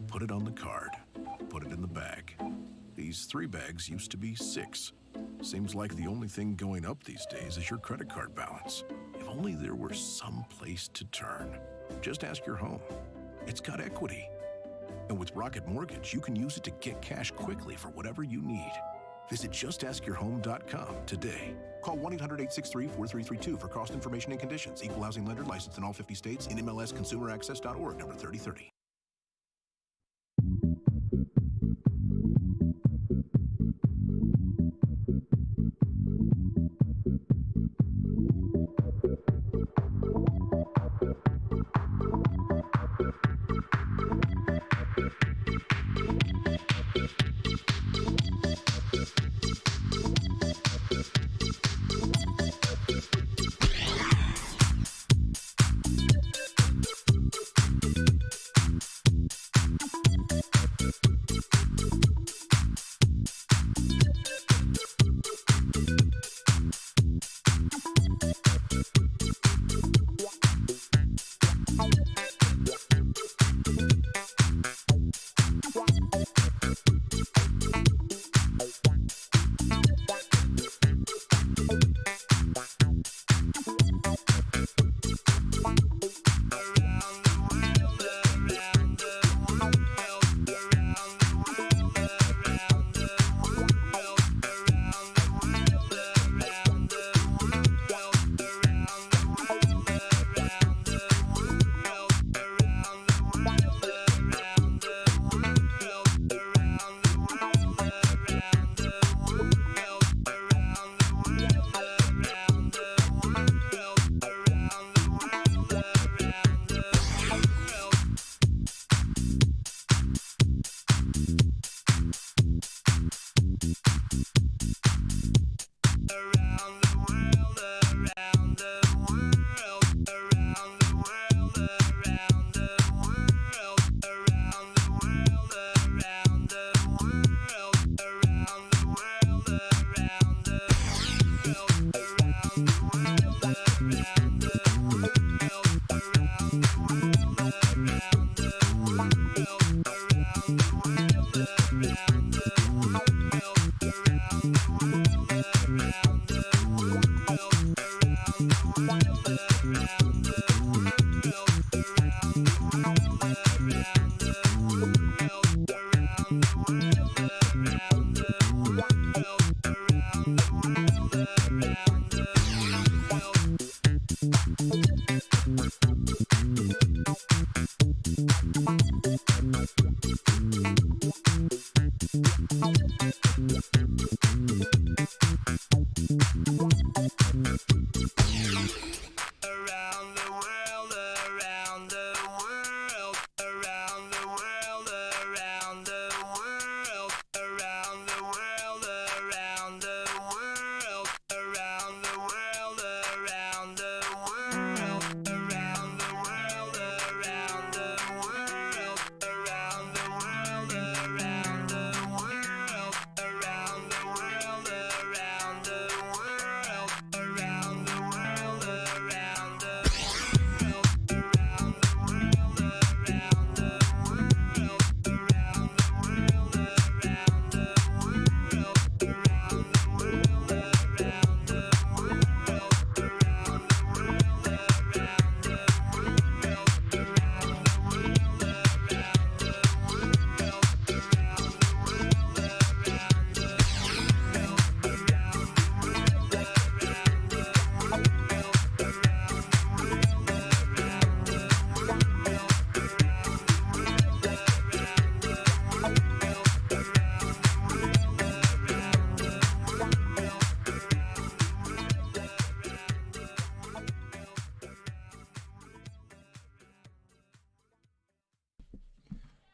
Put it on the card. Put it in the bag. These 3 bags used to be 6. Seems like the only thing going up these days is your credit card balance. If only there were some place to turn. Just ask your home. It's got equity. And with Rocket Mortgage, you can use it to get cash quickly for whatever you need. Visit justaskyyourhome.com today. Call 1-800-863-4332 for cost information and conditions. Equal housing lender licensed in all 50 states. NMLSconsumeraccess.org, number 3030.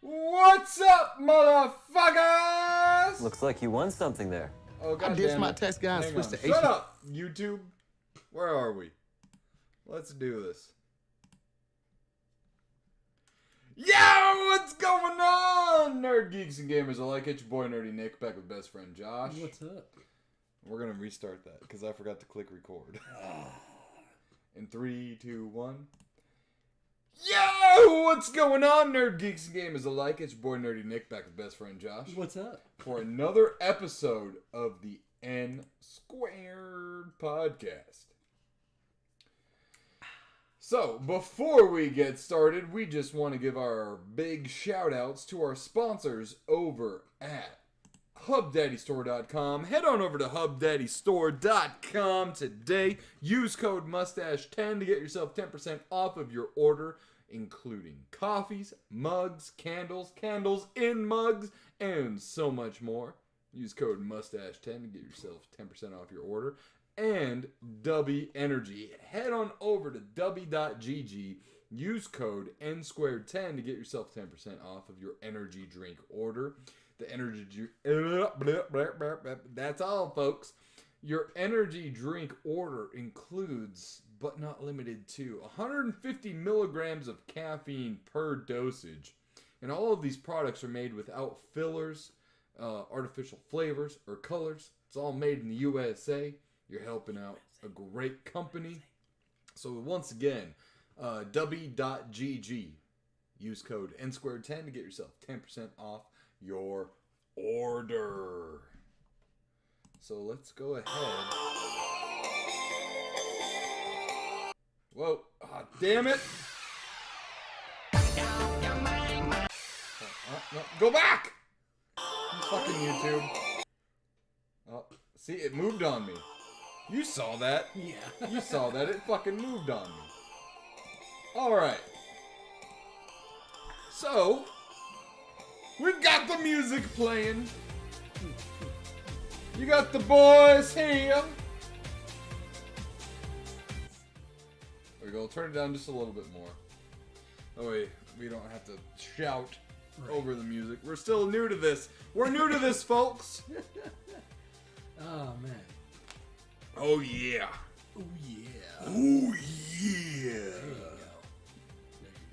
What's up, motherfuckers? Looks like you won something there. Oh, God I ditched damn my it. text guy and Hang switched on. to Shut H. up, YouTube. Where are we? Let's do this. Yo, what's going on, nerd geeks and gamers alike? It's your boy Nerdy Nick back with best friend Josh. What's up? We're gonna restart that because I forgot to click record. In 3, 2, 1. Yo, what's going on, nerd geeks and gamers alike? It's your boy Nerdy Nick back with best friend Josh. What's up? For another episode of the NSquared podcast. So, before we get started, we just want to give our big shout outs to our sponsors over at HubDaddyStore.com. Head on over to HubDaddyStore.com today. Use code MUSTACHE10 to get yourself 10% off of your order, including coffees, mugs, candles in mugs, and so much more. Use code MUSTACHE10 to get yourself 10% off your order. And W Energy. Head on over to W.GG. Use code NSquared10 to get yourself 10% off of your energy drink order. The energy that's all, folks. Your energy drink order includes, but not limited to, 150 milligrams of caffeine per dosage. And all of these products are made without fillers, artificial flavors, or colors. It's all made in the USA. You're helping out a great company. So once again, W.GG. Use code NSquared10 to get yourself 10% off your order. So let's go ahead. Whoa. Oh, damn it. No. Go back! Fucking YouTube. Oh, see, it moved on me. You saw that. Yeah. You saw that. It fucking moved on me. Alright. So, we've got the music playing. You got the boys here. There we go. Turn it down just a little bit more. Oh wait, we don't have to shout over the music. We're still new to this. We're new to this, folks. Oh, man. Oh yeah. Oh, yeah. Oh yeah. There you go.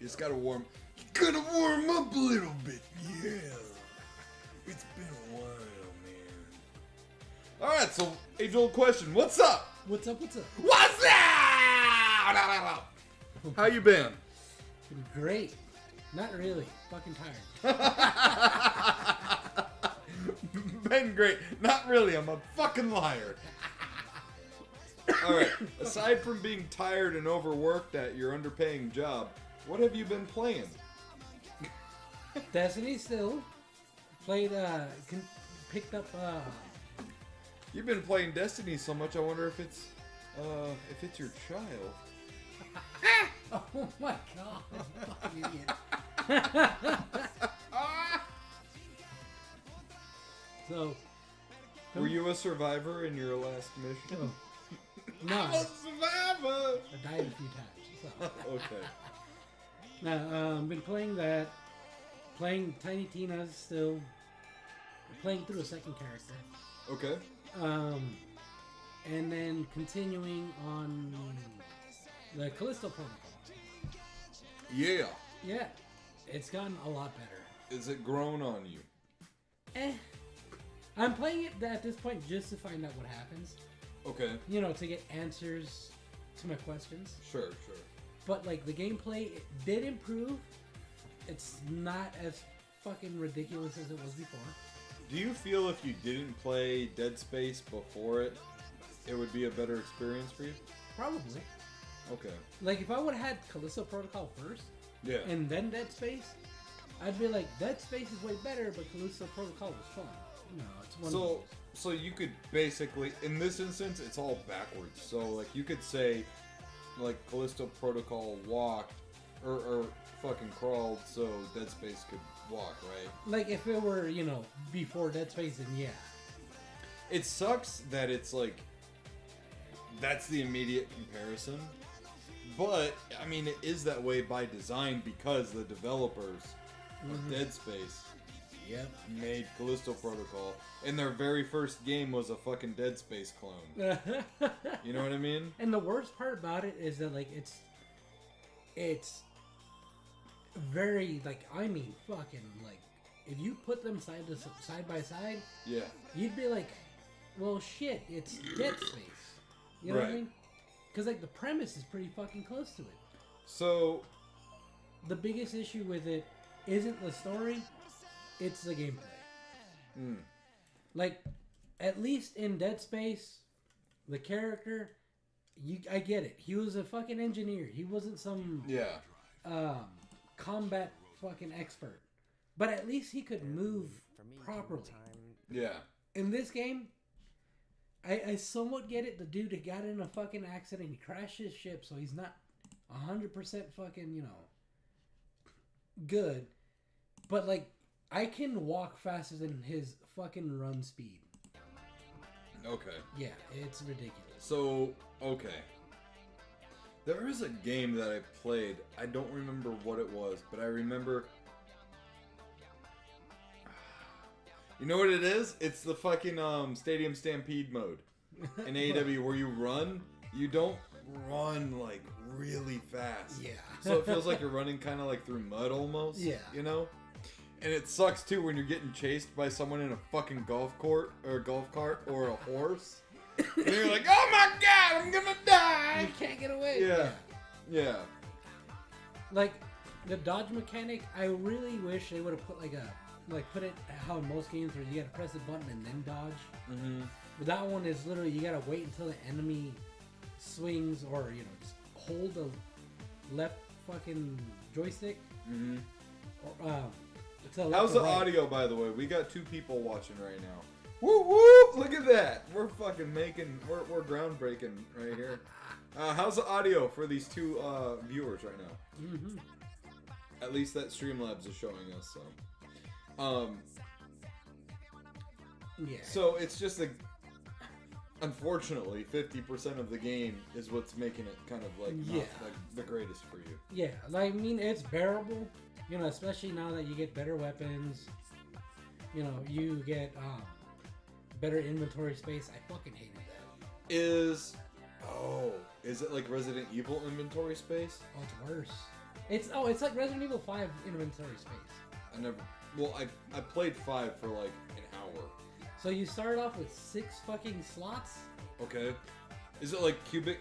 It's gotta warm. You gotta warm up a little bit. Yeah. It's been a while, man. Alright, so age-old question. What's up? What's up? What's up? What's up? How you been? Great. Not really. Fucking tired. Been great. Not really. I'm a fucking liar. Alright, aside from being tired and overworked at your underpaying job, what have you been playing? Destiny still. Played, picked up, You've been playing Destiny so much, I wonder if it's your child. oh my god. Fucking idiot. So. Were you a survivor in your last mission? No. I'm a survivor! I died a few times. So. Okay. Now, been playing that. Playing Tiny Tina's still. Playing through a second character. Okay. And then continuing on the Callisto Protocol. Yeah. Yeah, it's gotten a lot better. Is it grown on you? I'm playing it at this point just to find out what happens. Okay. You know, to get answers to my questions. Sure. But, like, the gameplay, it did improve. It's not as fucking ridiculous as it was before. Do you feel if you didn't play Dead Space before it would be a better experience for you? Probably. Okay. Like, if I would have had Callisto Protocol first, Yeah. and then Dead Space, I'd be like, Dead Space is way better, but Callisto Protocol was fun. No, it's one of those. So you could basically, in this instance, it's all backwards. So, like, you could say, like, Callisto Protocol walked, or fucking crawled so Dead Space could walk, right? Like, if it were, you know, before Dead Space, then yeah. It sucks that it's, like, that's the immediate comparison. But, I mean, it is that way by design because the developers of Dead Space made Callisto Protocol, and their very first game was a fucking Dead Space clone. You know what I mean? And the worst part about it is that, like, it's very, like, I mean, fucking, like, if you put them side by side, Yeah. you'd be like, well, shit, it's Dead Space. You know what I Right. mean? Because, like, the premise is pretty fucking close to it. So, the biggest issue with it isn't the story, it's the gameplay. Like, at least in Dead Space, the character, I get it. He was a fucking engineer. He wasn't some combat fucking expert. But at least he could move properly. Yeah. In this game, I somewhat get it. The dude got in a fucking accident. He crashed his ship, so he's not 100% fucking, good. But, like, I can walk faster than his fucking run speed. Okay. Yeah, it's ridiculous. So, okay. There is a game that I played. I don't remember what it was, but I remember... You know what it is? It's the fucking Stadium Stampede mode in AEW where you run. You don't run, like, really fast. Yeah. So it feels like you're running kind of like through mud almost. Yeah. You know? And it sucks, too, when you're getting chased by someone in a fucking golf cart or a horse. And you're like, oh my god, I'm gonna die! You can't get away. Yeah. Like, the dodge mechanic, I really wish they would have put put it how in most games where you gotta press the button and then dodge. Mm-hmm. But that one is literally, you gotta wait until the enemy swings or, just hold the left fucking joystick. Mm-hmm. Or, how's the audio, by the way? We got 2 people watching right now. Woo woo! Look at that. We're fucking we're groundbreaking right here. How's the audio for these 2 viewers right now? Mm-hmm. At least that Streamlabs is showing us, so. Yeah. So it's just unfortunately, 50% of the game is what's making it kind of like not like the greatest for you. Yeah, I mean, it's bearable, especially now that you get better weapons. You get better inventory space. I fucking hated that. Is it like Resident Evil inventory space? Oh, it's worse. It's like Resident Evil 5 inventory space. I played 5 for like an hour. So you start off with 6 fucking slots? Okay. Is it like cubic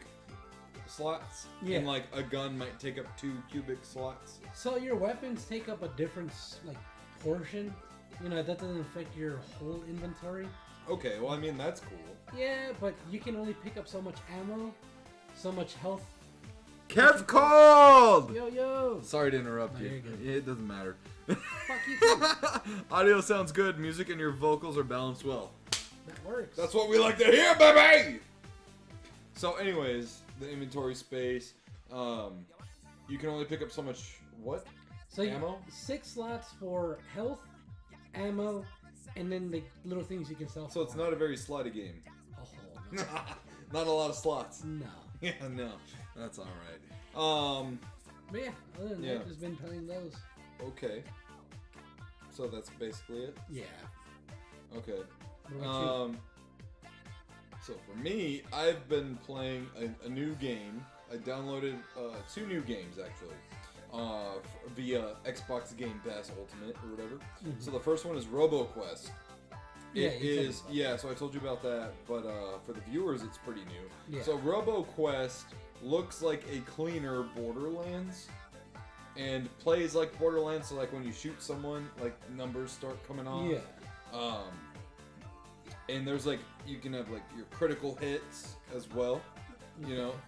slots? Yeah. And like a gun might take up 2 cubic slots? So your weapons take up a different portion. That doesn't affect your whole inventory. Okay, well I mean that's cool. Yeah, but you can only pick up so much ammo, so much health. Kev called! Yo! Sorry to interrupt No, you. you're good. It doesn't matter. Fuck you too. Audio sounds good. Music and your vocals are balanced well. That works. That's what we like to hear, baby! So anyways, the inventory space. You can only pick up so much, what? So ammo? 6 slots for health, ammo, and then the little things you can sell. So it's not a very slotty game. Oh, no. Not a lot of slots. No. Yeah, no. That's alright. But yeah, other than that, just been playing those. Okay. So that's basically it? Yeah. Okay. What about you? So for me, I've been playing a new game. I downloaded 2 new games actually via Xbox Game Pass Ultimate or whatever. Mm-hmm. So the first one is RoboQuest. So I told you about that, but for the viewers, it's pretty new. Yeah. So RoboQuest looks like a cleaner Borderlands and plays like Borderlands, so like when you shoot someone, like numbers start coming on. Yeah. And there's like, you can have like your critical hits as well.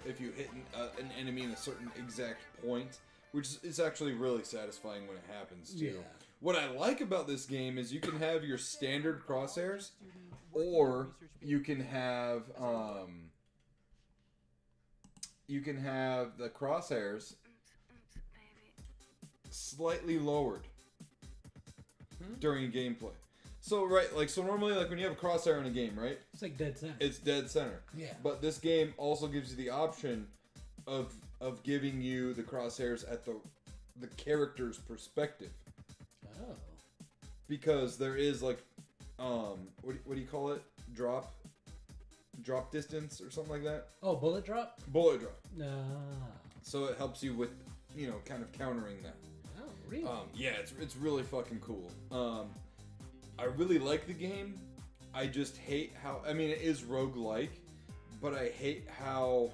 If you hit an enemy in a certain exact point, which is actually really satisfying when it happens too. Yeah. What I like about this game is you can have your standard crosshairs, or you can have the crosshairs slightly lowered during gameplay. So normally when you have a crosshair in a game, right? It's like dead center. It's dead center. Yeah. But this game also gives you the option of giving you the crosshairs at the character's perspective. Oh. Because there is what do you call it? Drop distance or something like that? Oh, bullet drop? Bullet drop. Ah. So it helps you with, kind of countering that. Oh, really? Yeah, it's really fucking cool. I really like the game. I just hate how, it is roguelike, but I hate how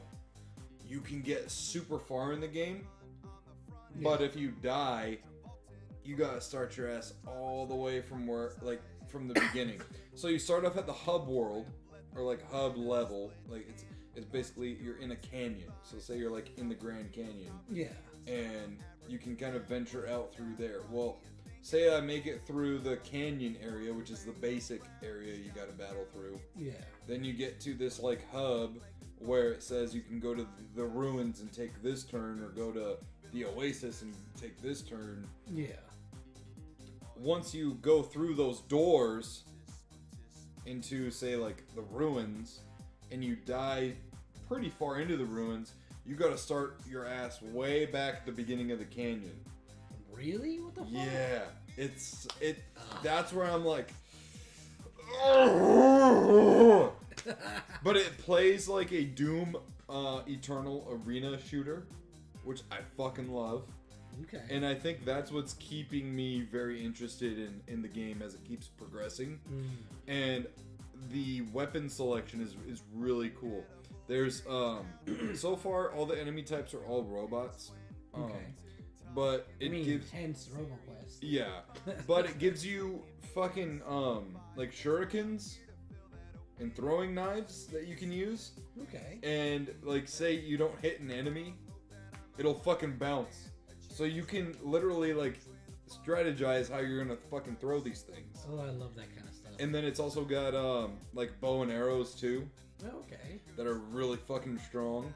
you can get super far in the game, But if you die, you gotta start your ass all the way from from the beginning. So you start off at the hub world, or like hub level. Like it's basically you're in a canyon. So say you're like in the Grand Canyon. Yeah. And you can kind of venture out through there. Well, say I make it through the canyon area, which is the basic area you gotta battle through. Yeah. Then you get to this like hub where it says you can go to the ruins and take this turn, or go to the oasis and take this turn. Yeah. Once you go through those doors into, say, like the ruins, and you die pretty far into the ruins, you gotta start your ass way back at the beginning of the canyon. Really? What the fuck? Yeah, that's where I'm like, but it plays like a Doom Eternal arena shooter, which I fucking love. Okay. And I think that's what's keeping me very interested in the game as it keeps progressing. And the weapon selection is really cool. There's so far all the enemy types are all robots. Okay. But it gives hence RoboQuest. Yeah. But it gives you fucking like shurikens and throwing knives that you can use. Okay. And like say you don't hit an enemy, it'll fucking bounce. So you can literally like strategize how you're gonna fucking throw these things. Oh, I love that kind of stuff. And then it's also got like bow and arrows too. Okay. That are really fucking strong.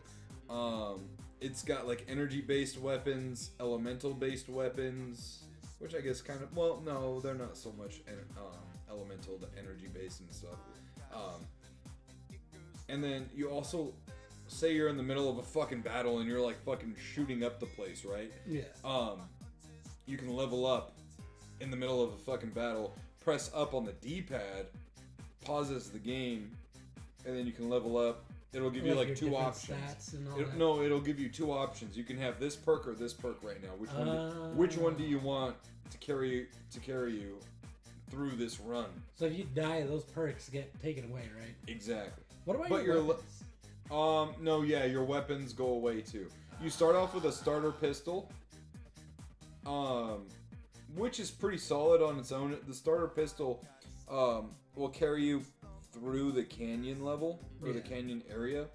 It's got like energy-based weapons, elemental-based weapons, which I guess kind of, well, no, they're not so much elemental to energy-based and stuff. And then you also, say you're in the middle of a fucking battle and you're like fucking shooting up the place, right? Yeah. You can level up in the middle of a fucking battle, press up on the D-pad, pauses the game, and then you can level up. It'll give you like two options. It'll give you two options. You can have this perk or this perk right now. Which one do you want to carry you through this run? So if you die, those perks get taken away, right? Exactly. What about your weapons? No, yeah, your weapons go away too. You start off with a starter pistol, which is pretty solid on its own. The starter pistol will carry you through the canyon level, or the canyon area,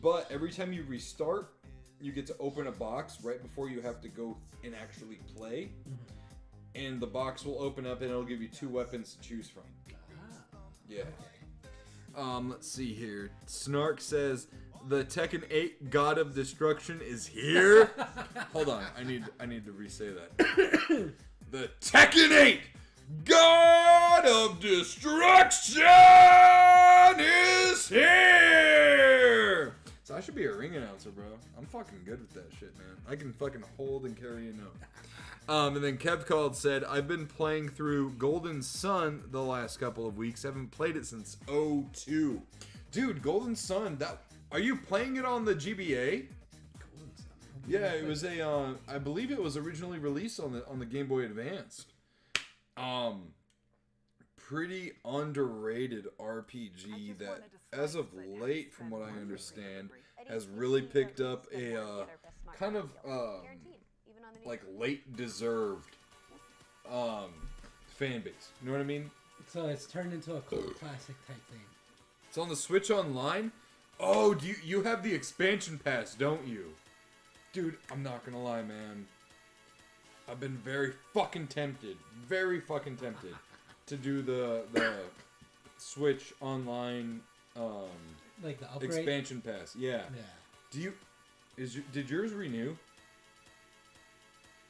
but every time you restart, you get to open a box right before you have to go and actually play, and the box will open up and it'll give you two weapons to choose from. Yeah. Let's see here. Snark says the Tekken 8 God of Destruction is here. Hold on, I need to re-say that. The Tekken 8 God of Destruction is here! So I should be a ring announcer, bro. I'm fucking good with that shit, man. I can fucking hold and carry a note. And then Kev called, said, I've been playing through Golden Sun the last couple of weeks. Haven't played it since 02. Dude, Golden Sun, are you playing it on the GBA? Golden Sun. Yeah, it was I believe it was originally released on the Game Boy Advance. Pretty underrated RPG that, as of late, from what I understand, has really picked up a kind of like late deserved fan base. You know what I mean? So it's turned into a cult classic type thing. It's on the Switch Online. Oh, you have the expansion pass, don't you? Dude, I'm not gonna lie, man. I've been very fucking tempted to do the Switch Online like the upgrade? expansion pass. Yeah. Yeah. Did yours renew?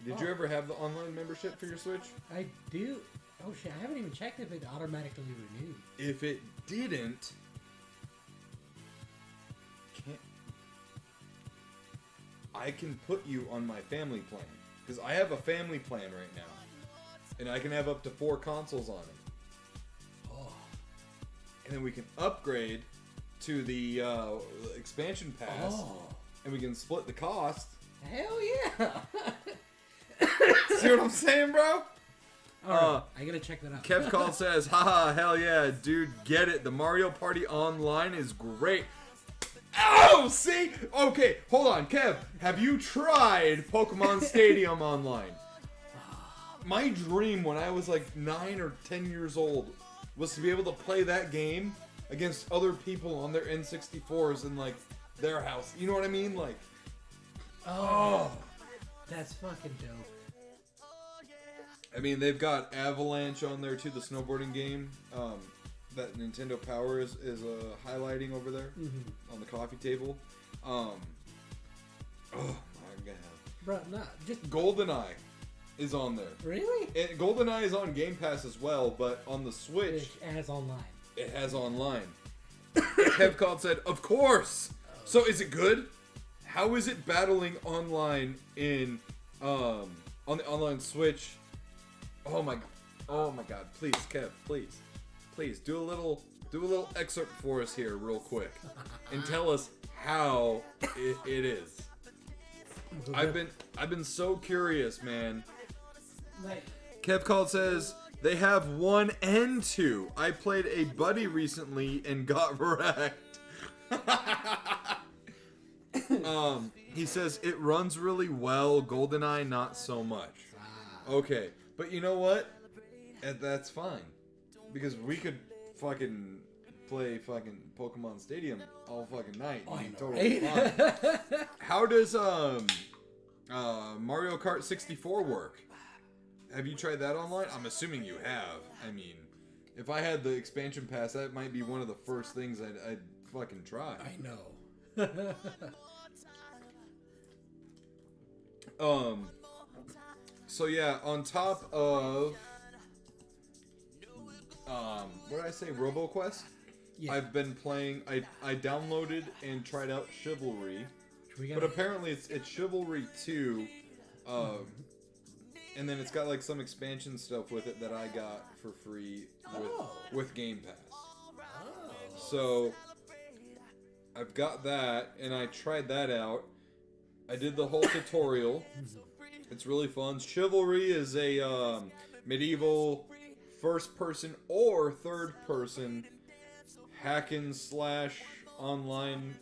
Did you ever have the online membership for your Switch? I do. Oh shit! I haven't even checked if it automatically renewed. If it didn't, I can put you on my family plan. Because I have a family plan right now. And I can have up to 4 consoles on it. Oh. And then we can upgrade to the expansion pass. Oh. And we can split the cost. Hell yeah! See what I'm saying, bro? Alright, I gotta check that out. Kev Call says, haha, hell yeah, dude, get it. The Mario Party Online is great. Oh, see? Okay, hold on. Kev, have you tried Pokemon Stadium online? My dream when I was like 9 or 10 years old was to be able to play that game against other people on their N64s in like their house. You know what I mean? Like, oh. That's fucking dope. I mean, they've got Avalanche on there too, the snowboarding game. That Nintendo Power is highlighting over there on the coffee table. Oh my god. Bro, nah, just GoldenEye is on there. really? And GoldenEye is on Game Pass as well, but on the Switch, It has online. it has online. Kev Called said, "Of course." So is it good? How is it battling online in on the online Switch? Oh my god! Please, Kev, please do a little excerpt for us here, real quick, and tell us how it is. I've been so curious, man. Like, Kev Called says they have 1 and 2. I played a buddy recently and got wrecked. He says it runs really well. GoldenEye not so much. Okay, but you know what? That's fine because we could fucking play fucking Pokemon Stadium all fucking night. I know, Totally right? fine. How does Mario Kart 64 work? Have you tried that online? I'm assuming you have. I mean, if I had the expansion pass, that might be one of the first things I'd fucking try. I know. So yeah, on top of what did I say? RoboQuest? Yeah. I've been playing. I downloaded and tried out Chivalry, but apparently it's Chivalry 2, and then it's got like some expansion stuff with it that I got for free with Game Pass. Oh. So I've got that, and I tried that out. I did the whole tutorial. It's really fun. Chivalry is a medieval first-person or third-person hack and slash online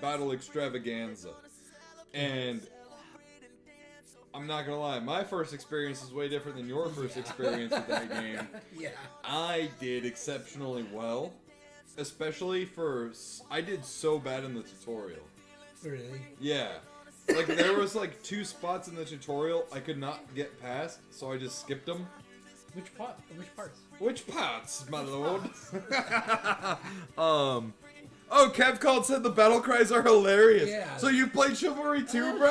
battle extravaganza. And I'm not gonna lie, my first experience is way different than your first experience with that game. Yeah. I did exceptionally well, especially I did so bad in the tutorial. Really? Yeah. Like, there was like 2 spots in the tutorial I could not get past, so I just skipped them. Which parts? Which parts, my lord? Oh, Kev Called said the battle cries are hilarious. Yeah. So you played Chivalry 2, bro?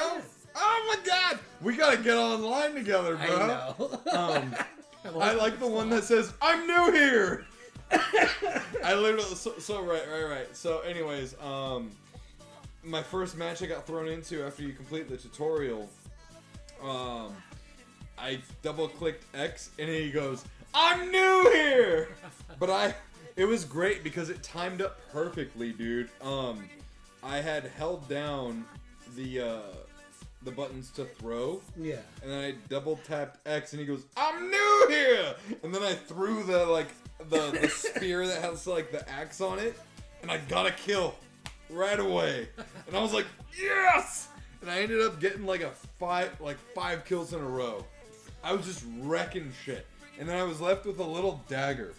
Oh my god! We gotta get online together, bro. I know. I like the one that says, "I'm new here." I literally right. So anyways, my first match I got thrown into after you complete the tutorial, I double clicked X and he goes, "I'm new here!" But it was great because it timed up perfectly, dude. I had held down the buttons to throw. Yeah. And then I double tapped X and he goes, "I'm new here!" And then I threw the spear that has like the axe on it, and I got a kill right away. And I was like, "Yes!" And I ended up getting like 5 kills in a row. I was just wrecking shit. And then I was left with a little dagger.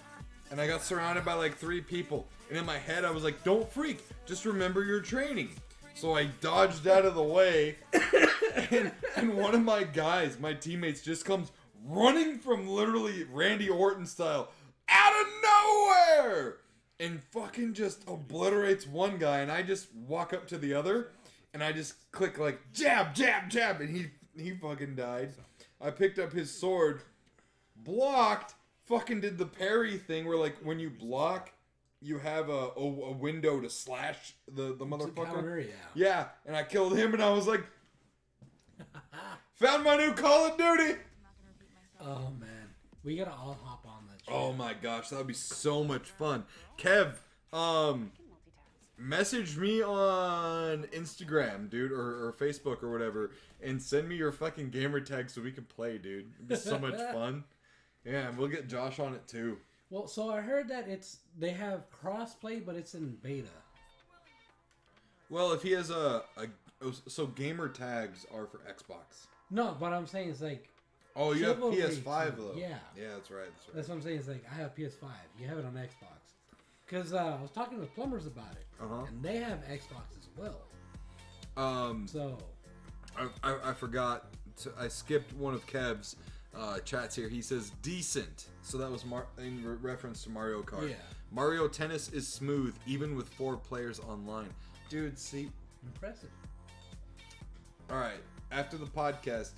And I got surrounded by like 3 people. And in my head I was like, "Don't freak, just remember your training." So I dodged out of the way, and one of my guys, my teammates, just comes running from literally Randy Orton style out of nowhere and fucking just obliterates one guy, and I just walk up to the other and I just click like jab, jab, jab, and he fucking died. I picked up his sword, blocked, fucking did the parry thing where like when you block, you have a window to slash the motherfucker. Counter, Yeah, and I killed him, and I was like, found my new Call of Duty. Oh man, we gotta all hop on that shit. Oh my gosh, that would be so much fun. Kev, message me on Instagram, dude, or Facebook or whatever, and send me your fucking gamer tag so we can play, dude. It'd be so much fun. Yeah, and we'll get Josh on it too. Well, so I heard that they have crossplay, but it's in beta. Well, if he has so gamer tags are for Xbox. No, but I'm saying is like. Oh, you have Chivalry PS5 too. though. Yeah. Yeah, that's right. That's what I'm saying. It's like I have PS5. You have it on Xbox. Because I was talking with plumbers about it, and they have Xbox as well. So I forgot. I skipped one of Kev's chats here. He says decent. So that was in reference to Mario Kart. Yeah. Mario Tennis is smooth even with 4 players online. Dude, see. impressive. All right. After the podcast,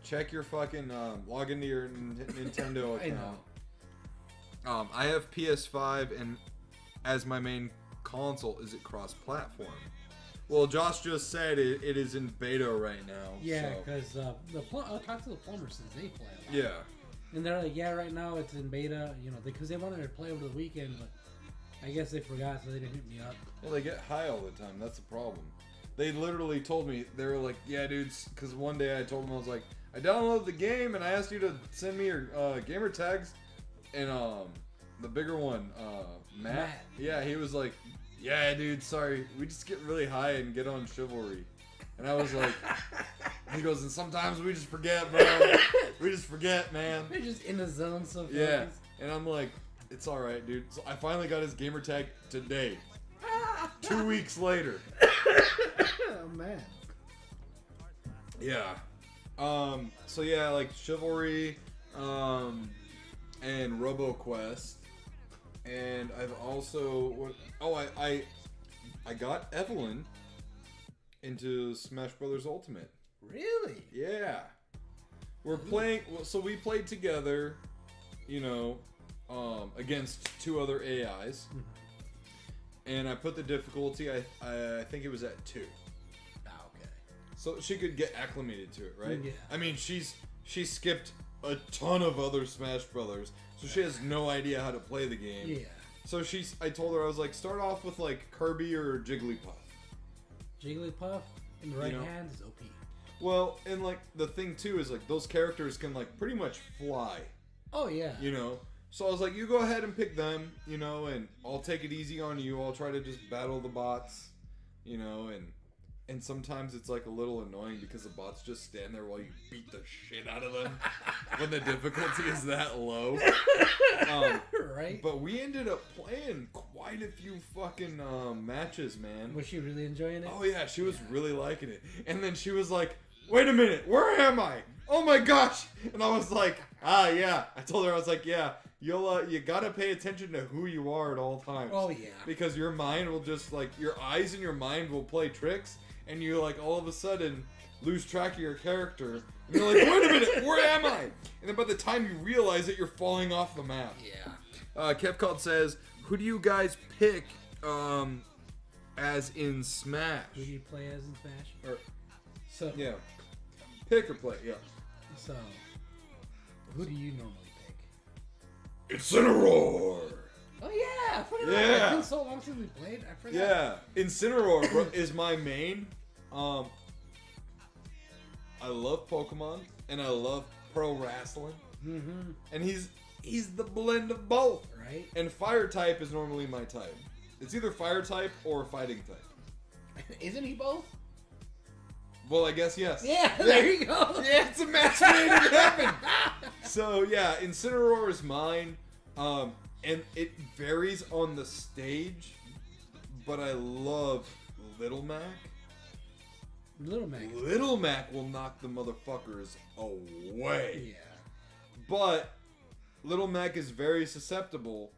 check your fucking log into your Nintendo account. I know. I have PS5 and as my main console, is it cross-platform? Well, Josh just said it is in beta right now. Yeah, so. because I talked to the plumbers since they play a lot. Yeah. And they're like, yeah, right now it's in beta, because they wanted to play over the weekend, but I guess they forgot, so they didn't hit me up. Well, they get high all the time. That's the problem. They literally told me, they were like, yeah, dudes, because one day I told them, I was like, I downloaded the game and I asked you to send me your gamer tags. And the bigger one, Matt. Yeah, he was like, yeah, dude, sorry. We just get really high and get on Chivalry. And I was like, he goes, and sometimes we just forget, bro. We just forget, man. They're just in the zone so fast. Yeah. And I'm like, it's alright, dude. So I finally got his gamer tag today. 2 weeks later. Oh, man. Yeah. So yeah, like Chivalry, and RoboQuest. And I've also I got Evelyn into Smash Brothers Ultimate. Really? Yeah. We're playing, so we played together, against 2 other AIs. And I put the difficulty, I think it was at 2. Ah, okay. So she could get acclimated to it, right? Yeah. I mean, she skipped a ton of other Smash Brothers, so she has no idea how to play the game. Yeah. So I told her, I was like, start off with like Kirby or Jigglypuff. Jigglypuff in the right hand is OP. Well, and like the thing too is like those characters can like pretty much fly. Oh yeah. So I was like, you go ahead and pick them, and I'll take it easy on you. I'll try to just battle the bots, and sometimes it's like a little annoying because the bots just stand there while you beat the shit out of them when the difficulty is that low. Right. But we ended up playing quite a few fucking matches, man. Was she really enjoying it? Oh yeah, she was really liking it. And then she was like, wait a minute, where am I? Oh my gosh! And I was like, yeah. I told her, I was like, yeah, you gotta pay attention to who you are at all times. Oh yeah. Because your mind will just like, your eyes and your mind will play tricks, and you like all of a sudden lose track of your character. And you're like, wait a minute, where am I? And then by the time you realize it, you're falling off the map. Yeah. Kevcott says, who do you guys pick as in Smash? Who do you play as in Smash? Or, So yeah. Pick or play, yeah. So who do you normally pick? Incineroar! Oh yeah, I forgot. Yeah. It's been so long since we played. I forgot. Yeah, Incineroar bro, is my main. I love Pokemon and I love pro wrestling. Mm-hmm. And he's the blend of both. Right. And fire type is normally my type. It's either fire type or fighting type. Isn't he both? Well, I guess yes. Yeah, there you go. Yeah, it's a match made in heaven. So yeah, Incineroar is mine. And it varies on the stage, but I love Little Mac. Little Mac. Little Mac will knock the motherfuckers away. Yeah. But Little Mac is very susceptible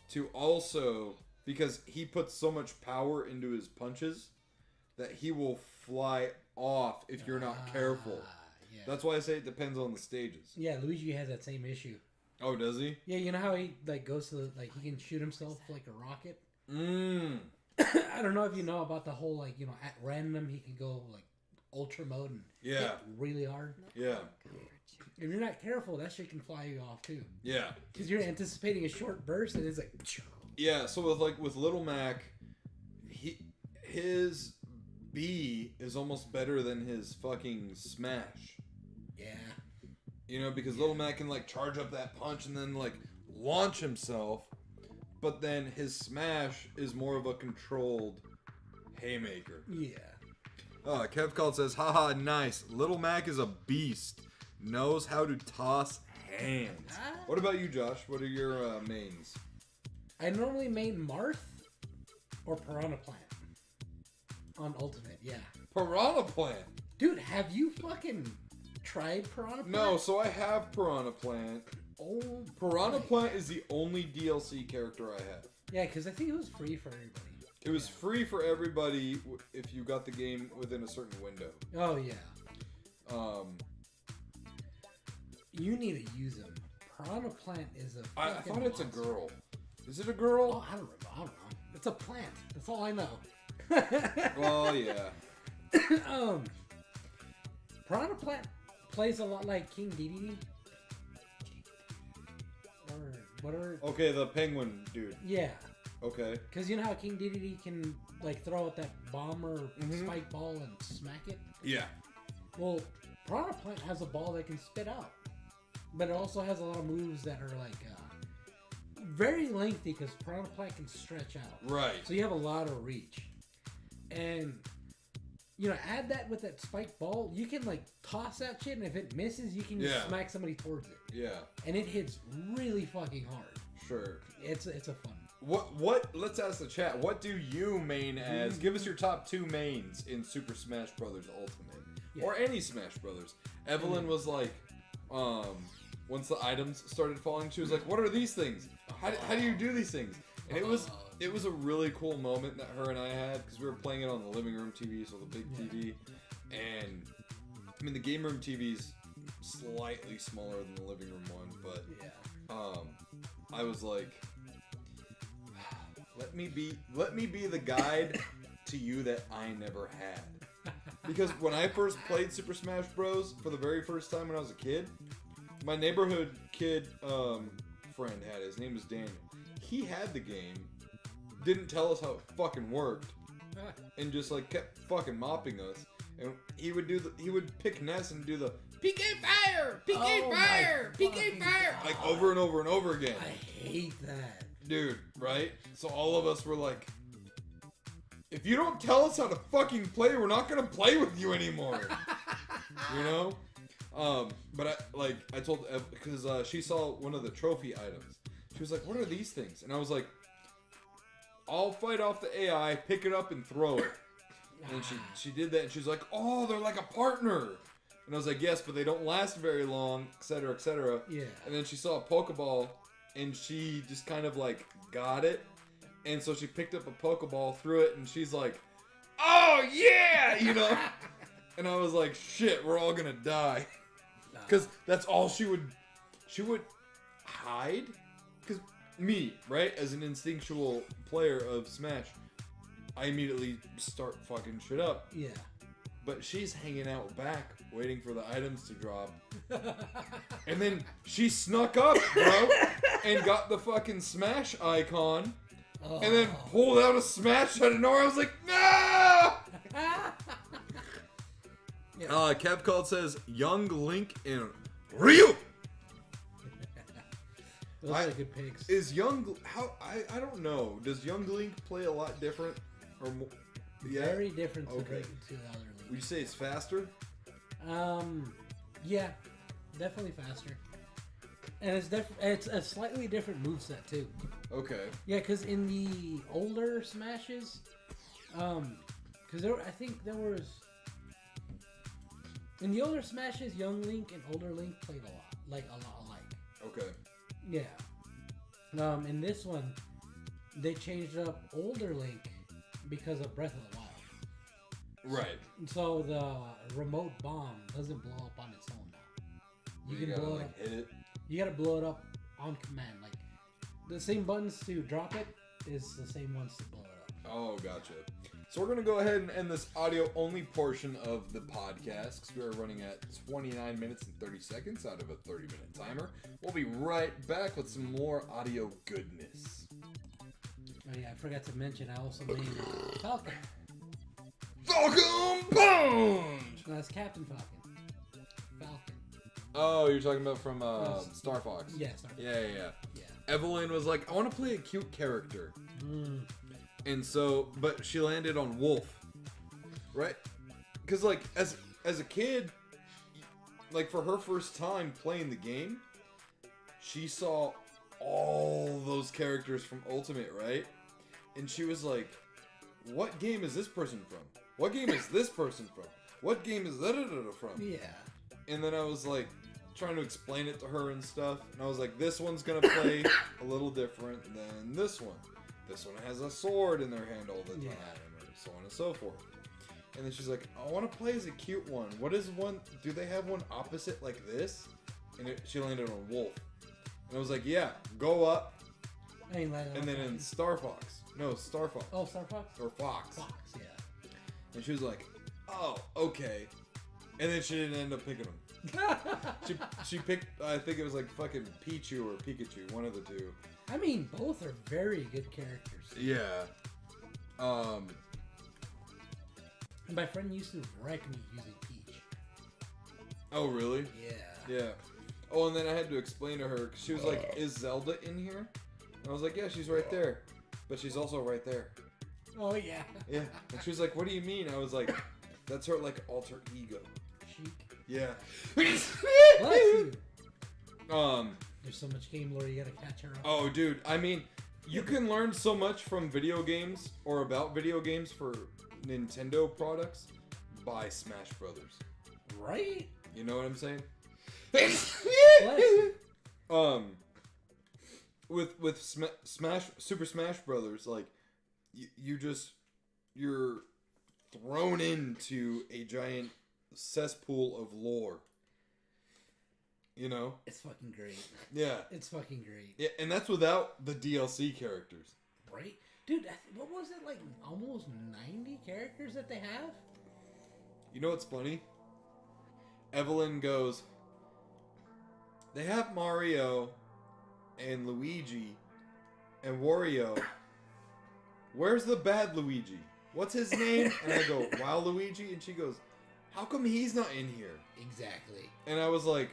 to also, because he puts so much power into his punches, that he will fly off if you're not careful. Yeah. That's why I say it depends on the stages. Yeah, Luigi has that same issue. Oh, does he? Yeah, you know how he like goes to he can shoot himself like a rocket. I don't know if you know about the whole at random he can go like ultra mode and hit really hard. Yeah. If you're not careful, that shit can fly you off too. Yeah. Because you're anticipating a short burst and it's like. Yeah. So with Little Mac, his B is almost better than his fucking smash. Yeah. Because Little Mac can charge up that punch and then launch himself, but then his smash is more of a controlled haymaker. Yeah. Kev Called says, haha, nice. Little Mac is a beast. Knows how to toss hands. What about you, Josh? What are your mains? I normally main Marth or Piranha Plant on Ultimate, yeah. Piranha Plant. Dude, have you fucking tried Piranha Plant? No, so I have Piranha Plant. Oh, Piranha Plant is the only DLC character I have. yeah, because I think it was free for everybody. It was free for everybody if you got the game within a certain window. Oh, yeah. You need to use him. Piranha Plant is a I fucking thought it's a monster. girl. Is it a girl? Oh, I don't know. It's a plant. That's all I know. Well, yeah. Piranha Plant plays a lot like King Dedede. Or whatever. Okay, the penguin dude. Yeah. Okay. Because you know how King Dedede can like throw out that bomb or spike ball and smack it? Yeah. Well, Piranha Plant has a ball that can spit out. But it also has a lot of moves that are like very lengthy because Piranha Plant can stretch out. Right. So you have a lot of reach. And, you know, add that with that spike ball, you can like toss that shit, and if it misses, you can just smack somebody towards it. Yeah. And it hits really fucking hard. Sure. It's a fun. What? Let's ask the chat. What do you main as? Give us your top 2 mains in Super Smash Brothers Ultimate, or any Smash Brothers. Evelyn was like, once the items started falling, she was like, "What are these things? How do you do these things?" And it was a really cool moment that her and I had because we were playing it on the living room TV, so the big TV, and I mean the game room TV's slightly smaller than the living room one, but I was like, let me be the guide to you that I never had. Because when I first played Super Smash Bros. For the very first time when I was a kid, my neighborhood kid friend had it. His name was Daniel. He had the game, didn't tell us how it fucking worked, and just like kept fucking mopping us. And he would pick Ness and do the PK fire, PK fire, PK fire, like over and over and over again. I hate that. Dude, right? So all of us were like, if you don't tell us how to fucking play, we're not gonna play with you anymore. You know? But I told Ev, because she saw one of the trophy items. She was like, what are these things? And I was like, I'll fight off the AI, pick it up and throw it. And she did that, and she was like, oh, they're like a partner. And I was like, yes, but they don't last very long, etc., etc. Yeah. And then she saw a Pokeball, and she just kind of like got it. And so she picked up a Pokeball, threw it, and she's like, oh yeah, you know? And I was like, shit, we're all gonna die. Because that's all she would hide. Because me, right, as an instinctual player of Smash, I immediately start fucking shit up. Yeah. But she's hanging out back, waiting for the items to drop. And then she snuck up, bro, and got the fucking Smash icon. Oh. And then pulled out a Smash out of nowhere. I was like, no! Kev Called says, Young Link and Ryu! Those are good picks. Is Young... I don't know. Does Young Link play a lot different? Or more? Yeah? Very different to, Okay. to the other Link. Would you say it's faster? Yeah, definitely faster. And it's a slightly different moveset too. Okay. Yeah, because in the older Smashes, because I think there was in the older Smashes, Young Link and older Link played a lot alike. Okay. Yeah. In this one, they changed up older Link because of Breath of the Wild. Right. So the remote bomb doesn't blow up on its own now. You can blow it up. Hit it. You gotta blow it up on command. Like the same buttons to drop it is the same ones to blow it up. Oh, gotcha. So we're gonna go ahead and end this audio only portion of the podcast because we are running at 29 minutes and 30 seconds out of a 30-minute timer. We'll be right back with some more audio goodness. Oh yeah, I forgot to mention I also made Falcon. Falcon Punch! No, it's Captain Falcon. Falcon. Oh, you're talking about from Star Fox. Yeah, Star Fox. Yeah. Evelyn was like, I want to play a cute character. And so, but she landed on Wolf, right? Because like as a kid, like for her first time playing the game, she saw all those characters from Ultimate, right? And she was like, what game is this person from? What game is this person from? What game is that from? Yeah. And then I was like, trying to explain it to her and stuff. And I was like, this one's going to play a little different than this one. This one has a sword in their hand all the time, or so on and so forth. And then she's like, I want to play as a cute one. What is one? Do they have one opposite like this? And she landed on Wolf. And I was like, yeah, go up. And then in Star Fox. No, Star Fox. Oh, Star Fox? Or Fox. Fox, yeah. And she was like, oh, okay. And then she didn't end up picking them. She picked, I think it was like fucking Pichu or Pikachu, one of the two. I mean, both are very good characters. Yeah. And my friend used to wreck me using Peach. Oh, really? Yeah. Yeah. Oh, and then I had to explain to her, because she was like, is Zelda in here? And I was like, yeah, she's right there. But she's also right there. Oh, yeah. Yeah. And she was like, what do you mean? I was like, that's her, like, alter ego. Chic. Yeah. Bless you. There's so much game lore, you gotta catch her up. Oh, dude. I mean, you can learn so much from video games or about video games for Nintendo products by Smash Brothers. Right? You know what I'm saying? Bless you. With Super Smash Brothers, like you're thrown into a giant cesspool of lore. You know? It's fucking great. Yeah. It's fucking great. Yeah, and that's without the DLC characters. Right? Dude, what was it, like almost 90 characters that they have? You know what's funny? Evelyn goes, they have Mario and Luigi and Wario. Where's the bad Luigi? What's his name? And I go, Waluigi? And she goes, how come he's not in here? Exactly. And I was like,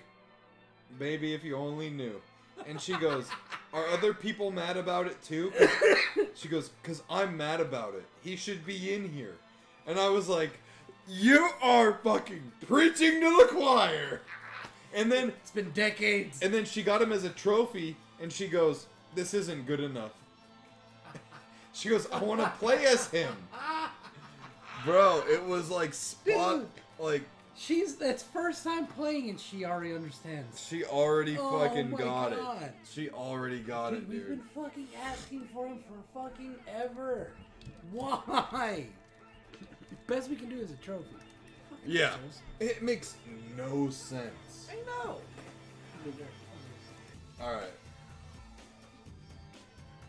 baby, if you only knew. And she goes, are other people mad about it too? She goes, because I'm mad about it. He should be in here. And I was like, you are fucking preaching to the choir. And then it's been decades. And then she got him as a trophy, and she goes, this isn't good enough. She goes, I want to play as him. Bro, it was like spot, like... That's first time playing and she already understands. She already fucking got God. it. She already got it, dude. We've been fucking asking for him for fucking ever. Why? Best we can do is a trophy. Fucking Yeah. assholes. It makes no sense. I know. Alright.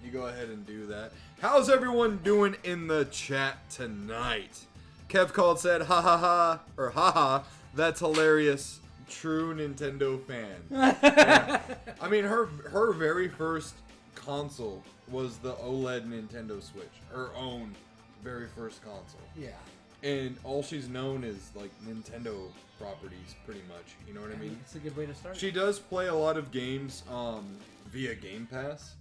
You go ahead and do that. How's everyone doing in the chat tonight? Kev called, said, ha ha ha, or ha ha, that's hilarious. True Nintendo fan. Yeah. I mean, her very first console was the OLED Nintendo Switch. Her own very first console. Yeah. And all she's known is, like, Nintendo properties, pretty much. You know what I mean? It's a good way to start. She does play a lot of games via Game Pass,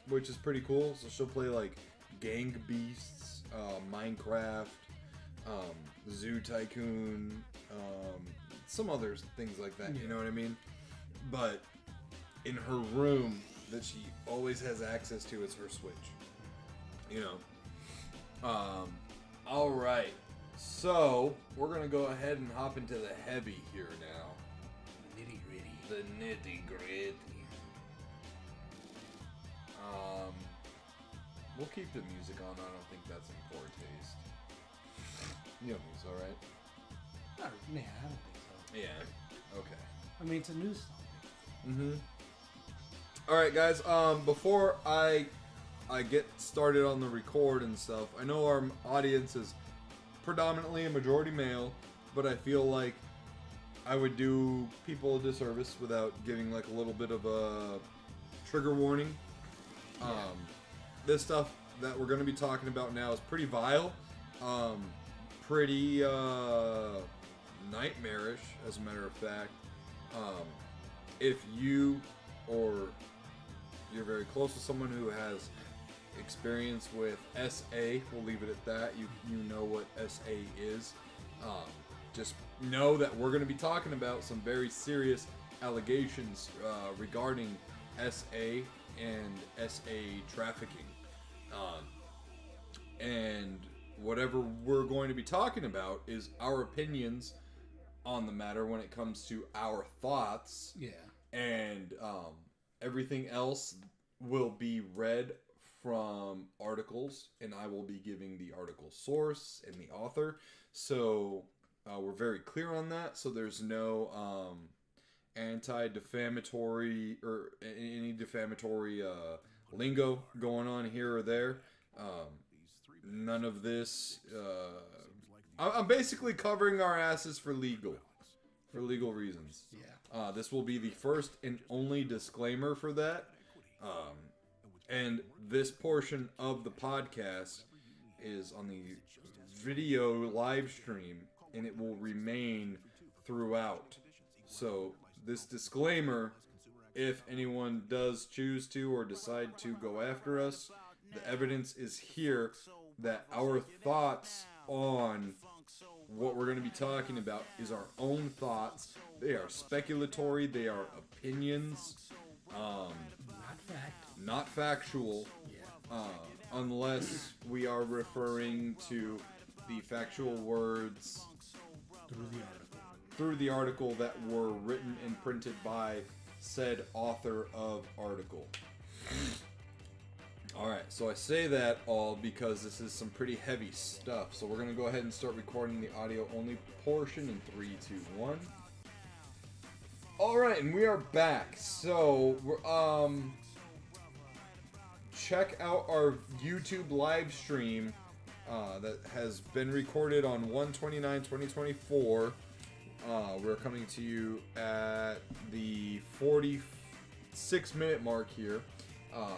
which is pretty cool. So she'll play, like, Gang Beasts, Minecraft, Zoo Tycoon, some other things like that, you know what I mean? But in her room that she always has access to is her Switch. You know. Alright. So, we're gonna go ahead and hop into the heavy here now. The nitty gritty. The nitty gritty. We'll keep the music on. I don't think that's in poor taste. You know it's alright? Nah, I don't think so. Yeah. Okay. I mean, it's a news topic. Mm-hmm. Alright, guys. Before I get started on the record and stuff, I know our audience is predominantly a majority male, but I feel like I would do people a disservice without giving like a little bit of a trigger warning. This stuff that we're going to be talking about now is pretty vile, pretty nightmarish, as a matter of fact. If you or you're very close to someone who has experience with SA. We'll leave it at that. You know what SA is. Just know that we're going to be talking about some very serious allegations regarding SA and SA trafficking. And whatever we're going to be talking about is our opinions on the matter when it comes to our thoughts. Yeah. And everything else will be read from articles, and I will be giving the article source and the author. So we're very clear on that. So there's no anti-defamatory or any defamatory lingo going on here or there. None of this. I'm basically covering our asses for legal reasons. Yeah. This will be the first and only disclaimer for that. And this portion of the podcast is on the video live stream, and it will remain throughout. So this disclaimer, if anyone does choose to or decide to go after us, the evidence is here that our thoughts on what we're going to be talking about is our own thoughts. They are speculatory. They are opinions. Not fact. Not factual. Yeah. Unless we are referring to the factual words through the article that were written and printed by said author of article. Alright, so I say that all because this is some pretty heavy stuff. So we're going to go ahead and start recording the audio only portion in 3, 2, 1. Alright, and we are back. So, check out our YouTube live stream that has been recorded on 1/29/2024. We're coming to you at the 46-minute mark here. I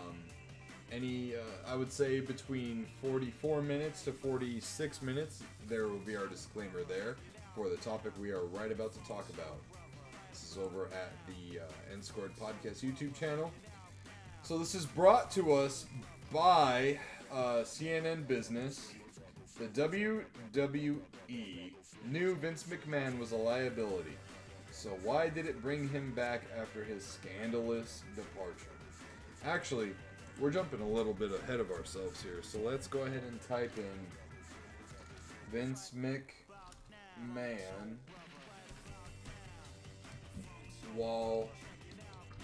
would say between 44 minutes to 46 minutes, there will be our disclaimer there for the topic we are right about to talk about. This is over at the NSquared Podcast YouTube channel. So this is brought to us by CNN Business. The WWE knew Vince McMahon was a liability. So why did it bring him back after his scandalous departure? Actually, we're jumping a little bit ahead of ourselves here, so let's go ahead and type in Vince McMahon Wall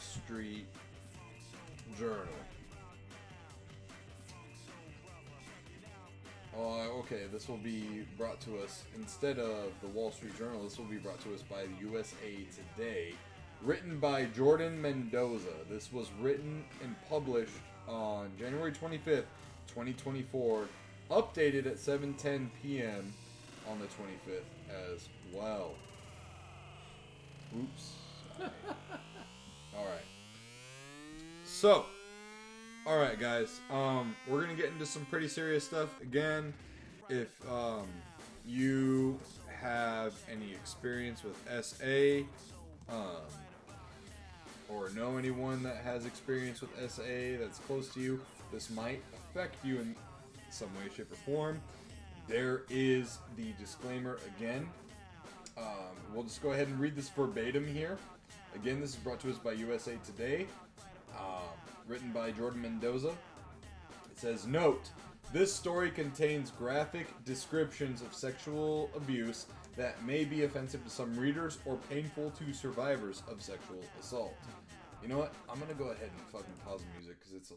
Street Journal. Okay, this will be brought to us, instead of the Wall Street Journal, this will be brought to us by the USA Today, written by Jordan Mendoza. This was written and published on January 25th, 2024, updated at 7:10 p.m. on the 25th as well. Oops. Alright. So, alright guys, we're gonna get into some pretty serious stuff. Again, if you have any experience with SA, or know anyone that has experience with SA that's close to you, this might affect you in some way, shape, or form. There is the disclaimer again. We'll just go ahead and read this verbatim here. Again, this is brought to us by USA Today, written by Jordan Mendoza. It says, note, this story contains graphic descriptions of sexual abuse that may be offensive to some readers or painful to survivors of sexual assault. You know what? I'm going to go ahead and fucking pause the music because it's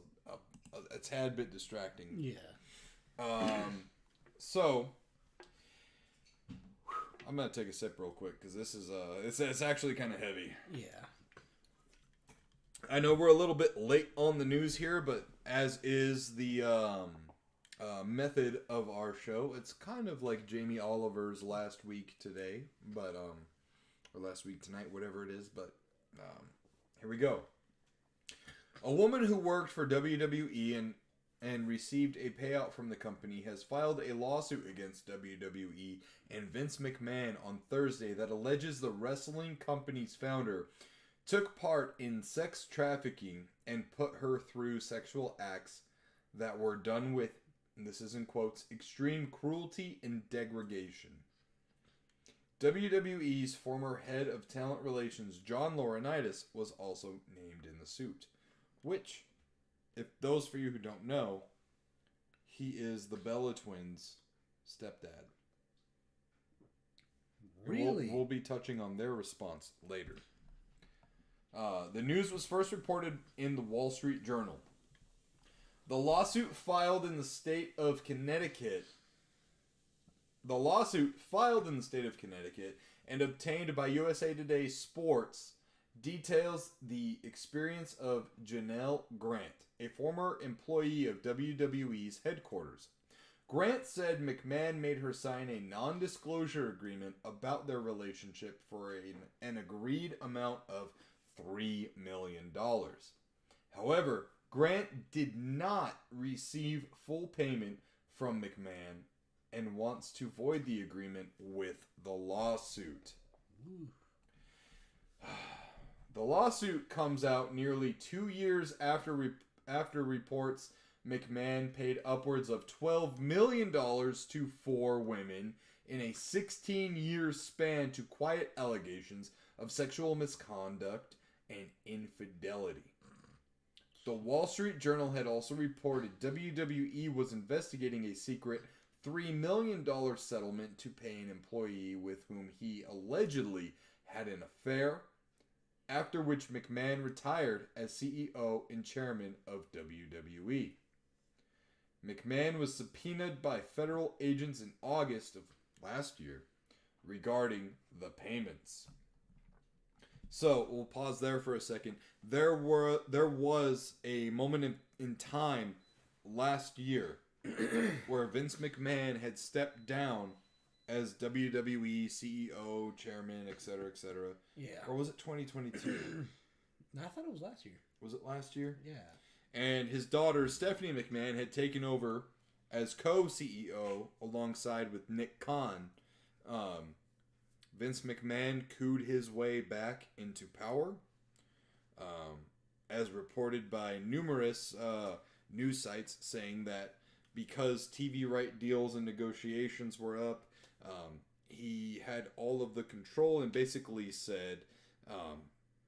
a tad bit distracting. Yeah. So, I'm going to take a sip real quick because this is, it's actually kind of heavy. Yeah. I know we're a little bit late on the news here, but as is the method of our show, it's kind of like Jamie Oliver's Last Week Today, but or Last Week Tonight, whatever it is. But here we go. A woman who worked for WWE and received a payout from the company has filed a lawsuit against WWE and Vince McMahon on Thursday that alleges the wrestling company's founder took part in sex trafficking and put her through sexual acts that were done with, and this is in quotes, extreme cruelty and degradation. WWE's former head of talent relations, John Laurinaitis, was also named in the suit, which, if those for you who don't know, he is the Bella Twins' stepdad. Really? We'll be touching on their response later. The news was first reported in the Wall Street Journal. The lawsuit filed in the state of Connecticut and obtained by USA Today Sports details the experience of Janelle Grant, a former employee of WWE's headquarters. Grant said McMahon made her sign a non-disclosure agreement about their relationship for an agreed amount of $3 million. However, Grant did not receive full payment from McMahon and wants to void the agreement with the lawsuit. The lawsuit comes out nearly 2 years after reports McMahon paid upwards of $12 million to 4 women in a 16-year span to quiet allegations of sexual misconduct and infidelity. The Wall Street Journal had also reported WWE was investigating a secret $3 million settlement to pay an employee with whom he allegedly had an affair, after which McMahon retired as CEO and chairman of WWE. McMahon was subpoenaed by federal agents in August of last year regarding the payments. So, we'll pause there for a second. There was a moment in time last year where Vince McMahon had stepped down as WWE CEO, chairman, etc., etc. Yeah. Or was it 2022? I thought it was last year. Was it last year? Yeah. And his daughter, Stephanie McMahon, had taken over as co-CEO alongside with Nick Khan. Vince McMahon cooed his way back into power, as reported by numerous news sites, saying that because TV right deals and negotiations were up, he had all of the control and basically said,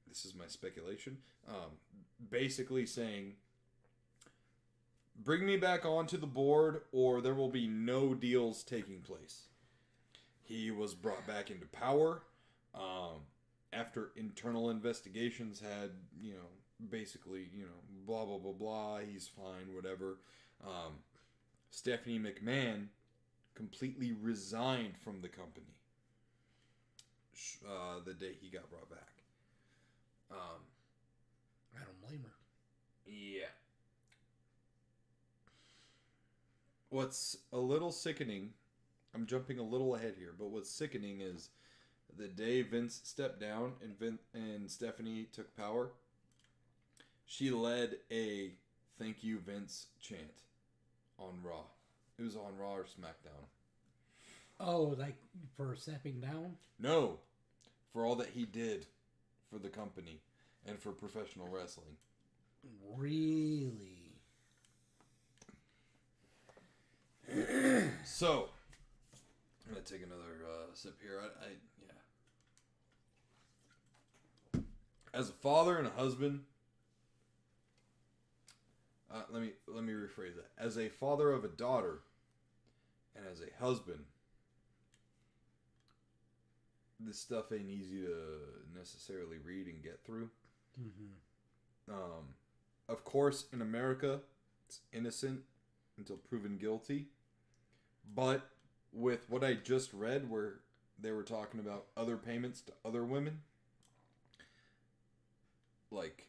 this is my speculation, basically saying, bring me back onto the board or there will be no deals taking place. He was brought back into power after internal investigations had, basically, blah, blah, blah, blah, he's fine, whatever. Stephanie McMahon completely resigned from the company the day he got brought back. I don't blame her. Yeah. What's a little sickening, I'm jumping a little ahead here, but what's sickening is the day Vince stepped down and Stephanie took power, she led a "Thank you, Vince" chant on Raw. It was on Raw or SmackDown. Oh, like for stepping down? No, for all that he did for the company and for professional wrestling. Really? So, I'm gonna take another sip here. Yeah. As a father and a husband, let me rephrase that. As a father of a daughter, and as a husband, this stuff ain't easy to necessarily read and get through. Mm-hmm. Of course, in America, it's innocent until proven guilty. But with what I just read, where they were talking about other payments to other women, like,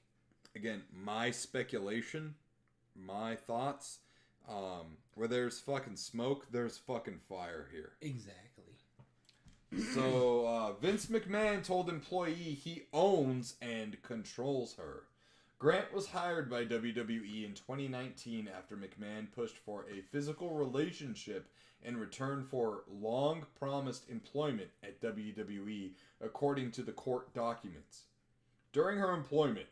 again, my speculation, my thoughts, where there's fucking smoke, there's fucking fire here. Exactly. So, Vince McMahon told employee he owns and controls her. Grant was hired by WWE in 2019 after McMahon pushed for a physical relationship in return for long-promised employment at WWE, according to the court documents. During her employment,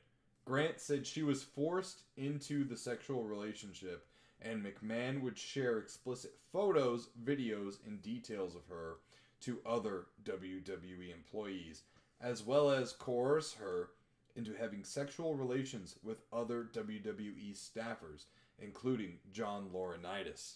Grant said she was forced into the sexual relationship and McMahon would share explicit photos, videos, and details of her to other WWE employees, as well as coerce her into having sexual relations with other WWE staffers, including John Laurinaitis.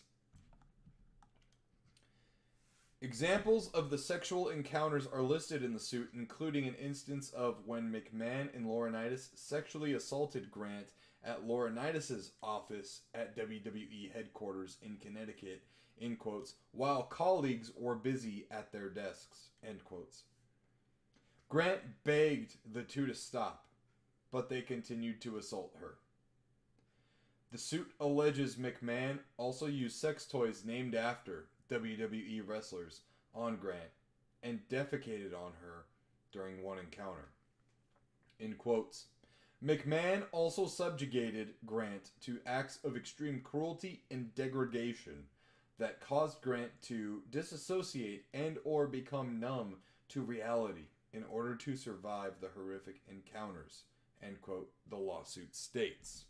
Examples of the sexual encounters are listed in the suit, including an instance of when McMahon and Laurinaitis sexually assaulted Grant at Laurinaitis' office at WWE headquarters in Connecticut, in quotes, while colleagues were busy at their desks, end quotes. Grant begged the two to stop, but they continued to assault her. The suit alleges McMahon also used sex toys named after WWE wrestlers on Grant and defecated on her during one encounter. In quotes, McMahon also subjugated Grant to acts of extreme cruelty and degradation that caused Grant to disassociate and or become numb to reality in order to survive the horrific encounters, end quote, the lawsuit states.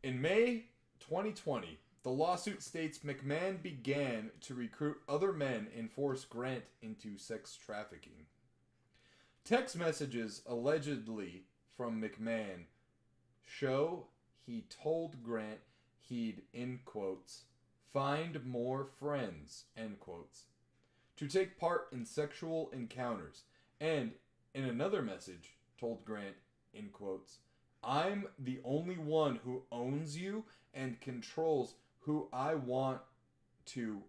In May 2020, the lawsuit states McMahon began to recruit other men and force Grant into sex trafficking. Text messages allegedly from McMahon show he told Grant he'd, in quotes, find more friends, end quotes, to take part in sexual encounters, and in another message told Grant, in quotes, I'm the only one who owns you and controls who I want to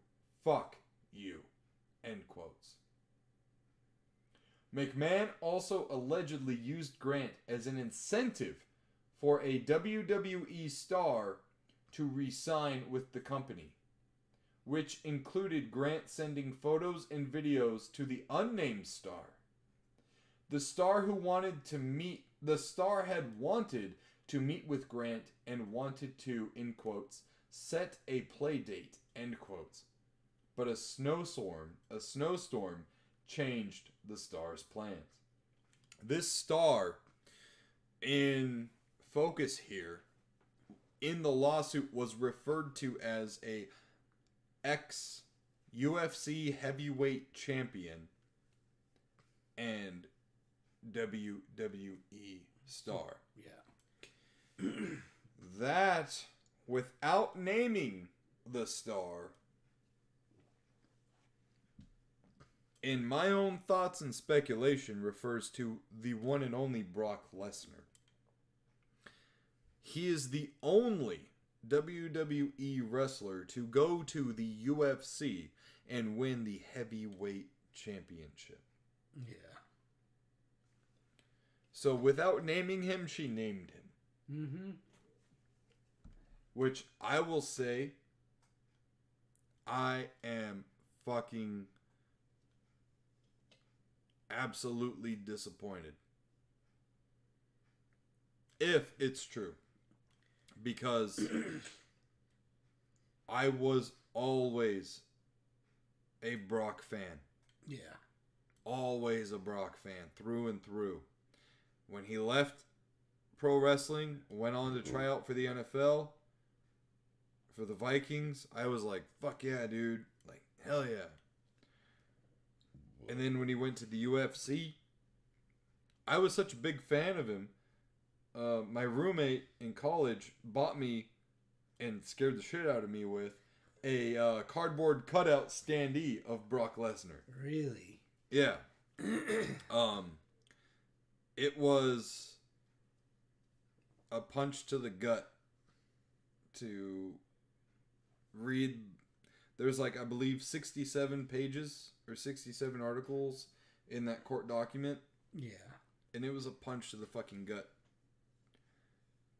fuck you, end quotes. McMahon also allegedly used Grant as an incentive for a WWE star to re-sign with the company, which included Grant sending photos and videos to the unnamed star. The star had wanted to meet with Grant and wanted to, in quotes, set a play date, end quotes. But a snowstorm changed the star's plans. This star in focus here in the lawsuit was referred to as a ex-UFC heavyweight champion and WWE star. Yeah. That, without naming the star, in my own thoughts and speculation, refers to the one and only Brock Lesnar. He is the only WWE wrestler to go to the UFC and win the heavyweight championship. Yeah. So without naming him, she named him. Mm-hmm. Which I will say, I am fucking absolutely disappointed. If it's true. Because I was always a Brock fan. Yeah. Always a Brock fan, through and through. When he left pro wrestling, went on to try out for the NFL, for the Vikings, I was like, fuck yeah, dude. Like, hell yeah. And then when he went to the UFC, I was such a big fan of him. My roommate in college bought me and scared the shit out of me with a cardboard cutout standee of Brock Lesnar. Really? Yeah. It was a punch to the gut to read. There's like, I believe, 67 pages or 67 articles in that court document. Yeah. And it was a punch to the fucking gut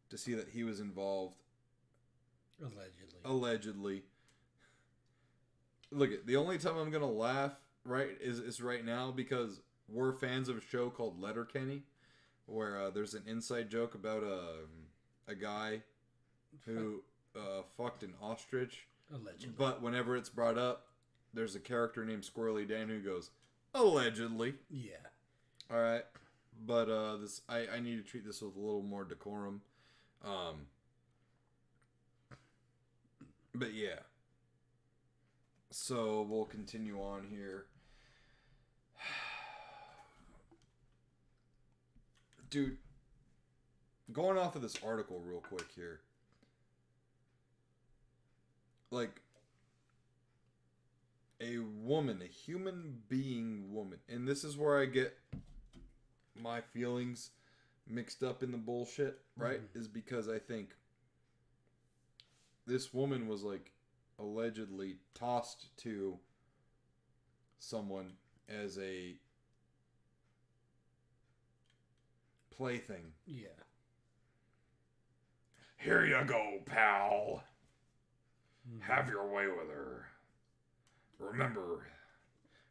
to see that he was involved. Allegedly. Look, the only time I'm going to laugh is right now because we're fans of a show called Letterkenny where there's an inside joke about a guy who fucked an ostrich. Allegedly. But whenever it's brought up, there's a character named Squirrely Dan who goes, allegedly. Yeah. All right. But I need to treat this with a little more decorum. But yeah. So we'll continue on here. Dude, going off of this article real quick here. Like, a woman, a human being woman, and this is where I get my feelings mixed up in the bullshit, right? Is because I think this woman was, like, allegedly tossed to someone as a plaything. Yeah. Here you go, pal. Have your way with her. Remember,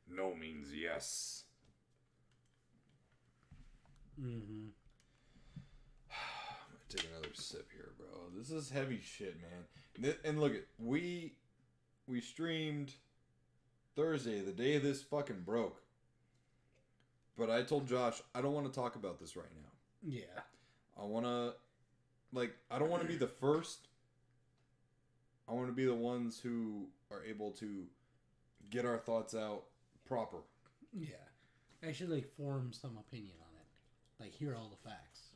no means yes. Mm-hmm. I'm gonna take another sip here, bro. This is heavy shit, man. And look, we streamed Thursday, the day this fucking broke. But I told Josh, I don't want to talk about this right now. Yeah. I want to, I don't want to be the first. I want to be the ones who are able to get our thoughts out proper. Yeah. I should, form some opinion on it. Hear all the facts.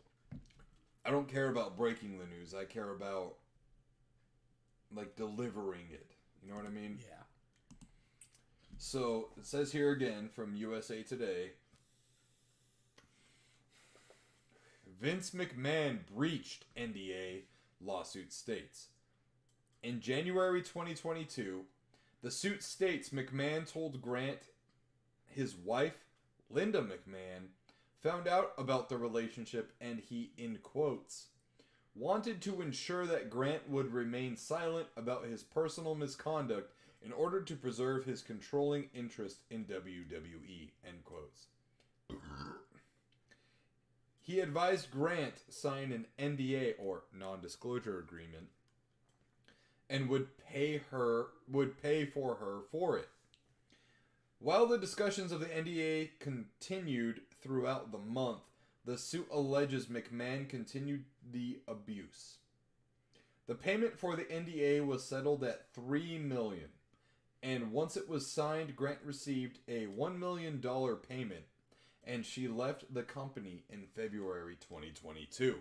I don't care about breaking the news. I care about, delivering it. You know what I mean? Yeah. So, it says here again from USA Today. Vince McMahon breached NDA, lawsuit states. In January 2022, the suit states McMahon told Grant his wife, Linda McMahon, found out about the relationship and he, in quotes, wanted to ensure that Grant would remain silent about his personal misconduct in order to preserve his controlling interest in WWE, end quotes. He advised Grant sign an NDA, or non-disclosure agreement, and would pay for her for it. While the discussions of the NDA continued throughout the month, the suit alleges McMahon continued the abuse. The payment for the NDA was settled at $3 million, and once it was signed, Grant received a $1 million payment, and she left the company in February 2022.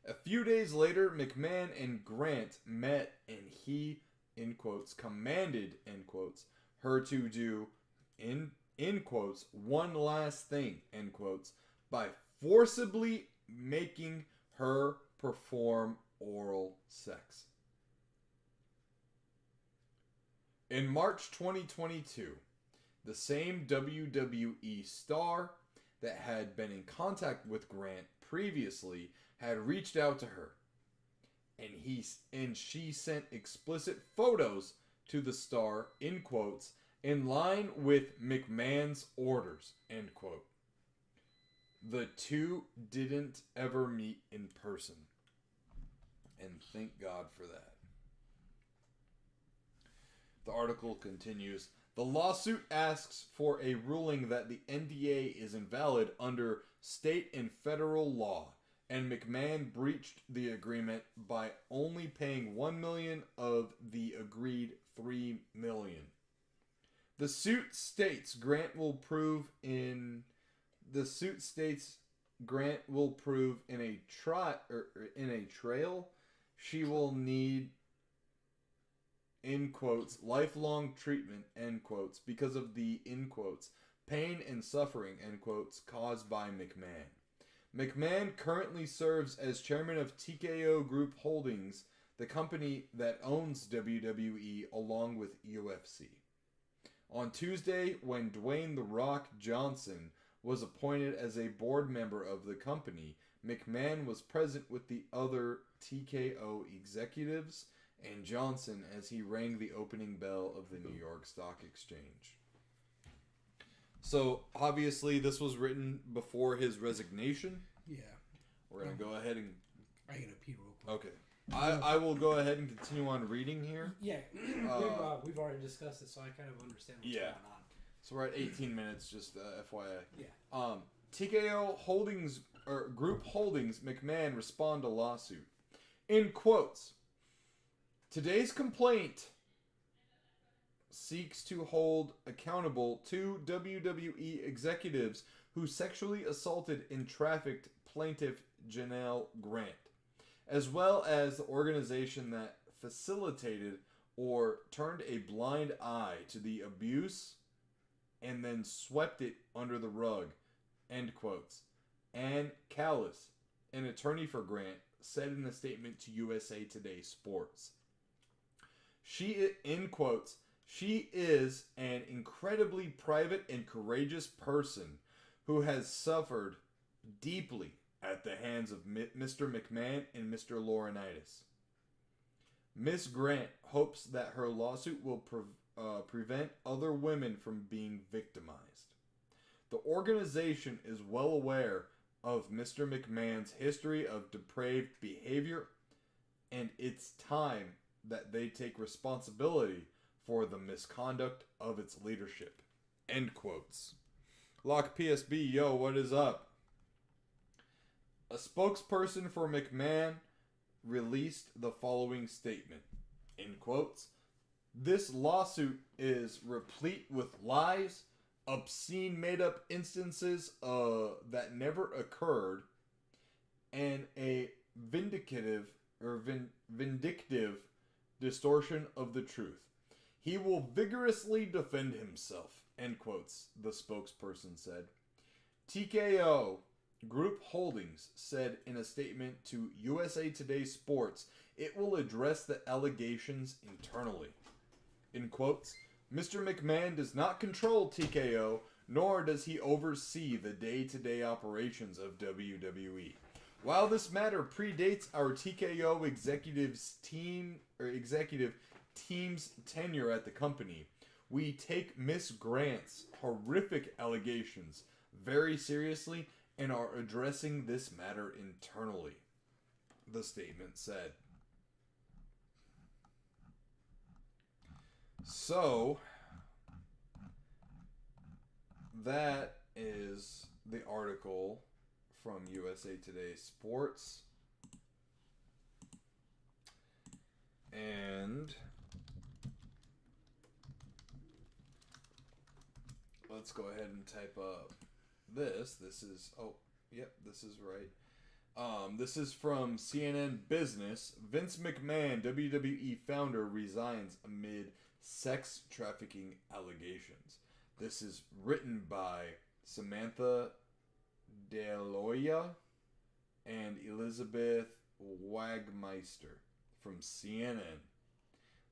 A few days later, McMahon and Grant met, and he, in quotes, commanded, end quotes, her to do, in quotes, one last thing, end quotes, by forcibly making her perform oral sex. In March 2022, the same WWE star that had been in contact with Grant previously had reached out to her, and she sent explicit photos to the star, in quotes, in line with McMahon's orders, end quote. The two didn't ever meet in person, and thank God for that. The article continues. The lawsuit asks for a ruling that the NDA is invalid under state and federal law, and McMahon breached the agreement by only paying $1 million of the agreed $3 million. The suit states Grant will prove in a trial she will need, in quotes, lifelong treatment, end quotes, because of the, in quotes, pain and suffering, end quotes, caused by McMahon. McMahon currently serves as chairman of TKO Group Holdings, the company that owns WWE along with UFC. On Tuesday, when Dwayne "The Rock" Johnson was appointed as a board member of the company, McMahon was present with the other TKO executives and Johnson as he rang the opening bell of the New York Stock Exchange. So, obviously, this was written before his resignation. Yeah. We're going to go ahead and... I gotta pee real quick. Okay. I will go ahead and continue on reading here. Yeah. We've already discussed it, so I kind of understand what's going on. So we're at 18 minutes, just FYI. Yeah. TKO Holdings, or Group Holdings, McMahon respond to lawsuit. In quotes, Today's complaint seeks to hold accountable two WWE executives who sexually assaulted and trafficked plaintiff Janelle Grant, as well as the organization that facilitated or turned a blind eye to the abuse and then swept it under the rug. End quotes. Ann Callis, an attorney for Grant, said in a statement to USA Today Sports. In quotes, she is an incredibly private and courageous person who has suffered deeply at the hands of Mr. McMahon and Mr. Laurinaitis. Ms. Grant hopes that her lawsuit will prevent other women from being victimized. The organization is well aware of Mr. McMahon's history of depraved behavior, and it's time that they take responsibility for the misconduct of its leadership. End quotes. Lock PSB, yo, what is up? A spokesperson for McMahon released the following statement. In quotes, this lawsuit is replete with lies, obscene made-up instances that never occurred, and a vindictive distortion of the truth. He will vigorously defend himself, end quotes, the spokesperson said. TKO Group Holdings said in a statement to USA Today Sports it will address the allegations internally. In quotes, Mr. McMahon does not control TKO, nor does he oversee the day-to-day operations of WWE. While this matter predates our TKO executive team's tenure at the company, we take Miss Grant's horrific allegations very seriously and are addressing this matter internally, the statement said. So, that is the article from USA Today Sports. And let's go ahead and type up this. This is, oh, yep, this is right. This is from CNN Business. Vince McMahon, WWE founder, resigns amid sex trafficking allegations. This is written by Samantha DeLoya and Elizabeth Wagmeister from CNN.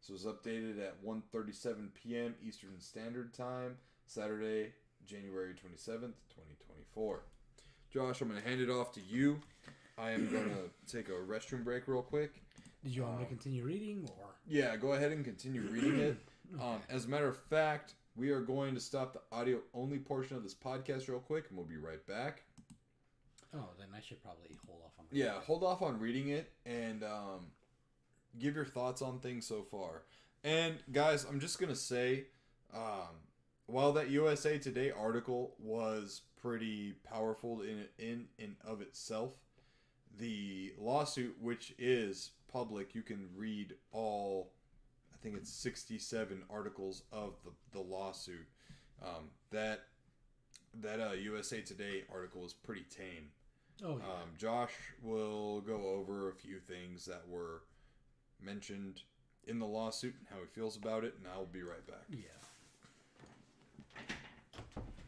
This was updated at 1:37 p.m. Eastern Standard Time, Saturday, January 27th, 2024. Josh, I'm going to hand it off to you. I am going to take a restroom break real quick. Did you want me to continue reading, or? Yeah, go ahead and continue reading it. Okay. As a matter of fact, we are going to stop the audio-only portion of this podcast real quick, and we'll be right back. Oh, then I should probably hold off on reading Yeah, hold off on reading it, and give your thoughts on things so far. And, guys, I'm just going to say, while that USA Today article was pretty powerful in and of itself, the lawsuit, which is public, you can read all, I think it's 67 articles of the lawsuit. That USA Today article is pretty tame. Oh, yeah. Josh will go over a few things that were mentioned in the lawsuit and how he feels about it, and I'll be right back. Yeah.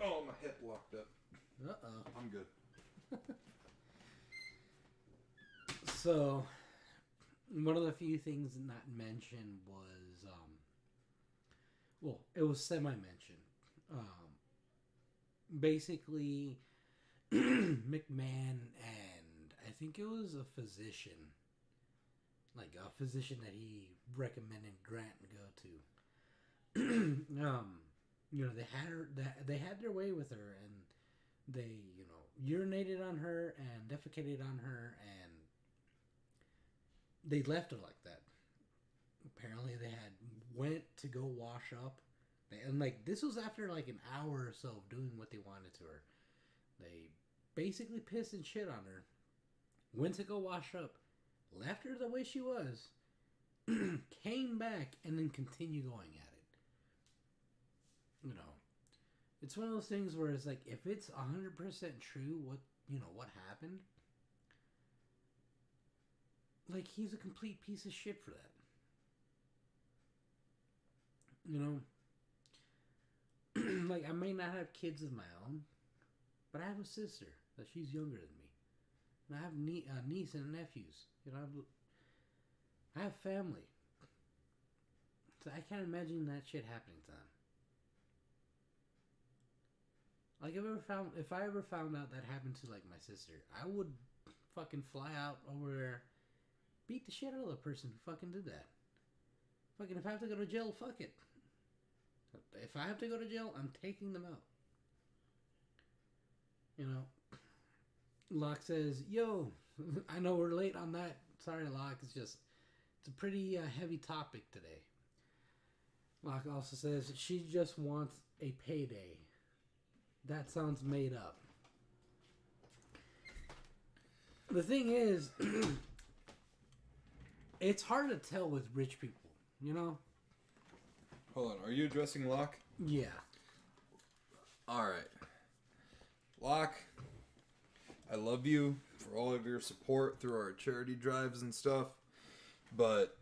Oh, my hip locked up. Uh-oh. I'm good. So, one of the few things not mentioned was, well, it was semi-mentioned. Basically, McMahon and I think it was a physician, like a physician that he recommended Grant go to. You know, they had their way with her, and they, you know, urinated on her and defecated on her, and they left her like that. Apparently, they had went to go wash up, and like this was after like an hour or so of doing what they wanted to her. They basically pissed and shit on her. Went to go wash up, left her the way she was, came back and then continue going at it. You know, it's one of those things where it's like, if it's 100% true, what happened? Like, he's a complete piece of shit for that. You know, like, I may not have kids of my own, but I have a sister that she's younger than me, and I have a niece and nephews. You know, I have family, so I can't imagine that shit happening to them. Like, if I ever found out that happened to, like, my sister, I would fucking fly out over there, beat the shit out of the person who fucking did that. Fucking, if I have to go to jail, fuck it. If I have to go to jail, I'm taking them out. You know, Locke says, yo, I know we're late on that. Sorry, Locke, it's a pretty heavy topic today. Locke also says, she just wants a payday. That sounds made up. The thing is, it's hard to tell with rich people, you know? Hold on, are you addressing Locke? Yeah. Alright. Locke, I love you for all of your support through our charity drives and stuff, but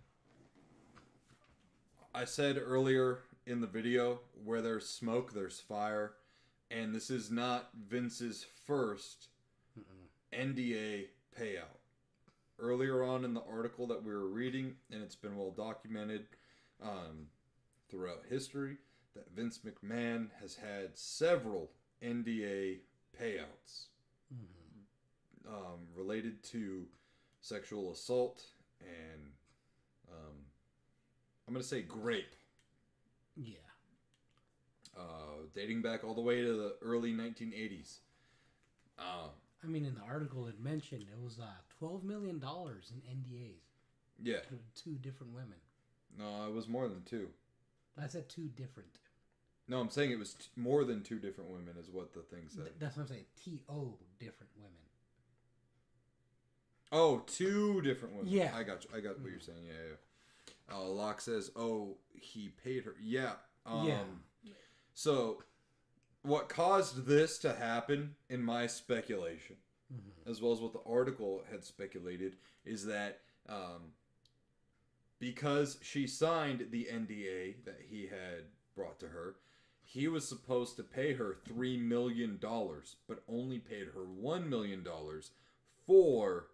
I said earlier in the video, where there's smoke, there's fire, and this is not Vince's first NDA payout. Earlier on in the article that we were reading, and it's been well documented throughout history, that Vince McMahon has had several NDA payouts related to sexual assault and I'm going to say grape. Yeah. Dating back all the way to the early 1980s. I mean, in the article it mentioned it was $12 million in NDAs. Yeah. To 2 different women. No, it was more than 2. I said 2 different. No, I'm saying it was more than 2 different women is what the thing said. That's what I'm saying. T-O, different women. Oh, 2 different women. Yeah. I got you. I got what you're saying. Yeah. Locke says, oh, he paid her. Yeah. Yeah. So, what caused this to happen, in my speculation, as well as what the article had speculated, is that because she signed the NDA that he had brought to her, he was supposed to pay her $3 million, but only paid her $1 million for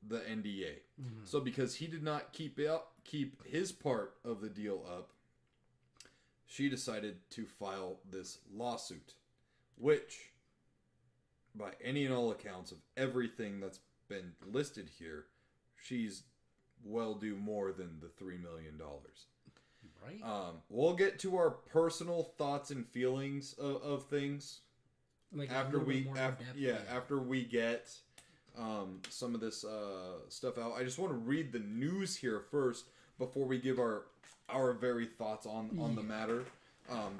the NDA. So because he did not keep his part of the deal up, she decided to file this lawsuit, which, by any and all accounts of everything that's been listed here, she's well due more than the $3 million. Right. We'll get to our personal thoughts and feelings of things Like after we get some of this stuff out. I just want to read the news here first before we give our very thoughts on the matter.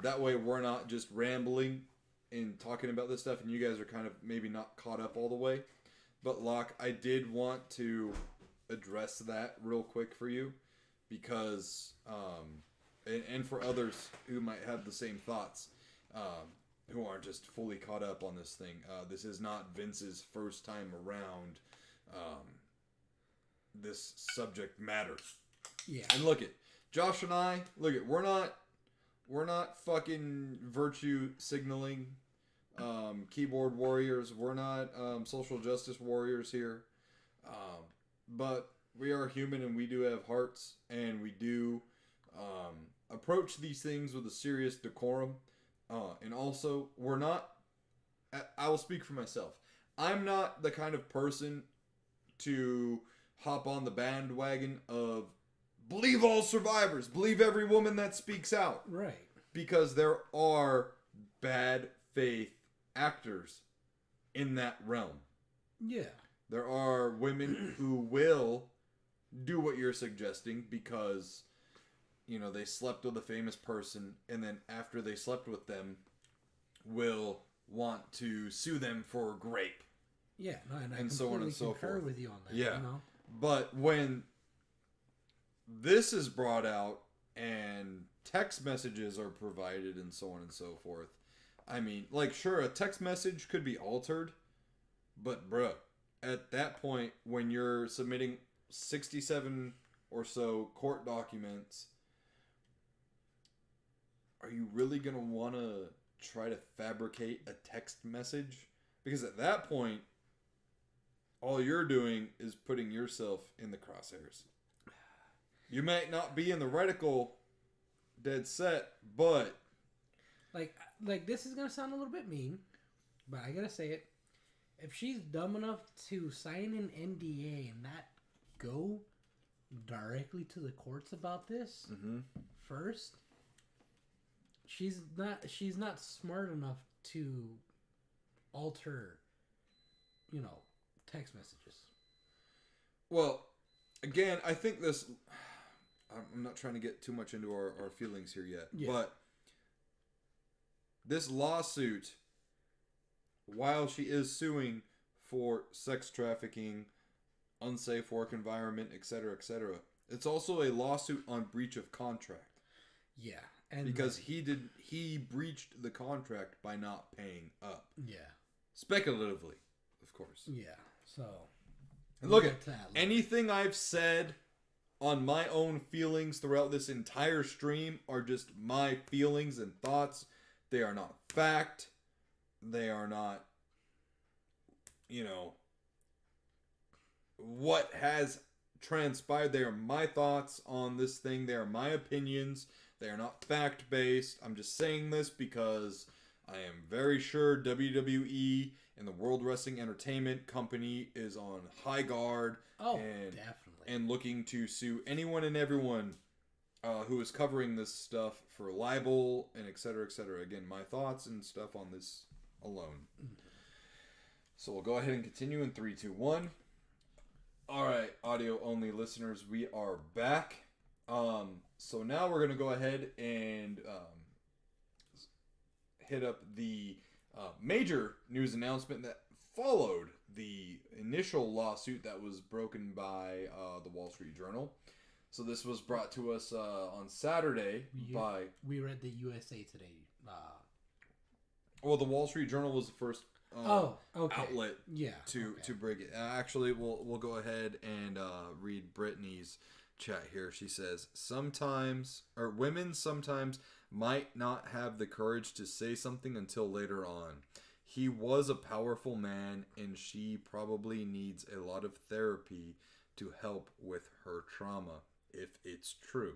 That way we're not just rambling and talking about this stuff and you guys are kind of maybe not caught up all the way. But Locke, I did want to address that real quick for you because and for others who might have the same thoughts, who aren't just fully caught up on this thing. This is not Vince's first time around this subject matter. Yeah. And look it, Josh and I, we're not fucking virtue signaling keyboard warriors. We're not social justice warriors here. But we are human and we do have hearts and we do approach these things with a serious decorum. And also, we're not, I will speak for myself. I'm not the kind of person to hop on the bandwagon of believe all survivors, believe every woman that speaks out. Right. Because there are bad faith actors in that realm. Yeah. There are women who will do what you're suggesting because, you know, they slept with a famous person and then after they slept with them will want to sue them for rape. Yeah, no, and I so on and so concur forth. with you on that. Yeah. You know? But when this is brought out and text messages are provided and so on and so forth. I mean, like, sure, a text message could be altered, but bruh, at that point, when you're submitting 67 or so court documents, are you really going to want to try to fabricate a text message? Because at that point, all you're doing is putting yourself in the crosshairs. You might not be in the reticle dead set, but... Like this is going to sound a little bit mean, but I got to say it. If she's dumb enough to sign an NDA and not go directly to the courts about this first, she's not smart enough to alter, text messages. Well, again, I think this... I'm not trying to get too much into our feelings here yet, but this lawsuit, while she is suing for sex trafficking, unsafe work environment, etc., it's also a lawsuit on breach of contract. Yeah, and because he breached the contract by not paying up. Yeah, speculatively, of course. Yeah, so look at anything I've said on my own feelings throughout this entire stream are just my feelings and thoughts. They are not fact. They are not, what has transpired. They are my thoughts on this thing. They are my opinions. They are not fact-based. I'm just saying this because I am very sure WWE and the World Wrestling Entertainment Company is on high guard. Oh, definitely. And looking to sue anyone and everyone who is covering this stuff for libel and et cetera, et cetera. Again, my thoughts and stuff on this alone. So we'll go ahead and continue in 3, 2, 1. All right, audio only listeners, we are back. So now we're going to go ahead and hit up the major news announcement that followed the initial lawsuit that was broken by the Wall Street Journal. So this was brought to us on Saturday by... We read the USA Today. Well, the Wall Street Journal was the first outlet to break it. Actually, we'll go ahead and read Brittany's chat here. She says, women sometimes might not have the courage to say something until later on. He was a powerful man, and she probably needs a lot of therapy to help with her trauma, if it's true.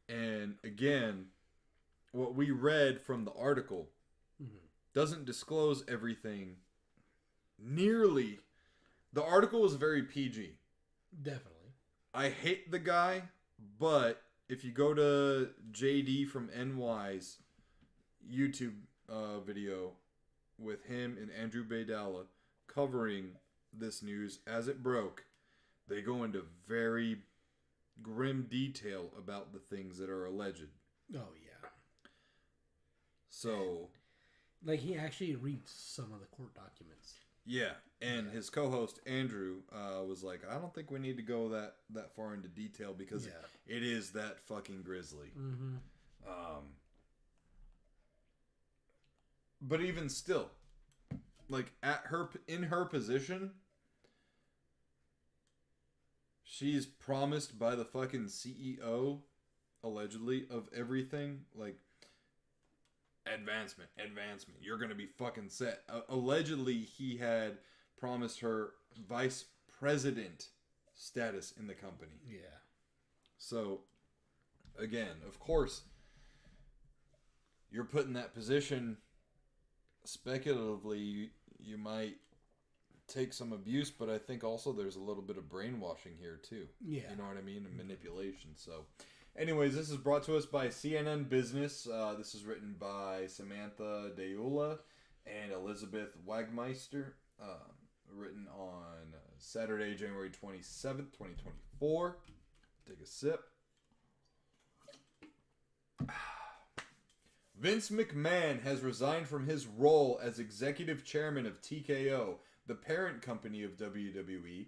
And again, what we read from the article doesn't disclose everything nearly. The article was very PG. Definitely. I hate the guy, but if you go to JD from NY's YouTube video with him and Andrew Baydala covering this news as it broke, they go into very grim detail about the things that are alleged. Oh, yeah. So... Like, he actually reads some of the court documents. Yeah, and his co-host, Andrew, was like, I don't think we need to go that far into detail because it is that fucking grisly. Mm-hmm. But even still, like, in her position, she's promised by the fucking CEO, allegedly, of everything, like, advancement. You're going to be fucking set. Allegedly, he had promised her vice president status in the company. Yeah. So, again, of course, you're put in that position. Speculatively, you might take some abuse, but I think also there's a little bit of brainwashing here, too. Yeah. You know what I mean? And manipulation, so... Anyways, this is brought to us by CNN Business. This is written by Samantha Deula and Elizabeth Wagmeister. Written on Saturday, January 27th, 2024. Take a sip. Vince McMahon has resigned from his role as executive chairman of TKO, the parent company of WWE,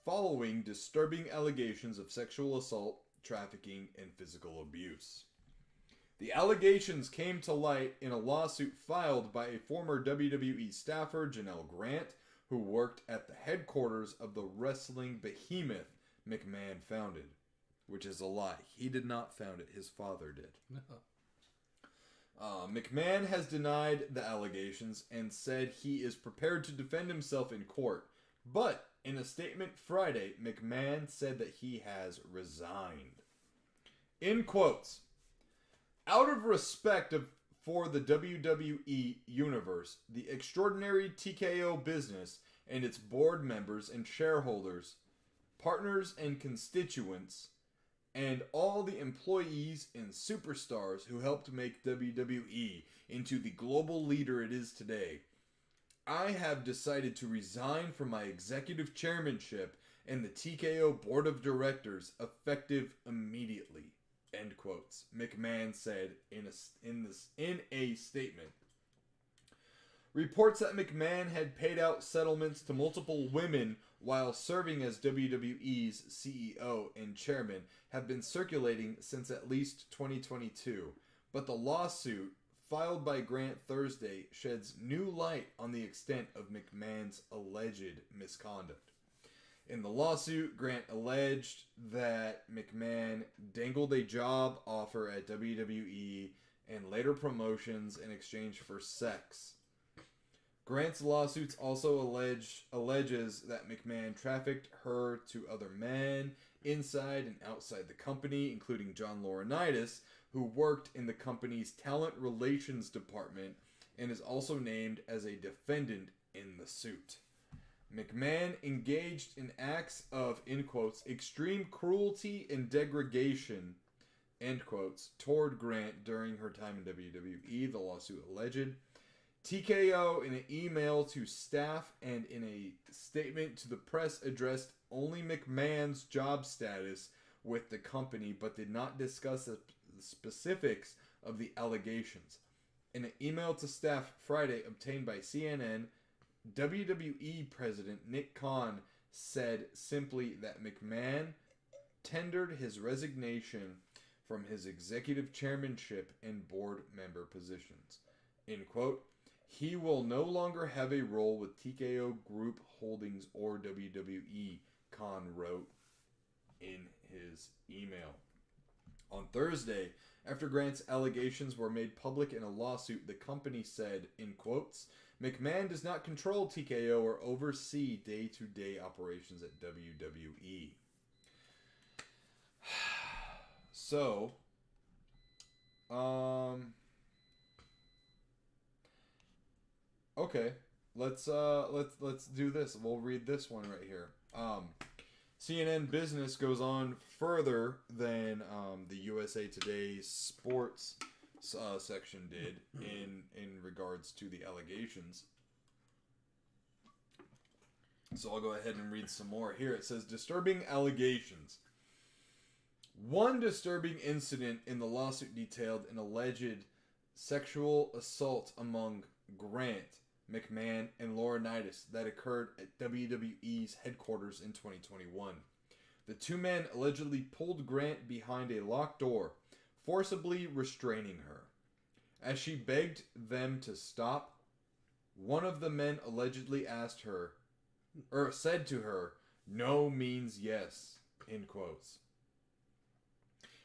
following disturbing allegations of sexual assault, trafficking, and physical abuse. The allegations came to light in a lawsuit filed by a former WWE staffer, Janelle Grant, who worked at the headquarters of the wrestling behemoth McMahon founded. Which is a lie. He did not found it. His father did. No. McMahon has denied the allegations and said he is prepared to defend himself in court. But in a statement Friday, McMahon said that he has resigned. In quotes, out of respect for the WWE universe, the extraordinary TKO business, and its board members and shareholders, partners and constituents, and all the employees and superstars who helped make WWE into the global leader it is today, I have decided to resign from my executive chairmanship and the TKO board of directors effective immediately. End quotes. McMahon said in a statement. Reports that McMahon had paid out settlements to multiple women while serving as WWE's CEO and chairman have been circulating since at least 2022, but the lawsuit filed by Grant Thursday sheds new light on the extent of McMahon's alleged misconduct. In the lawsuit, Grant alleged that McMahon dangled a job offer at WWE and later promotions in exchange for sex. Grant's lawsuits also alleges that McMahon trafficked her to other men inside and outside the company, including John Laurinaitis, who worked in the company's talent relations department and is also named as a defendant in the suit. McMahon engaged in acts of, in quotes, extreme cruelty and degradation, end quotes, toward Grant during her time in WWE, the lawsuit alleged. TKO, in an email to staff and in a statement to the press, addressed only McMahon's job status with the company, but did not discuss the specifics of the allegations. In an email to staff Friday obtained by CNN, WWE President Nick Khan said simply that McMahon tendered his resignation from his executive chairmanship and board member positions. End quote. He will no longer have a role with TKO Group Holdings or WWE, Khan wrote in his email. On Thursday, after Grant's allegations were made public in a lawsuit, the company said, in quotes, McMahon does not control TKO or oversee day-to-day operations at WWE. So, okay, let's do this. We'll read this one right here. CNN Business goes on further than the USA Today sports section did in regards to the allegations. So I'll go ahead and read some more here. It says, disturbing allegations. One disturbing incident in the lawsuit detailed an alleged sexual assault among Grant, McMahon, and Laurinaitis that occurred at WWE's headquarters in 2021. The two men allegedly pulled Grant behind a locked door, forcibly restraining her. As she begged them to stop, one of the men allegedly said to her, "No means yes," in quotes.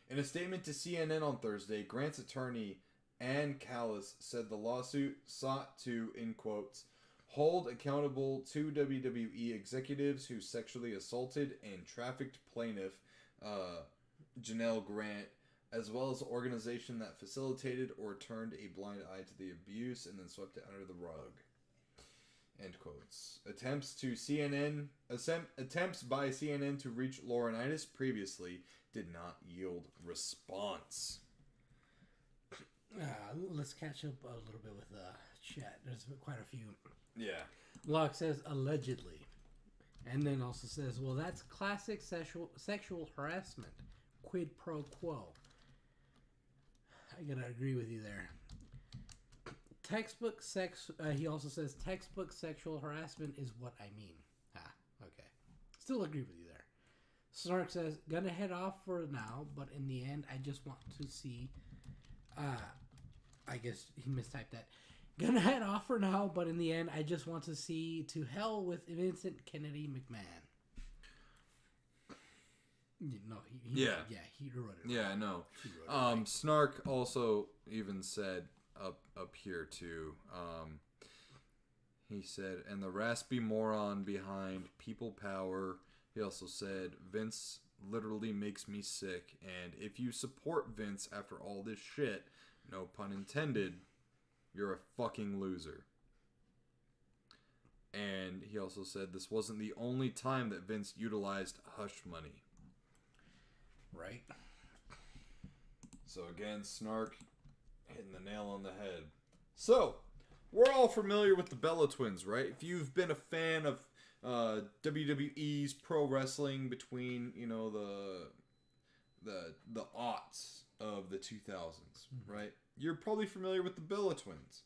In a statement to CNN on Thursday, Grant's attorney, Ann Callis, said the lawsuit sought to, in quotes, hold accountable two WWE executives who sexually assaulted and trafficked plaintiff Janelle Grant, as well as the organization that facilitated or turned a blind eye to the abuse and then swept it under the rug. End quotes. Attempts by CNN to reach Laurinaitis previously did not yield response. Let's catch up a little bit with chat. There's quite a few. Yeah. Locke says allegedly, and then also says, "Well, that's classic sexual harassment, quid pro quo." I gotta agree with you there. Textbook sex. He also says textbook sexual harassment is what I mean. Okay. Still agree with you there. Snark says, "Gonna head off for now, but in the end, I just want to see." I guess he mistyped that. Gonna head off for now, but in the end, I just want to see to hell with Vincent Kennedy McMahon. No, he wrote it. Yeah, I know. Snark also even said up here too. He said, and the raspy moron behind people power. He also said, Vince literally makes me sick, and if you support Vince after all this shit, no pun intended, you're a fucking loser. And he also said this wasn't the only time that Vince utilized hush money. Right. So again, Snark hitting the nail on the head. So, we're all familiar with the Bella Twins, right? If you've been a fan of WWE's pro wrestling between, the aughts of the 2000s, right? You're probably familiar with the Bella Twins.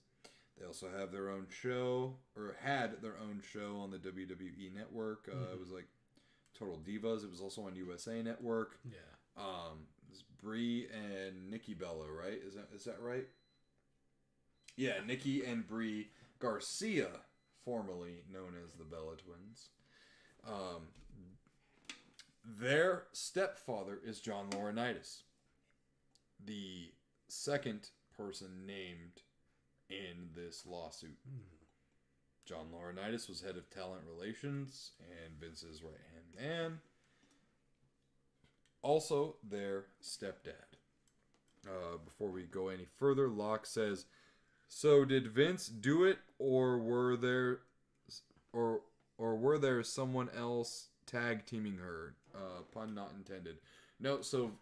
They also have their own show, or had their own show on the WWE Network. It was like Total Divas. It was also on USA Network. Yeah. It's Brie and Nikki Bella, right? Is that right? Yeah, Nikki and Brie Garcia, formerly known as the Bella Twins. Their stepfather is John Laurinaitis, the second person named in this lawsuit. John Laurinaitis was head of talent relations and Vince's right-hand man. Also, their stepdad. Before we go any further, Locke says, so did Vince do it, or were there someone else tag teaming her? Pun not intended. No, so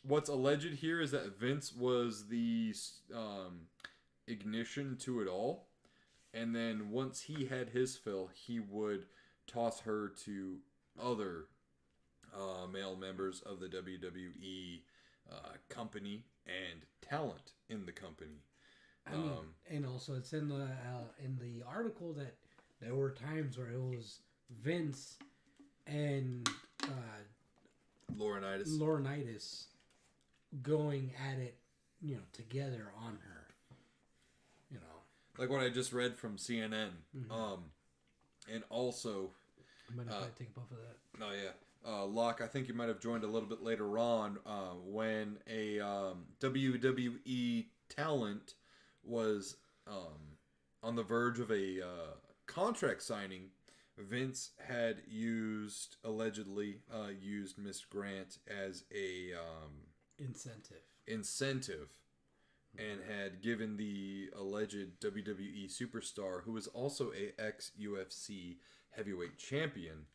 what's alleged here is that Vince was the ignition to it all, and then once he had his fill, he would toss her to other male members of the WWE company and talent in the company. I mean, and also it's in the article that there were times where it was Vince and Laurinaitis going at it, together on her. Like what I just read from CNN. And also, I'm gonna take a puff of that. Oh yeah. Locke, I think you might have joined a little bit later on when a WWE talent was on the verge of a contract signing. Vince had allegedly used Miss Grant as a incentive and had given the alleged WWE superstar, who was also a ex-UFC heavyweight champion,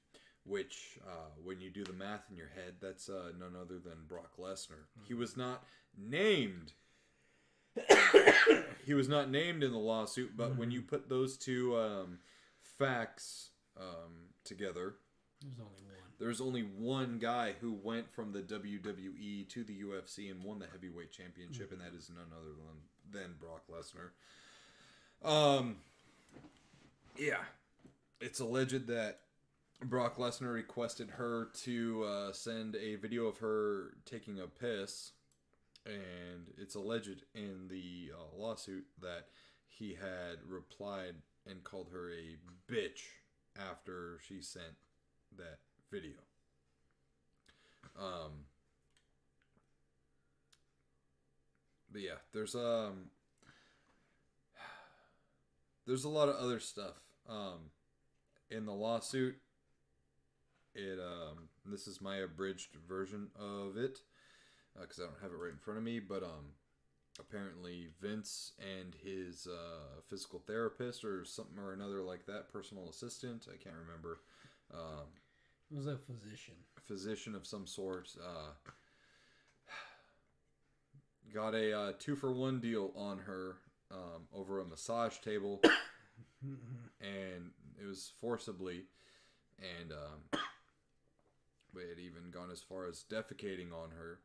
which, when you do the math in your head, that's none other than Brock Lesnar. He was not named. He was not named in the lawsuit, but when you put those two facts together, there's only one guy who went from the WWE to the UFC and won the heavyweight championship, and that is none other than Brock Lesnar. Yeah, it's alleged that Brock Lesnar requested her to send a video of her taking a piss, and it's alleged in the lawsuit that he had replied and called her a bitch after she sent that video. But yeah, there's a lot of other stuff in the lawsuit. This is my abridged version of it because I don't have it right in front of me, but apparently Vince and his physical therapist or something or another like that, personal assistant, I can't remember. It was a physician. A physician of some sort. Got a 2-for-1 deal on her over a massage table, and it was forcibly, and they had even gone as far as defecating on her.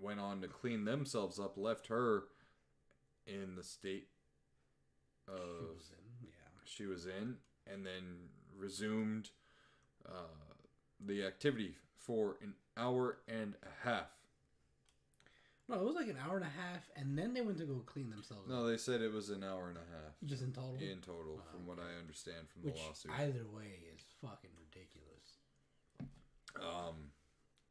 Went on to clean themselves up, left her in the state she was in, and then resumed the activity for an hour and a half. No, it was like an hour and a half, and then they went to go clean themselves. No, they said it was an hour and a half. Just in total? In total, from what I understand from the lawsuit. Either way is fucking ridiculous.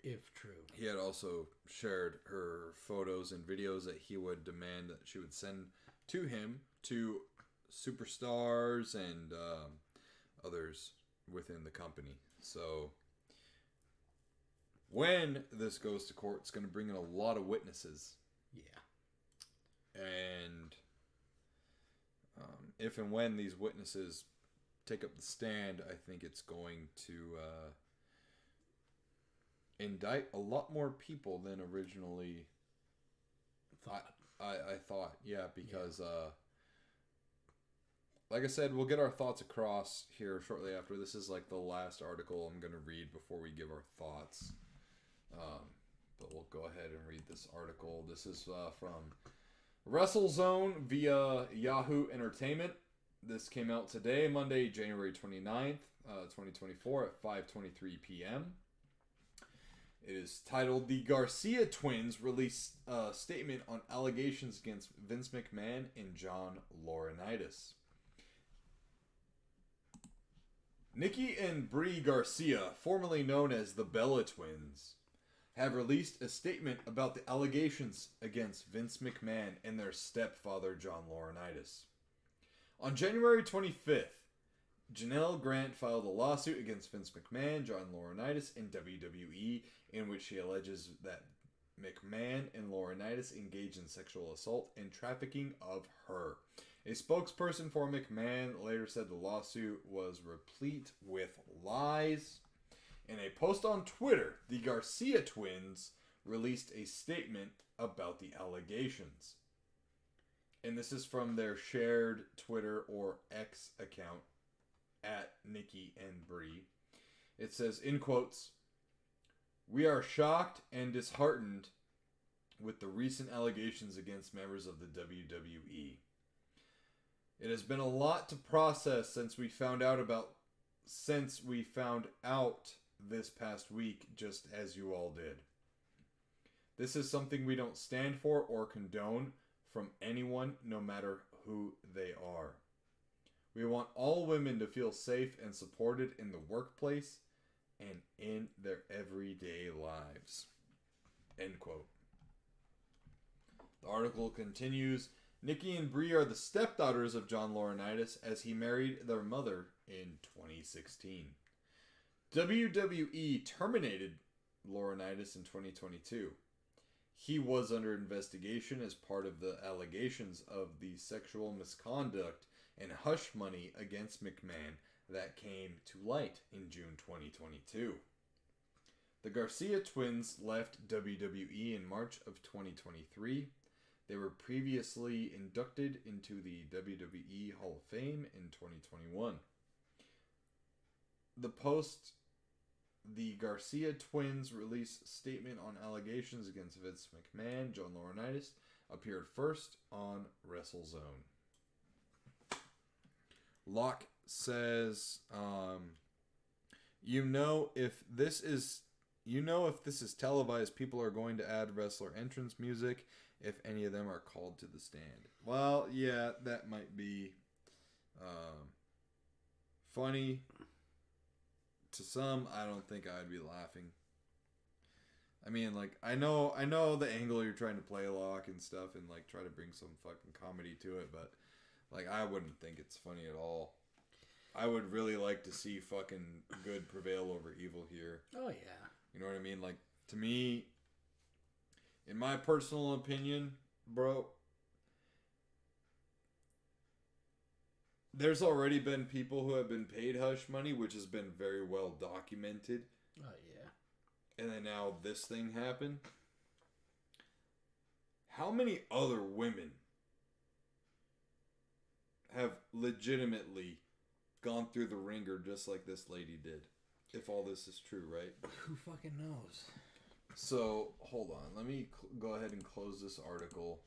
If true. He had also shared her photos and videos that he would demand that she would send to him to superstars and others within the company. So when this goes to court, it's going to bring in a lot of witnesses. Yeah. And if and when these witnesses take up the stand, I think it's going to indict a lot more people than originally I thought. Yeah, because like I said, we'll get our thoughts across here shortly after. This is like the last article I'm going to read before we give our thoughts. But we'll go ahead and read this article. This is from WrestleZone via Yahoo Entertainment. This came out today, Monday, January 29th, 2024 at 5:23 p.m. It is titled, "The Garcia Twins Release a Statement on Allegations Against Vince McMahon and John Laurinaitis." Nikki and Brie Garcia, formerly known as the Bella Twins, have released a statement about the allegations against Vince McMahon and their stepfather, John Laurinaitis. On January 25th, Janelle Grant filed a lawsuit against Vince McMahon, John Laurinaitis, and WWE, in which she alleges that McMahon and Laurinaitis engaged in sexual assault and trafficking of her. A spokesperson for McMahon later said the lawsuit was replete with lies. In a post on Twitter, the Garcia twins released a statement about the allegations. And this is from their shared Twitter or X account at Nikki and Brie. It says, in quotes, "We are shocked and disheartened with the recent allegations against members of the WWE. It has been a lot to process since we found out this past week, just as you all did. This is something we don't stand for or condone from anyone, no matter who they are. We want all women to feel safe and supported in the workplace and in their everyday lives." End quote. The article continues, Nikki and Brie are the stepdaughters of John Laurinaitis as he married their mother in 2016. WWE terminated Laurinaitis in 2022. He was under investigation as part of the allegations of the sexual misconduct and hush money against McMahon that came to light in June 2022. The Garcia twins left WWE in March of 2023. They were previously inducted into the WWE Hall of Fame in 2021. The Garcia twins release statement on allegations against Vince McMahon, John Laurinaitis, appeared first on WrestleZone. Locke says, if this is televised, people are going to add wrestler entrance music if any of them are called to the stand. Well, yeah, that might be funny. To some, I don't think I'd be laughing. I mean, like, I know the angle you're trying to play, Locke, and stuff, and, like, try to bring some fucking comedy to it, but, like, I wouldn't think it's funny at all. I would really like to see fucking good prevail over evil here. Oh, yeah. You know what I mean? Like, to me, in my personal opinion, bro, there's already been people who have been paid hush money, which has been very well documented. Oh, yeah. And then now this thing happened. How many other women have legitimately gone through the ringer just like this lady did? If all this is true, right? Who fucking knows? So, hold on. Let me go ahead and close this article.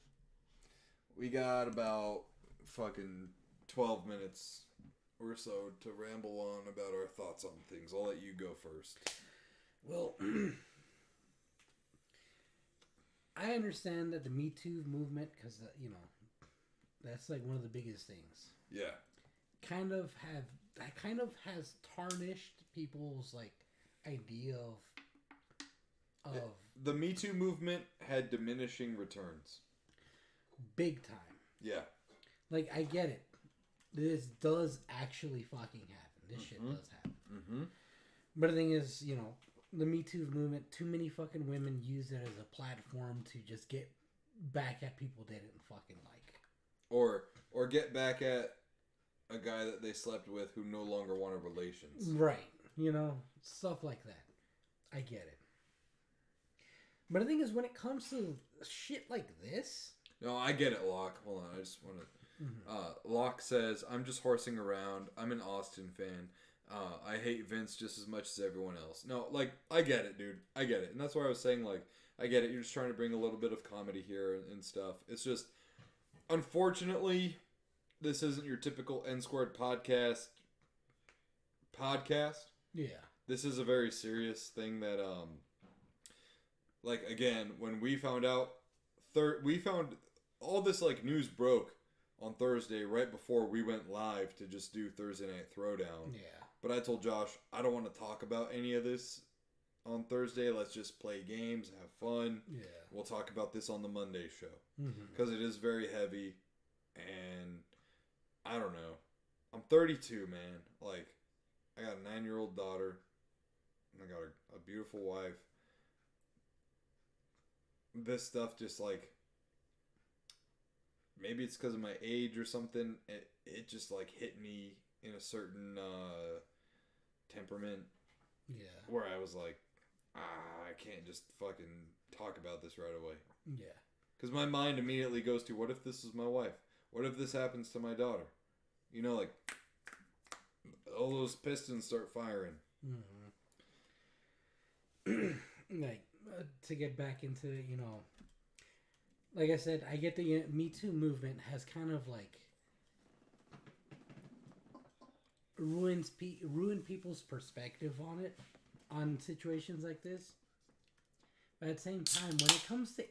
We got about fucking 12 minutes or so to ramble on about our thoughts on things. I'll let you go first. I understand that the Me Too movement, because that's like one of the biggest things. Yeah. Kind of has tarnished people's like idea of the Me Too movement had diminishing returns. Big time. Yeah. Like, I get it. This does actually fucking happen. This shit does happen. Mm-hmm. But the thing is, the Me Too movement, too many fucking women use it as a platform to just get back at people they didn't fucking like. Or get back at a guy that they slept with who no longer wanted relations. Right. Stuff like that. I get it. But the thing is, when it comes to shit like this... No, I get it, Locke. Hold on, I just want to... Mm-hmm. Locke says, I'm just horsing around. I'm an Austin fan. I hate Vince just as much as everyone else. No, like, I get it, dude. I get it. And that's why I was saying, like, I get it. You're just trying to bring a little bit of comedy here and stuff. It's just, unfortunately, this isn't your typical NSquared podcast. Yeah. This is a very serious thing that, like, again, when we found out, we found all this, like, news broke on Thursday right before we went live to just do Thursday Night Throwdown. Yeah. But I told Josh, I don't want to talk about any of this on Thursday. Let's just play games, have fun. Yeah. We'll talk about this on the Monday show. Mm-hmm. Because it is very heavy. And I don't know. I'm 32, man. Like, I got a 9-year-old daughter. And I got a beautiful wife. This stuff just, like, maybe it's because of my age or something. It just, like, hit me in a certain temperament. Yeah. Where I was like, I can't just fucking talk about this right away. Yeah. Because my mind immediately goes to, what if this is my wife? What if this happens to my daughter? Like, all those pistons start firing. Mm-hmm. Like, to get back into, like I said, I get the Me Too movement has kind of, like, ruined people's perspective on situations like this. But at the same time, when it comes to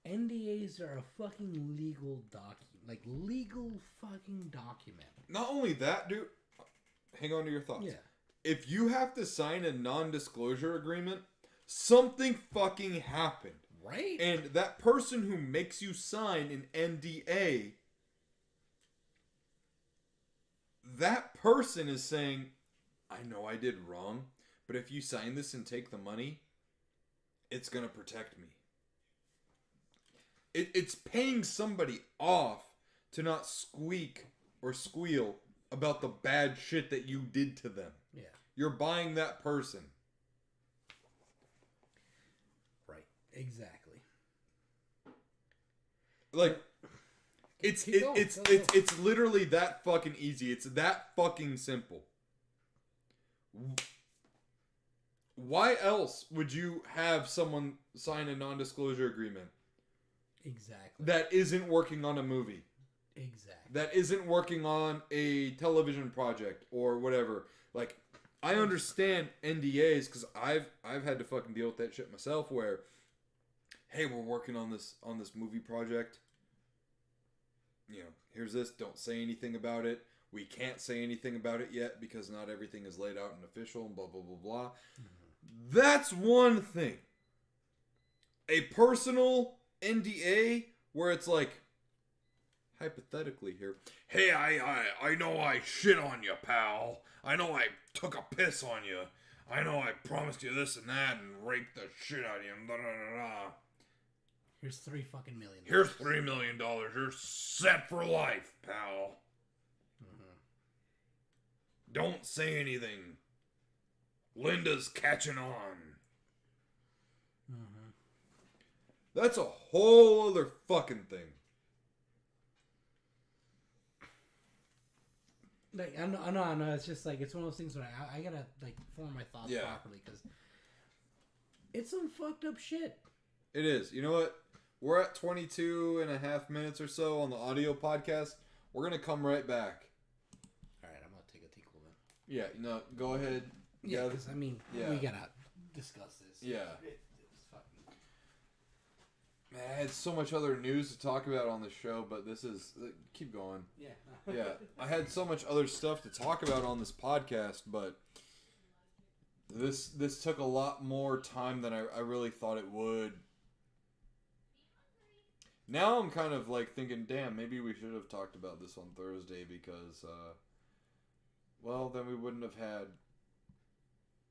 NDAs are a fucking legal fucking document. Not only that, dude. Hang on to your thoughts. Yeah. If you have to sign a non-disclosure agreement, something fucking happened. Right? And that person who makes you sign an NDA, that person is saying, I know I did wrong, but if you sign this and take the money, it's going to protect me. It's paying somebody off to not squeak or squeal about the bad shit that you did to them. Yeah. You're buying that person. Right. Exactly. Like, it's literally that fucking easy. It's that fucking simple. Why else would you have someone sign a non-disclosure agreement? Exactly. That isn't working on a movie. Exactly. That isn't working on a television project or whatever. Like, I understand NDAs because I've had to fucking deal with that shit myself. Where, hey, we're working on this movie project. Here's this. Don't say anything about it. We can't say anything about it yet because not everything is laid out and official and blah blah blah blah. Mm-hmm. That's one thing. A personal NDA where it's like, hypothetically here, hey, I know I shit on you, pal. I know I took a piss on you. I know I promised you this and that and raped the shit out of you. Da, da, da, da. Here's $3 fucking million. Here's $3 million. You're set for life, pal. Mm-hmm. Don't say anything. Linda's catching on. Mm-hmm. That's a whole other fucking thing. Like, I know. It's just like, it's one of those things where I gotta, like, form my thoughts properly because it's some fucked up shit. It is. You know what? We're at 22 and a half minutes or so on the audio podcast. We're going to come right back. All right, I'm going to take a tinkle then. Yeah, go ahead. Yeah, because, we got to discuss this. Yeah. It was fucking... Man, I had so much other news to talk about on the show, but this is... Keep going. Yeah. Yeah, I had so much other stuff to talk about on this podcast, but this took a lot more time than I really thought it would. Now I'm kind of like thinking, damn, maybe we should have talked about this on Thursday because, well, then we wouldn't have had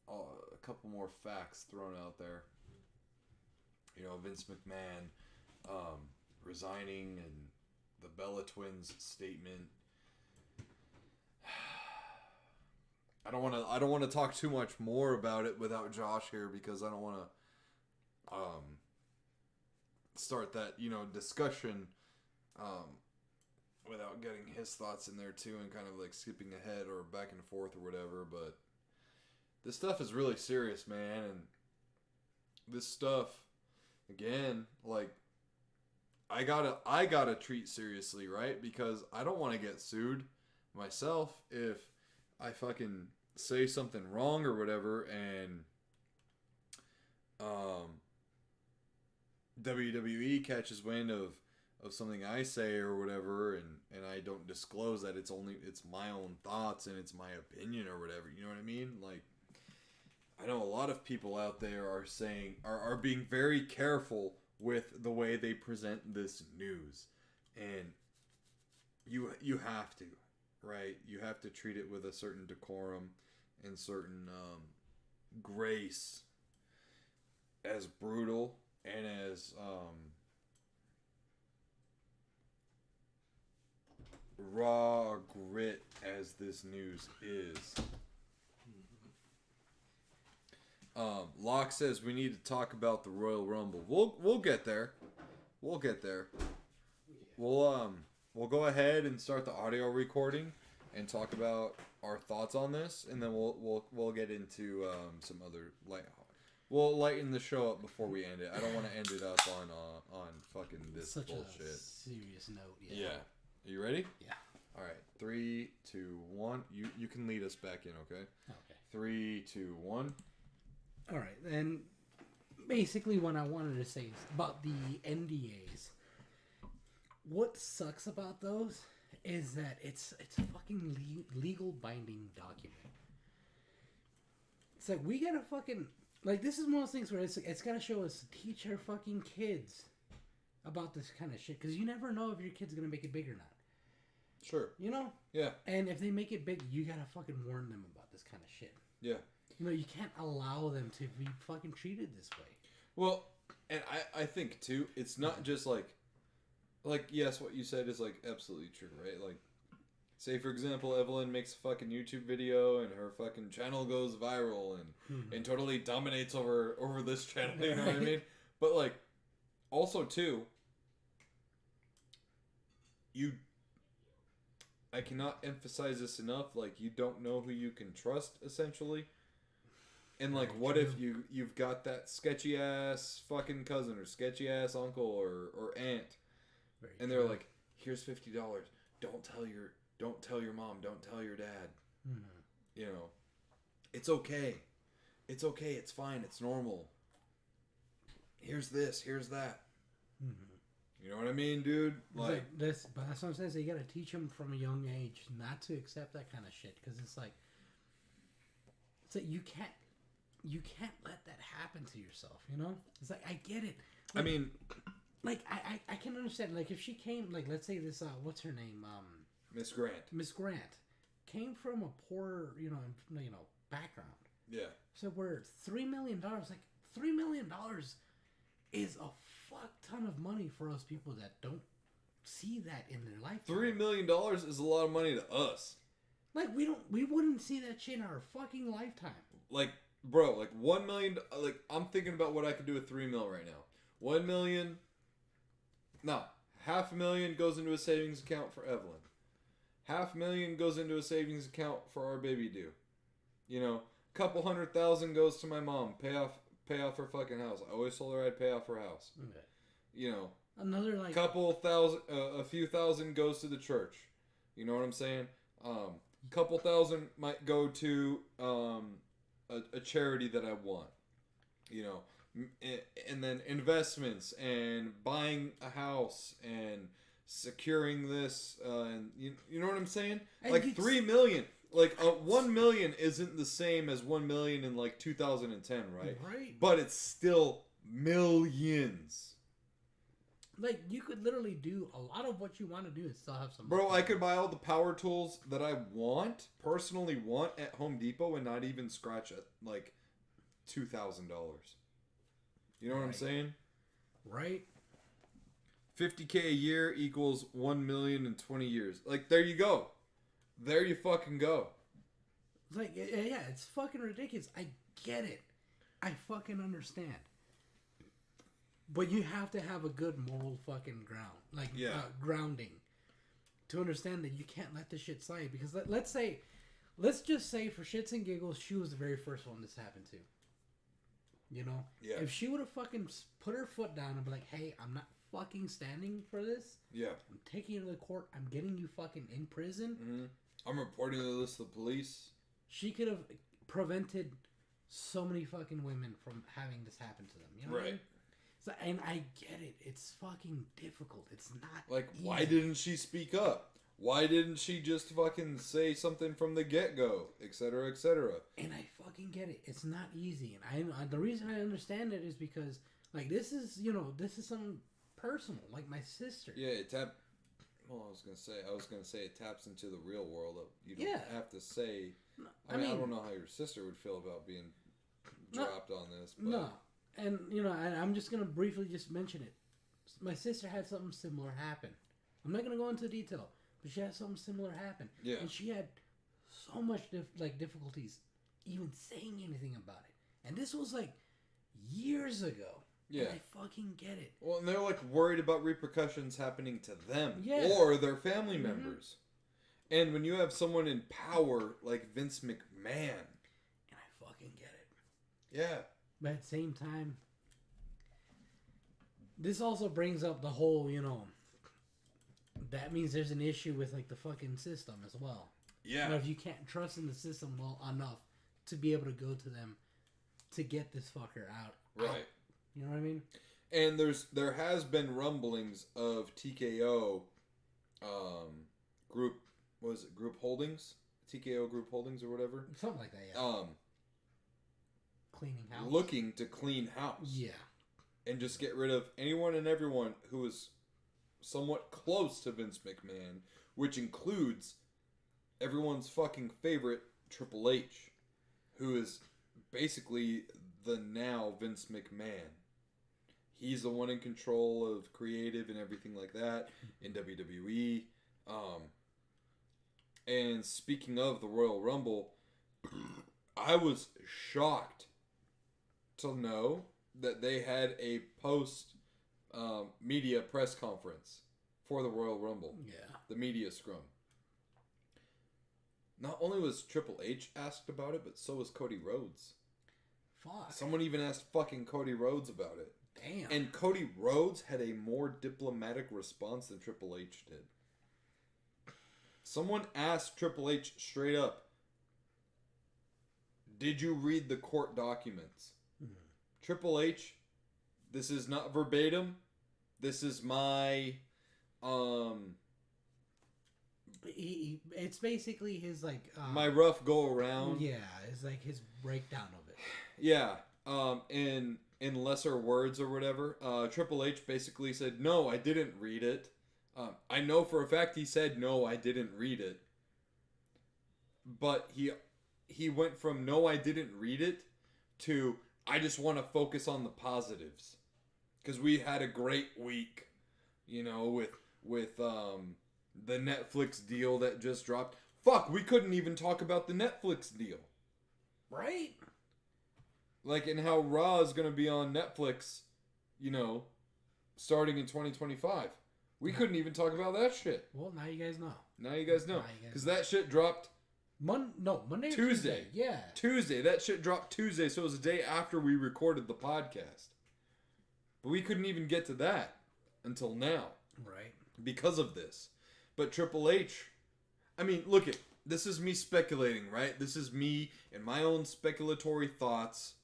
a couple more facts thrown out there. You know, Vince McMahon resigning and the Bella Twins statement. I don't want to talk too much more about it without Josh here because I don't want to start that, you know, discussion without getting his thoughts in there too and kind of like skipping ahead or back and forth or whatever. But this stuff is really serious, man, and this stuff again, like I gotta treat seriously, right? Because I don't want to get sued myself if I fucking say something wrong or whatever, and WWE catches wind of something I say or whatever, and I don't disclose that it's my own thoughts and it's my opinion or whatever. You know what I mean? Like, I know a lot of people out there are being very careful with the way they present this news, and you have to, right? You have to treat it with a certain decorum and certain grace, as brutal and as raw grit as this news is. Locke says we need to talk about the Royal Rumble. We'll get there. We'll get there. We'll go ahead and start the audio recording and talk about our thoughts on this, and then we'll get into some other We'll lighten the show up before we end it. I don't want to end it up on fucking this Such bullshit. a serious note. Yeah. Are you ready? Yeah. All right. 3, 2, 1. You can lead us back in, okay? Okay. 3, 2, 1. All right, and basically what I wanted to say is about the NDAs. What sucks about those is that it's a fucking legal binding document. It's like we gotta fucking this is one of those things where it's gotta show us to teach our fucking kids about this kind of shit because you never know if your kid's gonna make it big or not. Sure. You know? Yeah. And if they make it big, you gotta fucking warn them about this kind of shit. Yeah. You know, you can't allow them to be fucking treated this way. Well, and I think too, it's not just like yes, what you said is like absolutely true, right? Like, say for example, Evelyn makes a fucking YouTube video and her fucking channel goes viral and totally dominates over this channel. You know what I mean? But like, also too, I cannot emphasize this enough. Like, you don't know who you can trust, essentially. And like, what if you've got that sketchy ass fucking cousin or sketchy ass uncle or aunt, and they're like, "Here's $50. Don't tell your mom. Don't tell your dad. Mm-hmm. You know, it's okay. It's okay. It's fine. It's normal. Here's this. Here's that. Mm-hmm. You know what I mean, dude? Like this, but that's what I'm saying. So you got to teach them from a young age not to accept that kind of shit because it's like you can't let that happen to yourself, you know? It's like, I get it. Like, I mean... Like, I can understand, like, if she came, like, let's say this, what's her name? Miss Grant. Miss Grant came from a poor, you know, background. Yeah. So we're $3 million. Like, $3 million is a fuck ton of money for us people that don't see that in their lifetime. $3 million is a lot of money to us. Like, we wouldn't see that shit in our fucking lifetime. Like... Bro, like $1 million. Like, I'm thinking about what I could do with $3 million right now. $1 million. No, $500,000 goes into a savings account for Evelyn. $500,000 goes into a savings account for our baby due. You know, $200,000 goes to my mom. Pay off her fucking house. I always told her I'd pay off her house. Okay. You know, another like a few thousand goes to the church. You know what I'm saying? Couple thousand might go to a charity that I want. You know, and then investments and buying a house and securing this, and you know what I'm saying? And Like 3 million. Like 1 million isn't the same as 1 million in like 2010, right? Right. But it's still millions. Like, you could literally do a lot of what you want to do and still have some... Bro, I could buy all the power tools that I personally want at Home Depot and not even scratch at like $2,000. You know what I'm saying? Right. 50K a year equals 1 million in 20 years. Like, there you go. There you fucking go. Like, yeah, it's fucking ridiculous. I get it. I fucking understand. But you have to have a good moral fucking ground. Like, grounding. To understand that you can't let this shit slide. Because let's just say for shits and giggles, she was the very first one this happened to. You know? Yeah. If she would have fucking put her foot down and be like, hey, I'm not fucking standing for this. Yeah. I'm taking you to the court. I'm getting you fucking in prison. Mm-hmm. I'm reporting this to the police. She could have prevented so many fucking women from having this happen to them. You know what I mean? So, and I get it. It's fucking difficult. It's not like, easy. why didn't she speak up? Why didn't she just fucking say something from the get-go, etc., etc.? And I fucking get it. It's not easy. And the reason I understand it is because, like, this is something personal. Like, my sister. Yeah, I was gonna say it taps into the real world. You don't have to say. I mean, I don't know how your sister would feel about being dropped on this. But. No, and I'm just gonna briefly just mention it. My sister had something similar happen. I'm not gonna go into detail, but she had something similar happen. Yeah, and she had so much difficulties even saying anything about it. And this was like years ago. Yeah. And I fucking get it. Well, and they're like worried about repercussions happening to them or their family members. And when you have someone in power like Vince McMahon. And I fucking get it. Yeah. But at the same time, this also brings up the whole, that means there's an issue with like the fucking system as well. Yeah. If you can't trust in the system well enough to be able to go to them to get this fucker out. Right. You know what I mean? And there has been rumblings of TKO group holdings? TKO group holdings or whatever? Something like that, yeah. Cleaning house. Looking to clean house. Yeah. And just get rid of anyone and everyone who is somewhat close to Vince McMahon, which includes everyone's fucking favorite Triple H, who is basically the now Vince McMahon. He's the one in control of creative and everything like that in WWE. And speaking of the Royal Rumble, I was shocked to know that they had a post media press conference for the Royal Rumble. Yeah. The media scrum. Not only was Triple H asked about it, but so was Cody Rhodes. Fuck. Someone even asked fucking Cody Rhodes about it. Damn. And Cody Rhodes had a more diplomatic response than Triple H did. Someone asked Triple H straight up, did you read the court documents? Mm-hmm. Triple H, this is not verbatim. This is my... it's basically his, like... my rough go-around. Yeah, it's like his breakdown of it. Yeah. In lesser words or whatever, Triple H basically said, no, I didn't read it. I know for a fact he said, no, I didn't read it. But he went from, no, I didn't read it, to, I just want to focus on the positives. Because we had a great week, with the Netflix deal that just dropped. Fuck, we couldn't even talk about the Netflix deal. Right? Like, and how Raw is going to be on Netflix, starting in 2025. We couldn't even talk about that shit. Well, now you guys know. Now you guys know. Because that shit dropped... Monday or Tuesday. Yeah. Tuesday. That shit dropped Tuesday, so it was the day after we recorded the podcast. But we couldn't even get to that until now. Right. Because of this. But Triple H... I mean, look it. This is me speculating, right? This is me and my own speculatory thoughts.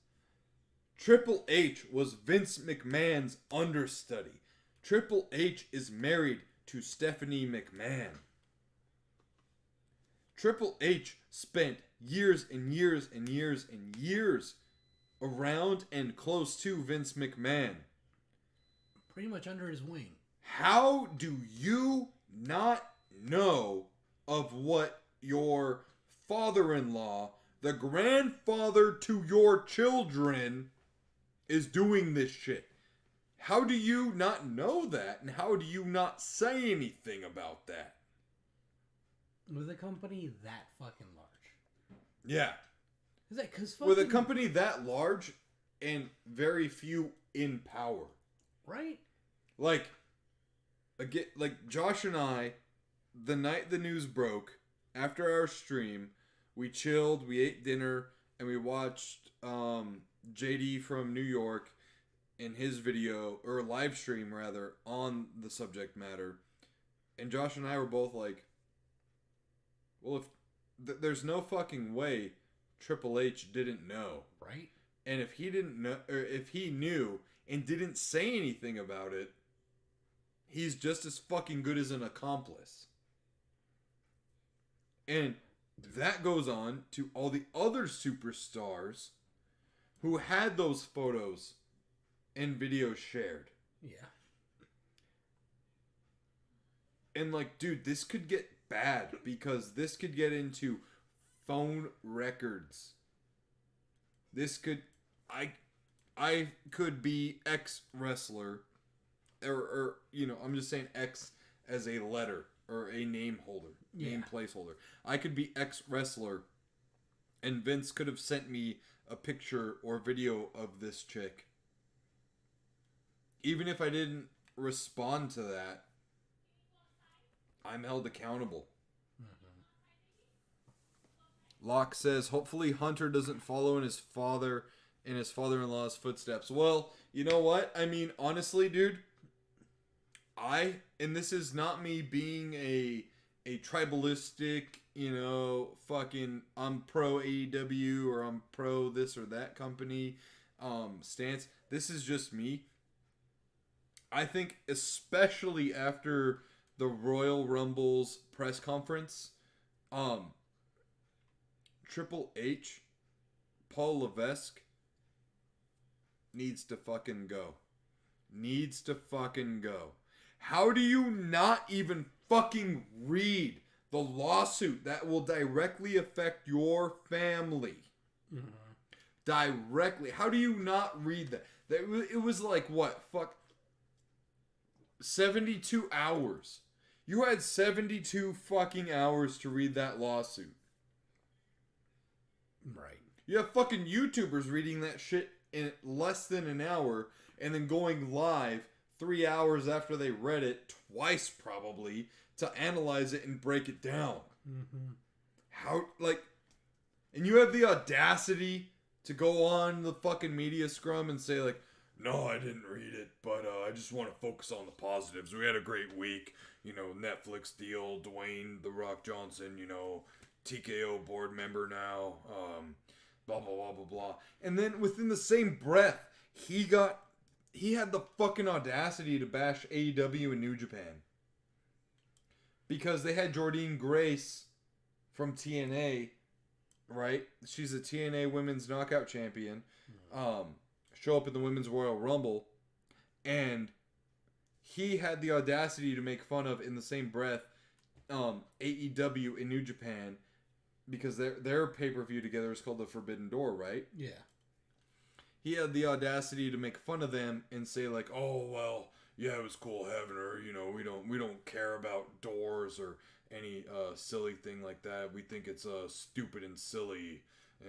Triple H was Vince McMahon's understudy. Triple H is married to Stephanie McMahon. Triple H spent years and years and years and years around and close to Vince McMahon. Pretty much under his wing. How do you not know of what your father-in-law, the grandfather to your children, is doing this shit? How do you not know that? And how do you not say anything about that? With a company that fucking large. Yeah. Is that because With a company that large and very few in power. Right? Like Josh and I, the night the news broke, after our stream, we chilled, we ate dinner, and we watched JD from New York in his video, or live stream rather, on the subject matter. And Josh and I were both like, well, if there's no fucking way Triple H didn't know. Right? And if he didn't know, or if he knew and didn't say anything about it, he's just as fucking good as an accomplice. And that goes on to all the other superstars who had those photos and videos shared. Yeah. And like, dude, this could get bad because this could get into phone records. This could, I could be X wrestler, or you know, I'm just saying X as a letter or a name holder, name placeholder. I could be X wrestler, and Vince could have sent me a picture or video of this chick. Even if I didn't respond to that, I'm held accountable. Locke says, hopefully Hunter doesn't follow in his father-in-law's footsteps. Well, you know what? I mean, honestly, dude, and this is not me being a tribalistic, you know, fucking I'm pro AEW or I'm pro this or that company stance. This is just me. I think especially after the Royal Rumble's press conference, Triple H, Paul Levesque, needs to fucking go. Needs to fucking go. How do you not even fucking read the lawsuit that will directly affect your family? Mm-hmm. Directly. How do you not read that? It was like, what? 72 hours. You had 72 fucking hours to read that lawsuit. Right. You have fucking YouTubers reading that shit in less than an hour and then going live 3 hours after they read it, twice probably, to analyze it and break it down. Mm-hmm. How, like, and you have the audacity to go on the fucking media scrum and say, like, no, I didn't read it, but I just want to focus on the positives. We had a great week. You know, Netflix deal, Dwayne The Rock Johnson, you know, TKO board member now, blah, blah, blah, blah, blah. And then within the same breath, he had the fucking audacity to bash AEW and New Japan. Because they had Jordynne Grace from TNA, right? She's a TNA Women's Knockout Champion. Show up in the Women's Royal Rumble. And he had the audacity to make fun of, in the same breath, AEW and New Japan. Because their pay-per-view together is called The Forbidden Door, right? Yeah. He had the audacity to make fun of them and say, like, oh, well, yeah, it was cool having her. You know, we don't care about doors or any silly thing like that. We think it's stupid and silly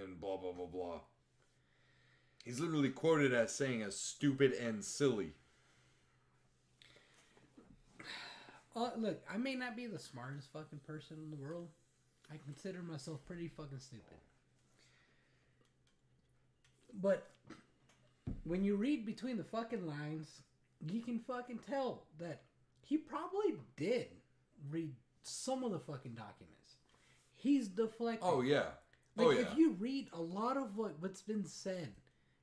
and blah, blah, blah, blah. He's literally quoted as saying as stupid and silly. Look, I may not be the smartest fucking person in the world. I consider myself pretty fucking stupid. But when you read between the fucking lines, you can fucking tell that he probably did read some of the fucking documents. He's deflecting. Oh, yeah. Like, if you read a lot of what's been said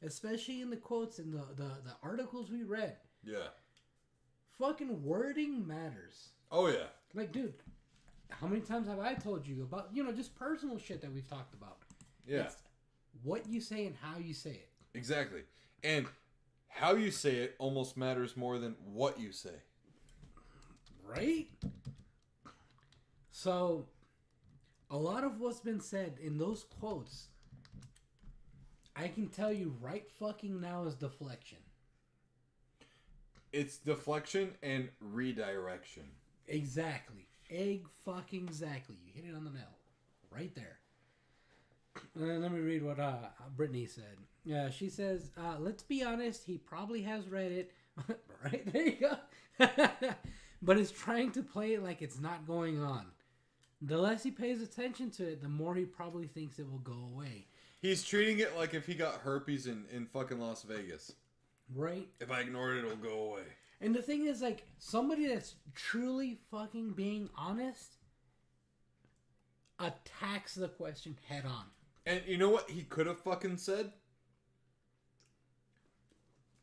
especially in the quotes and the articles we read. Yeah. Fucking wording matters. Oh, yeah. Like, dude, how many times have I told you about, just personal shit that we've talked about? Yeah. It's what you say and how you say it. Exactly. And how you say it almost matters more than what you say. Right? So, a lot of what's been said in those quotes, I can tell you right fucking now is deflection. It's deflection and redirection. Exactly. Exactly. You hit it on the nail. Right there. Let me read what Brittany said. Yeah, she says, let's be honest, he probably has read it. Right, there you go. But is trying to play it like it's not going on. The less he pays attention to it, the more he probably thinks it will go away. He's treating it like if he got herpes in fucking Las Vegas. Right? If I ignore it, it'll go away. And the thing is, like, somebody that's truly fucking being honest attacks the question head on. And you know what he could have fucking said?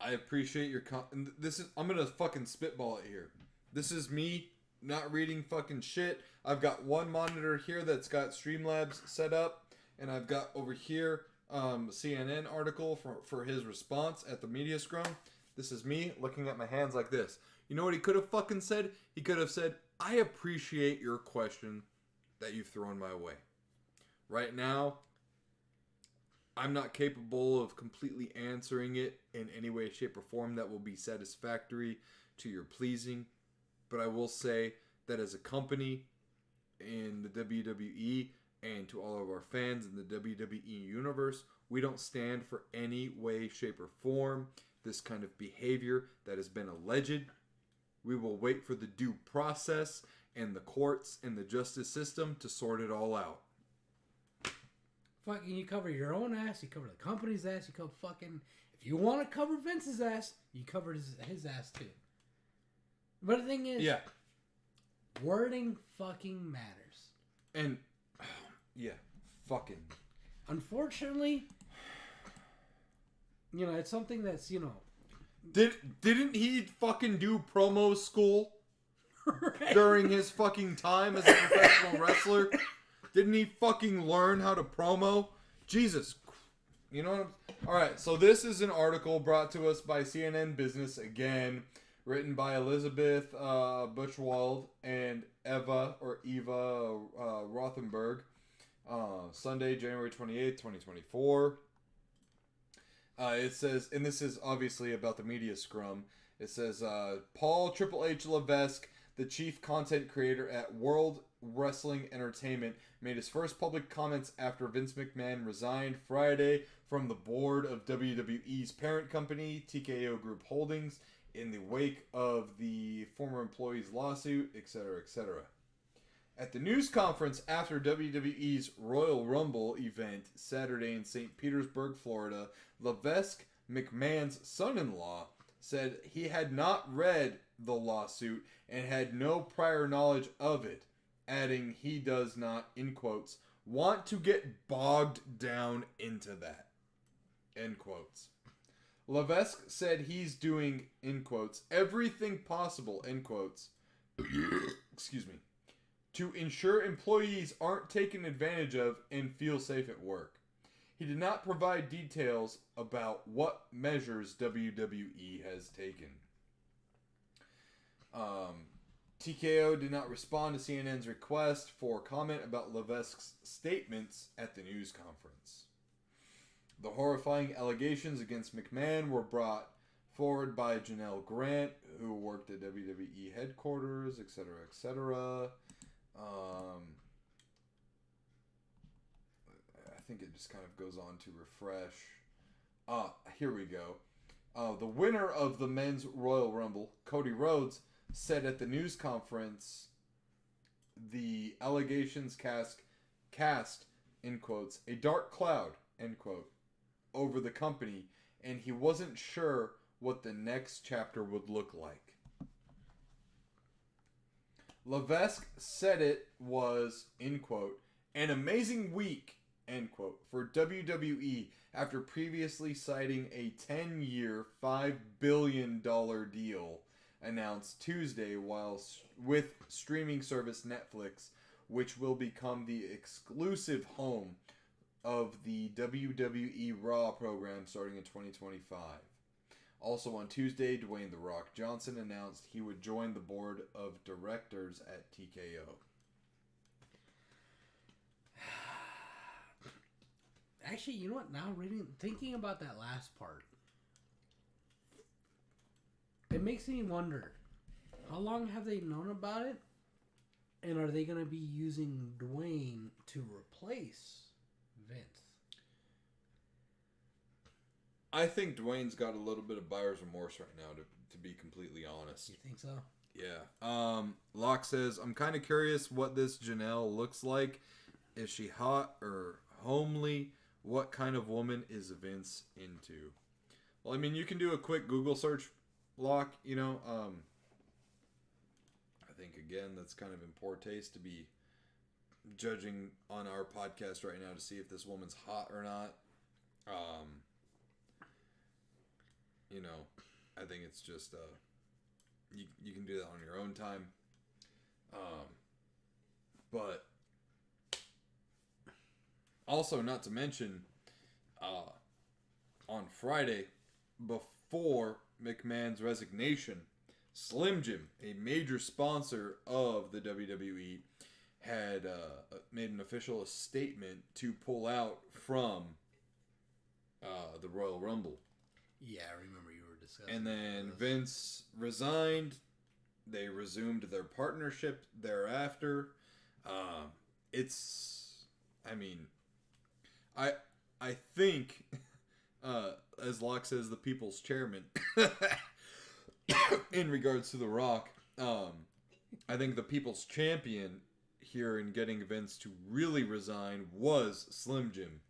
I appreciate your I'm gonna fucking spitball it here. This is me not reading fucking shit. I've got one monitor here that's got Streamlabs set up, and I've got over here CNN article for his response at the media scrum. This is me looking at my hands like this. You know what he could have fucking said? He could have said, I appreciate your question that you've thrown my way. Right now, I'm not capable of completely answering it in any way, shape, or form that will be satisfactory to your pleasing. But I will say that as a company in the WWE and to all of our fans in the WWE universe, we don't stand for any way, shape, or form this kind of behavior that has been alleged. We will wait for the due process and the courts and the justice system to sort it all out. Fucking, you cover your own ass, you cover the company's ass, you cover fucking... If you want to cover Vince's ass, you cover his ass too. But the thing is... Yeah. Wording fucking matters. And... yeah. Fucking... Unfortunately... it's something that's, Didn't he fucking do promo school right. during his fucking time as a professional wrestler? Didn't he fucking learn how to promo? Jesus. You know what I'm... Alright, so this is an article brought to us by CNN Business again, written by Elizabeth Buchwald and Eva Rothenberg. Sunday, January 28th, 2024. It says, and this is obviously about the media scrum. It says, Paul Triple H Levesque, the chief content creator at World Wrestling Entertainment, made his first public comments after Vince McMahon resigned Friday from the board of WWE's parent company, TKO Group Holdings, in the wake of the former employee's lawsuit, etc., etc. At the news conference after WWE's Royal Rumble event Saturday in St. Petersburg, Florida, Levesque, McMahon's son-in-law, said he had not read the lawsuit and had no prior knowledge of it, adding he does not, in quotes, want to get bogged down into that, end quotes. Levesque said he's doing, in quotes, everything possible, end quotes, excuse me, to ensure employees aren't taken advantage of and feel safe at work. He did not provide details about what measures WWE has taken. TKO did not respond to CNN's request for comment about Levesque's statements at the news conference. The horrifying allegations against McMahon were brought forward by Janelle Grant, who worked at WWE headquarters, etc., etc. I think it just kind of goes on to refresh. Here we go. The winner of the men's Royal Rumble, Cody Rhodes, said at the news conference the allegations cast, in quotes, a dark cloud, end quote, over the company, and he wasn't sure what the next chapter would look like. Levesque said it was, in quote, an amazing week end quote, for WWE after previously citing a 10-year, $5 billion deal announced Tuesday with streaming service Netflix, which will become the exclusive home of the WWE Raw program starting in 2025. Also on Tuesday, Dwayne "The Rock" Johnson announced he would join the board of directors at TKO. Actually, you know what? Now thinking about that last part, it makes me wonder, how long have they known about it? And are they going to be using Dwayne to replace Vince? I think Dwayne's got a little bit of buyer's remorse right now, to be completely honest. You think so? Yeah. Locke says, I'm kind of curious what this Janelle looks like. Is she hot or homely? What kind of woman is Vince into? Well, I mean, you can do a quick Google search, Locke, you know. I think, again, that's kind of in poor taste to be judging on our podcast right now to see if this woman's hot or not. You know, I think it's just, you can do that on your own time. But also, not to mention, on Friday, before McMahon's resignation, Slim Jim, a major sponsor of the WWE, had made an official statement to pull out from the Royal Rumble. Yeah, I remember you were discussing. And then Vince resigned. They resumed their partnership thereafter. I mean, I think, as Locke says, the people's chairman, in regards to The Rock, I think the people's champion here in getting Vince to really resign was Slim Jim.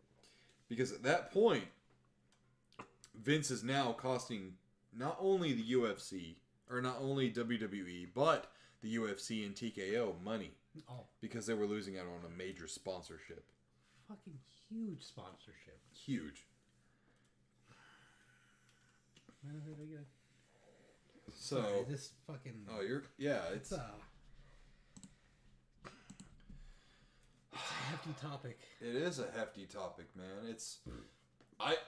Because at that point, Vince is now costing not only the UFC, or not only WWE, but the UFC and TKO money. Oh. Because they were losing out on a major sponsorship. Fucking huge sponsorship. Huge. So. Sorry, this fucking. Oh, it's a hefty topic. It is a hefty topic, man. It's.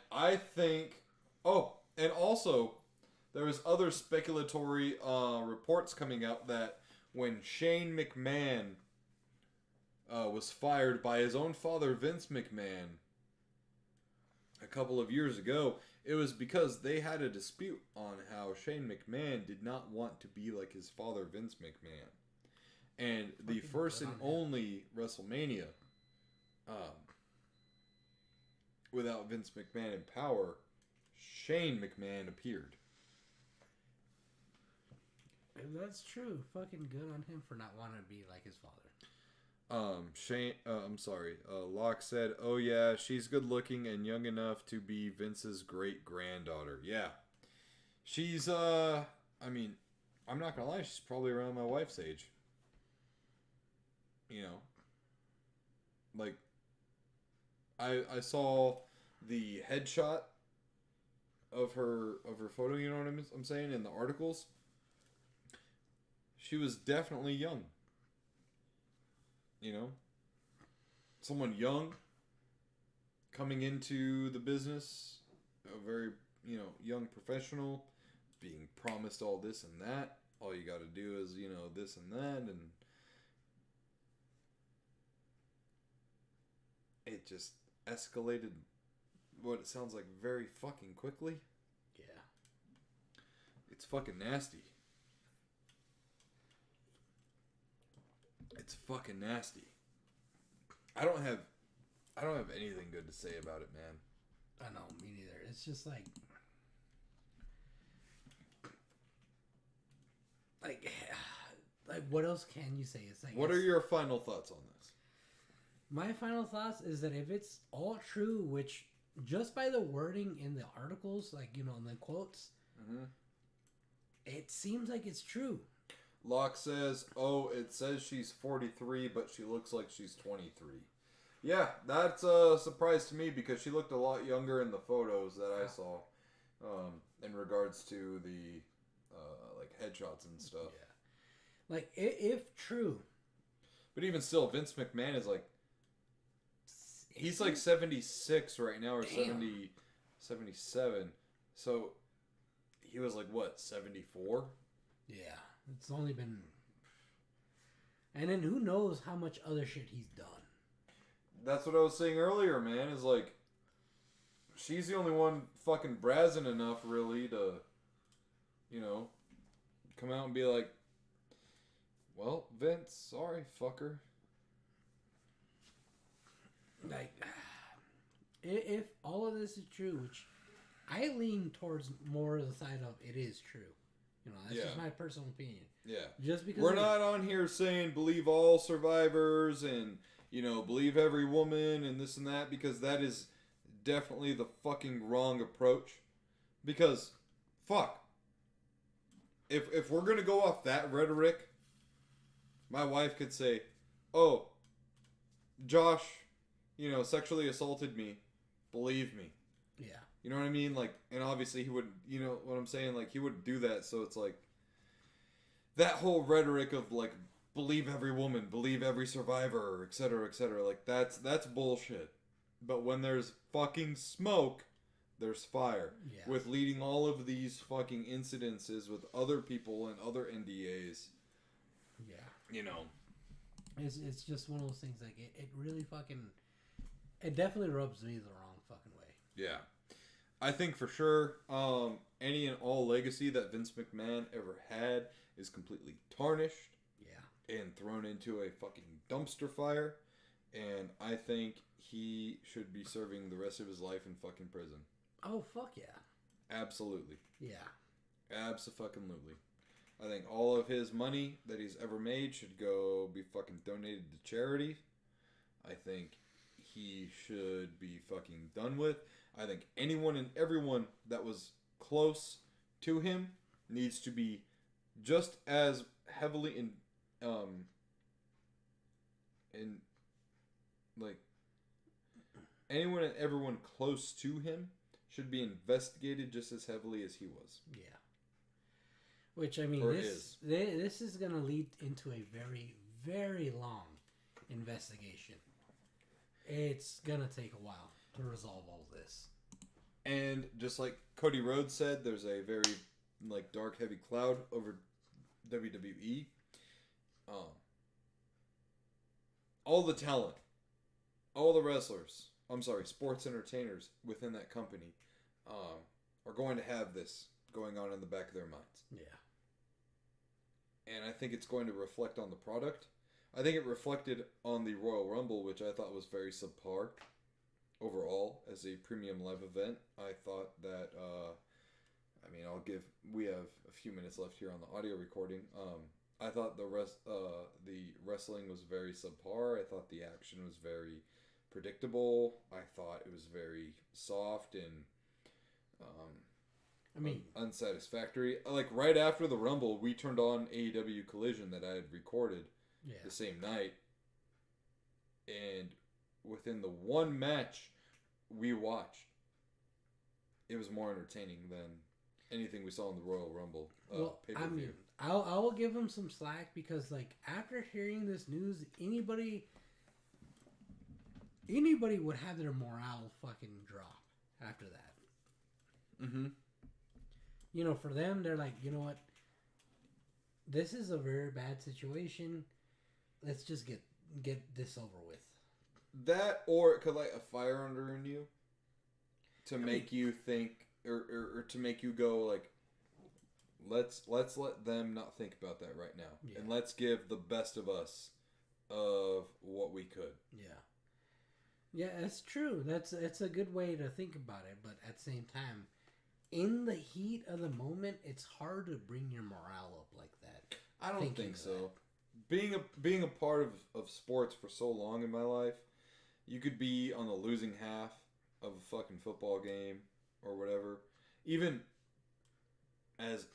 I think. Oh, and also, there was other speculatory reports coming out that when Shane McMahon was fired by his own father, Vince McMahon, a couple of years ago, it was because they had a dispute on how Shane McMahon did not want to be like his father, Vince McMahon. And the first and only WrestleMania, without Vince McMahon in power, Shane McMahon appeared. If that's true, fucking good on him for not wanting to be like his father. Locke said, oh yeah, she's good looking and young enough to be Vince's great granddaughter. Yeah. She's, I mean, I'm not gonna lie, she's probably around my wife's age. You know? Like, I saw the headshot of her photo, you know what I'm saying, in the articles. She was definitely young. You know? Someone young coming into the business, a very, young professional, being promised all this and that. All you got to do is, this and that, and it just escalated what it sounds like very fucking quickly. Yeah. It's fucking nasty. It's fucking nasty. I don't have anything good to say about it, man. I know, me neither. It's just like what else can you say? It's like, what are your final thoughts on this? My final thoughts is that if it's all true, which just by the wording in the articles, in the quotes, it seems like it's true. Locke says, it says she's 43, but she looks like she's 23. Yeah, that's a surprise to me because she looked a lot younger in the photos that I saw, in regards to the like headshots and stuff. Yeah. Like if true, But even still, Vince McMahon is like he's like 76 right now or 70, 77. So he was like what 74? Yeah, it's only been. And then who knows how much other shit he's done. That's what I was saying earlier, man. Is like, she's the only one fucking brazen enough, really, to, you know, come out and be like, well, Vince, sorry, fucker. Like, if all of this is true, which I lean towards more of the side of it is true. You know, that's just my personal opinion. Yeah. Just because we're not on here saying believe all survivors and, you know, believe every woman and this and that, because that is definitely the fucking wrong approach. Because, fuck. If we're going to go off that rhetoric, my wife could say, oh, Josh, you know, sexually assaulted me. Believe me. Yeah. You know what I mean? Like, and obviously he would, you know what I'm saying? Like, he wouldn't do that. So it's like, that whole rhetoric of, like, believe every woman, believe every survivor, etc., etc. Like, that's bullshit. But when there's fucking smoke, there's fire. Yeah. With leading all of these fucking incidences with other people and other NDAs. Yeah. You know. It's just one of those things, like, it really fucking... It definitely rubs me the wrong fucking way. Yeah. I think for sure, any and all legacy that Vince McMahon ever had is completely tarnished. Yeah. And thrown into a fucking dumpster fire. And I think he should be serving the rest of his life in fucking prison. Oh, fuck yeah. Absolutely. Yeah. Abso-fucking-lutely. I think all of his money that he's ever made should go be fucking donated to charity. I think he should be fucking done with. I think anyone and everyone that was close to him needs to be just as heavily in like anyone and everyone close to him should be investigated just as heavily as he was. Yeah. Which, I mean, this is going to lead into a very, very long investigation. It's going to take a while to resolve all this. And just like Cody Rhodes said, there's a very like dark, heavy cloud over WWE. All the talent, all the wrestlers, sports entertainers within that company are going to have this going on in the back of their minds. Yeah. And I think it's going to reflect on the product. I think it reflected on the Royal Rumble, which I thought was very subpar overall as a premium live event. I thought that, we have a few minutes left here on the audio recording. I thought the wrestling was very subpar. I thought the action was very predictable. I thought it was very soft and unsatisfactory. Like right after the Rumble, we turned on AEW Collision that I had recorded the same night, and within the one match we watched, it was more entertaining than anything we saw in the Royal Rumble pay-per-view. I mean, I will give him some slack because, like, after hearing this news, anybody would have their morale fucking drop after that. Mm-hmm. You know, for them, they're like, you know what? This is a very bad situation. Let's just get this over with. That, or it could light a fire under in you to make you think, or to make you go like, let's let them not think about that right now, and let's give the best of us of what we could. Yeah, that's true. It's a good way to think about it, but at the same time, in the heat of the moment, it's hard to bring your morale up like that. I don't think so. Being a part of sports for so long in my life, you could be on the losing half of a fucking football game or whatever. Even as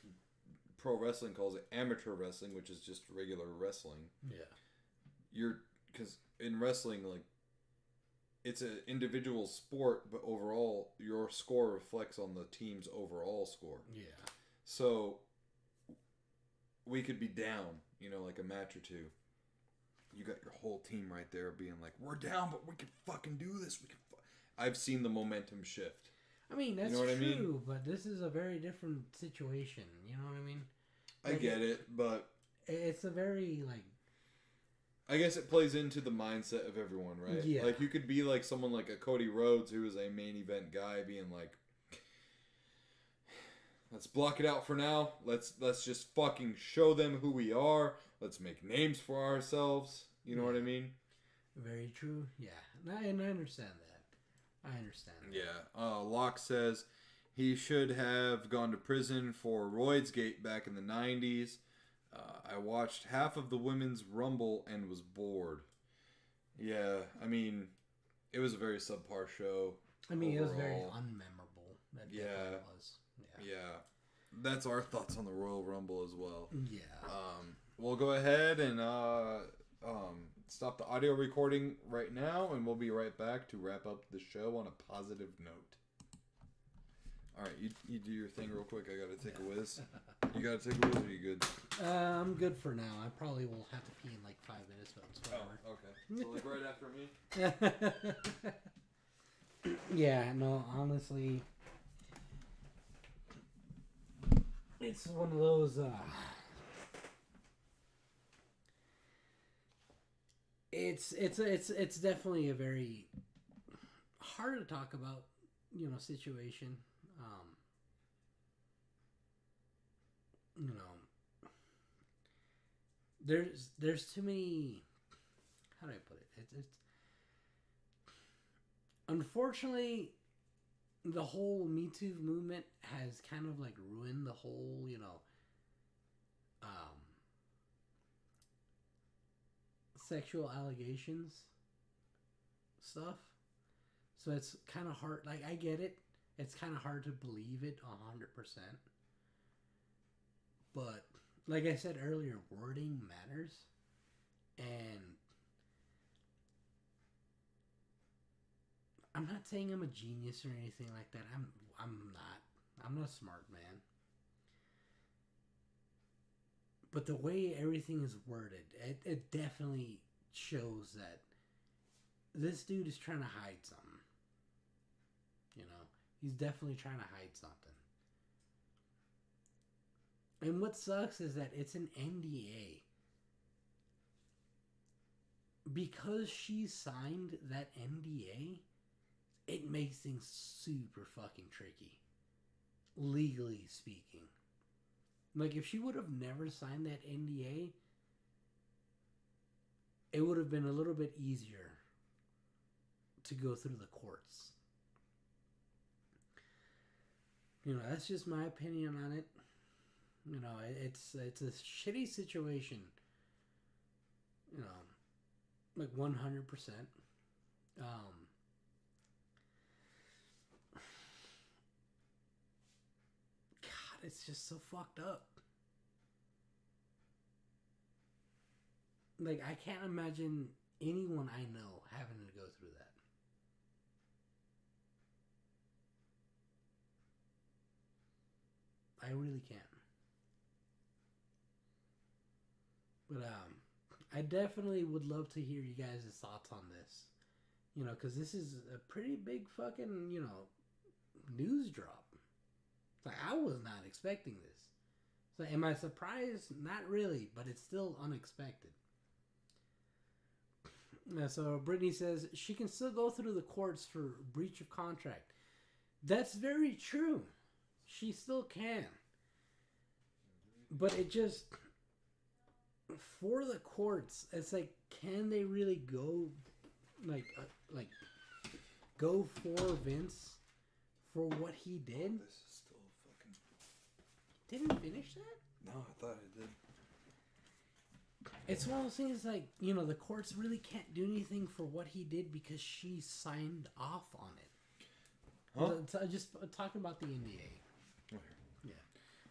pro wrestling calls it, amateur wrestling, which is just regular wrestling. Yeah. Because in wrestling, like, it's an individual sport, but overall, your score reflects on the team's overall score. Yeah. So, we could be down, like a match or two. You got your whole team right there being like, we're down, but we can fucking do this. I've seen the momentum shift. I mean, that's true, but this is a very different situation. You know what I mean? I get it, but... It's a very, like... I guess it plays into the mindset of everyone, right? Yeah. Like, you could be like someone like a Cody Rhodes, who is a main event guy, being like, let's block it out for now. Let's just fucking show them who we are. Let's make names for ourselves. You know what I mean? Very true. Yeah. And I understand that. I understand that. Yeah. Locke says he should have gone to prison for Roidsgate back in the 90s. I watched half of the women's Rumble and was bored. Yeah, I mean, it was a very subpar show. I mean, overall. It was very unmemorable. That definitely was. Yeah. That's our thoughts on the Royal Rumble as well. Yeah. We'll go ahead and stop the audio recording right now, and we'll be right back to wrap up the show on a positive note. All right, you do your thing real quick. I gotta take a whiz. You gotta take a whiz, or are you good? I'm good for now. I probably will have to pee in like 5 minutes, but it's whatever. Oh, okay. So like right after me? Yeah, no, honestly, it's one of those, it's definitely a very hard to talk about, situation. There's too many, how do I put it? It's unfortunately, the whole Me Too movement has kind of like ruined the whole, sexual allegations stuff. So it's kind of hard. Like, I get it. It's kind of hard to believe it 100%. But, like I said earlier, wording matters. And I'm not saying I'm a genius or anything like that. I'm not. I'm not a smart man. But the way everything is worded, it definitely shows that this dude is trying to hide something. He's definitely trying to hide something. And what sucks is that it's an NDA. Because she signed that NDA, it makes things super fucking tricky. Legally speaking. Like, if she would have never signed that NDA, it would have been a little bit easier to go through the courts. That's just my opinion on it. It's a shitty situation. Like 100%. God, it's just so fucked up. Like, I can't imagine anyone I know having to go through that. I really can't. But I definitely would love to hear you guys' thoughts on this. Because this is a pretty big fucking, news drop. It's like, I was not expecting this. So am I surprised? Not really, but it's still unexpected. So Brittany says she can still go through the courts for breach of contract. That's very true. She still can. But it just, for the courts, it's like, can they really go, go for Vince for what he did? This is still fucking... Didn't finish that? No, I thought I did. It's one of those things like, the courts really can't do anything for what he did because she signed off on it. Huh? So just talking about the NDA. Yeah.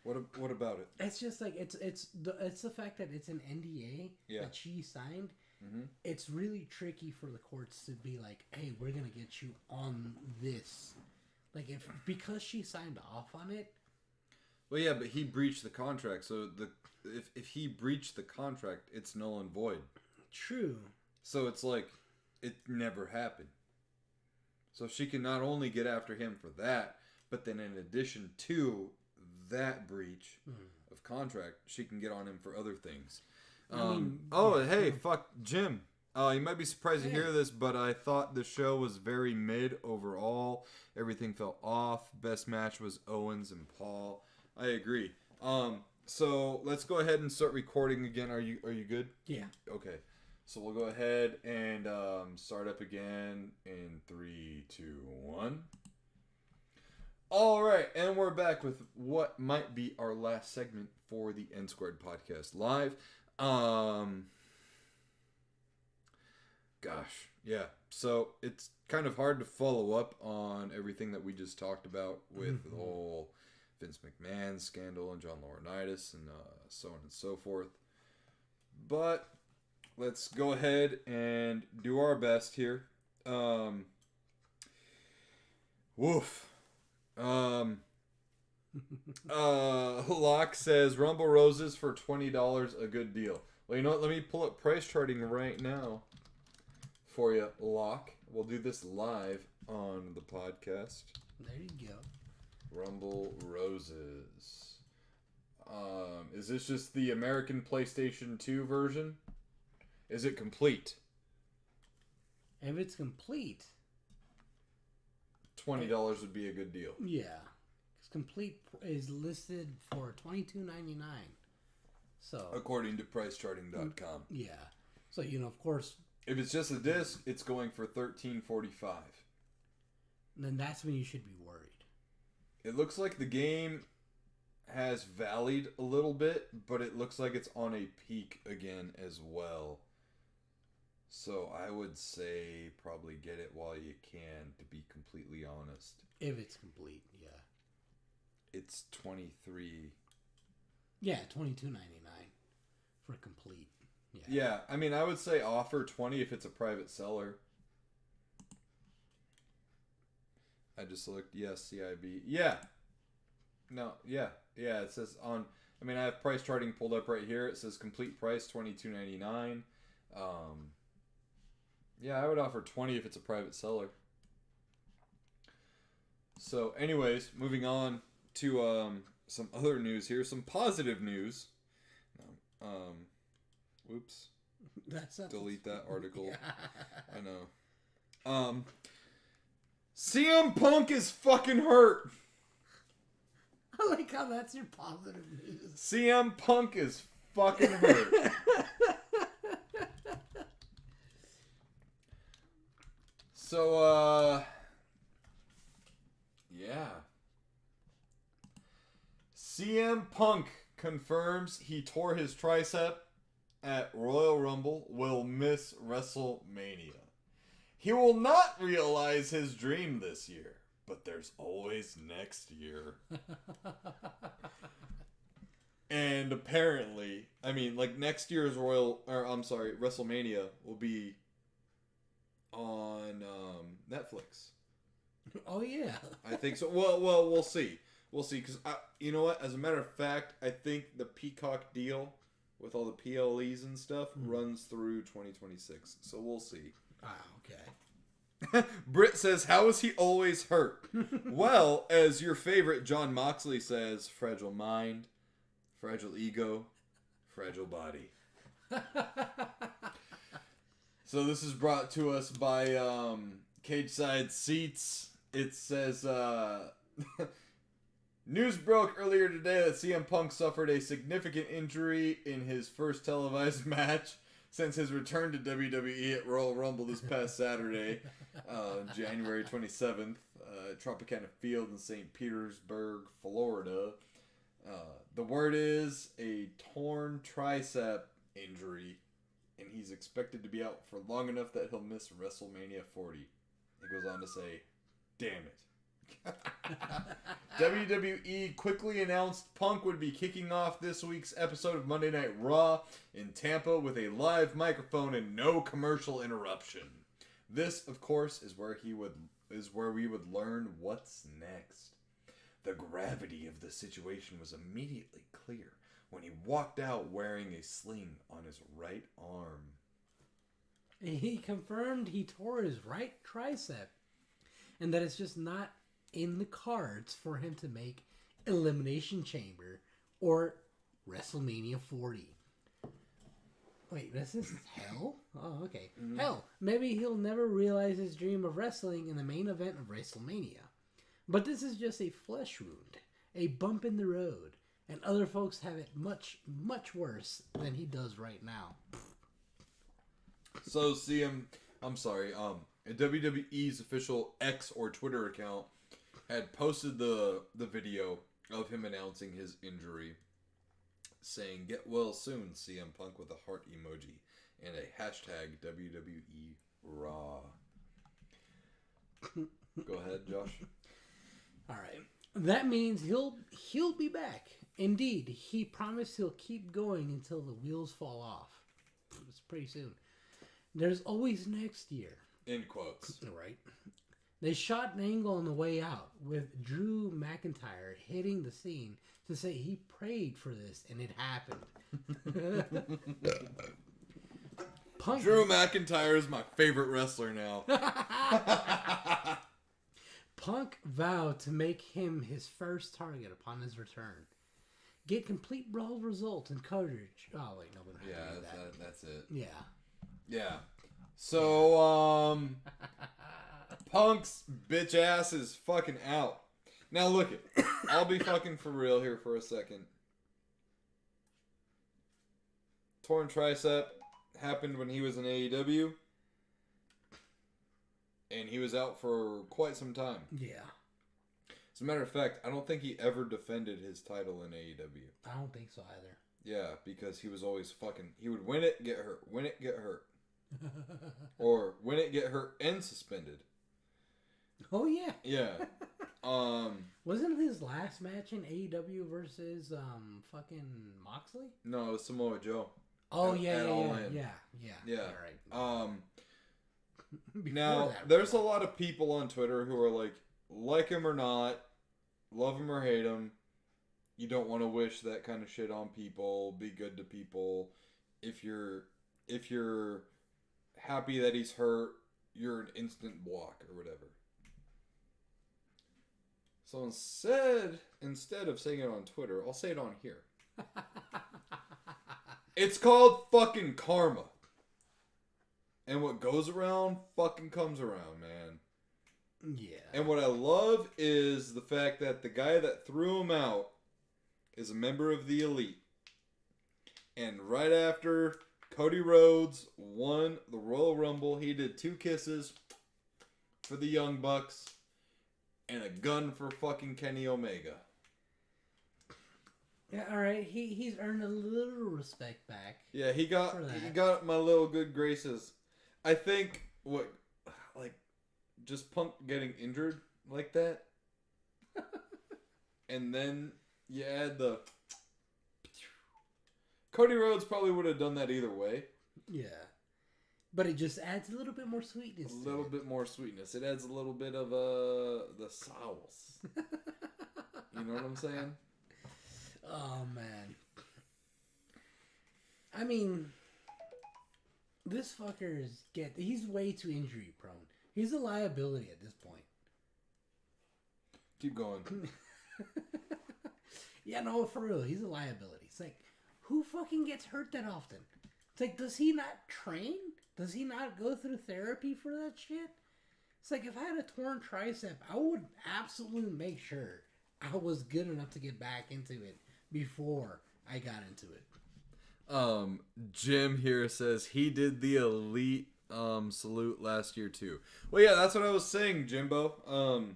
What about it? It's just like it's the fact that it's an NDA that she signed. it's really tricky for the courts to be like, hey, we're going to get you on this. Like, because she signed off on it. Well, yeah, but he breached the contract. So if he breached the contract, it's null and void. True. So it's like, it never happened. So she can not only get after him for that, but then in addition to that breach of contract, she can get on him for other things. Fuck, Jim. You might be surprised to hear this, but I thought the show was very mid overall. Everything felt off. Best match was Owens and Paul. I agree. So let's go ahead and start recording again. Are you good? Yeah. Okay. So we'll go ahead and start up again in 3, 2, 1. All right, and we're back with what might be our last segment for the NSquared podcast live. Gosh, yeah. So it's kind of hard to follow up on everything that we just talked about with the whole Vince McMahon scandal and John Laurinaitis and so on and so forth. But let's go ahead and do our best here. Locke says Rumble Roses for $20, a good deal. Well, you know what? Let me pull up price charting right now for you, Locke. We'll do this live on the podcast. There you go. Rumble Roses. Is this just the American PlayStation 2 version? Is it complete? If it's complete, $20 would be a good deal. yeah, because complete is listed for $22.99. So According to PriceCharting.com. yeah, so of course, If it's just a disc, it's going for $13.45. then that's when you should be worried. It looks like the game has valleyed a little bit, but it looks like it's on a peak again as well. So I would say probably get it while you can, to be completely honest. If it's complete, yeah. It's 23. Yeah, $22.99 for complete. Yeah. Yeah, I mean, I would say offer 20 if it's a private seller. I just looked. Yes, CIB. Yeah. No, yeah. Yeah, it says on... I mean, I have price charting pulled up right here. It says complete price, $22.99. Yeah, I would offer 20 if it's a private seller. So, anyways, moving on to some other news here. Some positive news. Whoops. That's not Delete that article. I know. CM Punk is fucking hurt. I like how that's your positive news. CM Punk is fucking hurt. So, yeah. CM Punk confirms he tore his tricep at Royal Rumble, will miss WrestleMania. He will not realize his dream this year, but there's always next year. And apparently, I mean, like next year's WrestleMania will be on Netflix. Oh yeah. I think so. Well, we'll see. We'll see, because you know what? As a matter of fact, I think the Peacock deal with all the PLEs and stuff runs through 2026. So we'll see. Ah, okay. Britt says, how is he always hurt? Well, as your favorite John Moxley says, fragile mind, fragile ego, fragile body. So this is brought to us by Cage Side Seats. It says, news broke earlier today that CM Punk suffered a significant injury in his first televised match since his return to WWE at Royal Rumble this past Saturday, January 27th, Tropicana Field in St. Petersburg, Florida. The word is a torn tricep injury, and he's expected to be out for long enough that he'll miss WrestleMania 40. He goes on to say, damn it. WWE quickly announced Punk would be kicking off this week's episode of Monday Night Raw in Tampa with a live microphone and no commercial interruption. This, of course, is where we would learn what's next. The gravity of the situation was immediately clear when he walked out wearing a sling on his right arm. He confirmed he tore his right tricep, and that it's just not in the cards for him to make Elimination Chamber or WrestleMania 40. Wait, this is hell? Oh, okay. Mm-hmm. Hell, maybe he'll never realize his dream of wrestling in the main event of WrestleMania. But this is just a flesh wound, a bump in the road, and other folks have it much, much worse than he does right now. So WWE's official X or Twitter account had posted the video of him announcing his injury, saying, "Get well soon, CM Punk," with a heart emoji and a hashtag WWE Raw. Go ahead, Josh. All right. That means he'll be back. Indeed, he promised he'll keep going until the wheels fall off. It's pretty soon. There's always next year. In quotes. Right. They shot an angle on the way out with Drew McIntyre hitting the scene to say he prayed for this and it happened. Drew McIntyre is my favorite wrestler now. Punk vowed to make him his first target upon his return. Get complete raw results and coverage. Oh wait, no, we don't have to do that. That's it. Yeah. Yeah. So, Punk's bitch ass is fucking out. Now look it. I'll be fucking for real here for a second. Torn tricep happened when he was in AEW. And he was out for quite some time. Yeah. As a matter of fact, I don't think he ever defended his title in AEW. I don't think so either. Yeah, because he was always he would win it, get hurt. Win it, get hurt. Or win it, get hurt, and suspended. Oh, yeah. Yeah. Wasn't his last match in AEW versus fucking Moxley? No, it was Samoa Joe. Oh, Yeah. All right. Now, there's a lot of people on Twitter who are like him or not, love him or hate him. You don't want to wish that kind of shit on people. Be good to people. If you're happy that he's hurt, you're an instant block or whatever. So instead of saying it on Twitter, I'll say it on here. It's called fucking karma. And what goes around fucking comes around, man. Yeah. And what I love is the fact that the guy that threw him out is a member of the Elite. And right after Cody Rhodes won the Royal Rumble, he did 2 kisses for the Young Bucks and a gun for fucking Kenny Omega. Yeah, all right. He's earned a little respect back. Yeah, he got my little good graces. I think just Punk getting injured like that, and then you add the Cody Rhodes probably would have done that either way. Yeah, but it just adds a little bit more sweetness. A little bit more sweetness. It adds a little bit of the sauce. You know what I'm saying? Oh man. I mean, this fucker he's way too injury prone. He's a liability at this point. Keep going. Yeah, no, for real, he's a liability. It's like, who fucking gets hurt that often? It's like, does he not train? Does he not go through therapy for that shit? It's like, if I had a torn tricep, I would absolutely make sure I was good enough to get back into it before I got into it. Jim here says he did the Elite salute last year too. Well, yeah, that's what I was saying, Jimbo.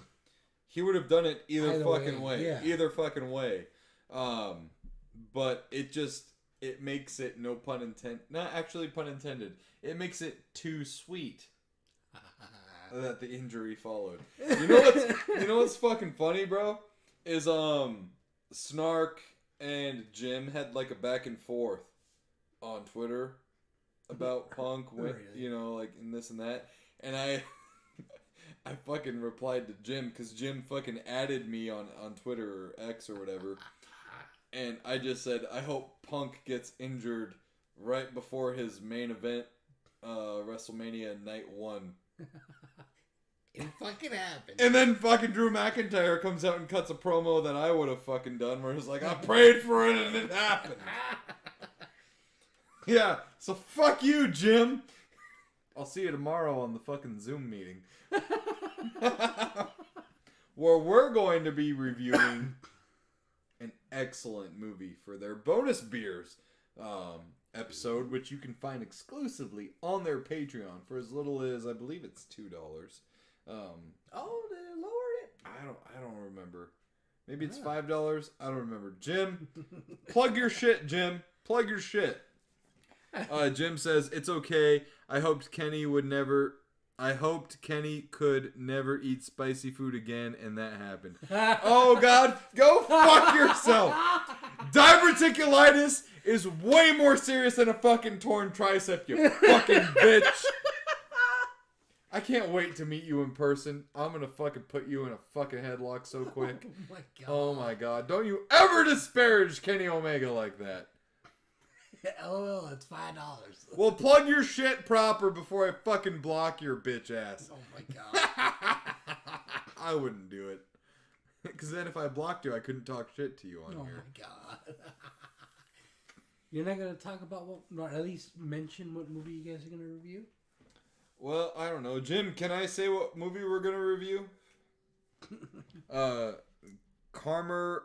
He would have done it either fucking way. Yeah. Either fucking way. But it makes it, no pun intended, not actually pun intended, it makes it too sweet. that the injury followed. You know what's fucking funny, bro? Is Snark and Jim had like a back and forth on Twitter about Punk, you know, like and this and that, and I fucking replied to Jim because Jim fucking added me on Twitter or X or whatever, and I just said I hope Punk gets injured right before his main event, WrestleMania Night 1. It fucking happened. And then fucking Drew McIntyre comes out and cuts a promo that I would have fucking done where it's like, I prayed for it and it happened. Yeah, so fuck you, Jim. I'll see you tomorrow on the fucking Zoom meeting. Where we're going to be reviewing an excellent movie for their bonus beers episode, which you can find exclusively on their Patreon for as little as, I believe it's $2. They lowered it. I don't remember. Maybe it's $5. I don't remember. Jim, plug your shit, Jim. Plug your shit. Jim says it's okay. I hoped Kenny could never eat spicy food again, and that happened. Oh God, go fuck yourself. Diverticulitis is way more serious than a fucking torn tricep, you fucking bitch. I can't wait to meet you in person. I'm gonna fucking put you in a fucking headlock so quick. Oh my God. Oh my God. Don't you ever disparage Kenny Omega like that. LOL, it's $5. Well, plug your shit proper before I fucking block your bitch ass. Oh my God. I wouldn't do it. Because then if I blocked you, I couldn't talk shit to you on here. Oh my God. You're not going to talk about or at least mention what movie you guys are going to review? Well, I don't know. Jim, can I say what movie we're going to review? Karma.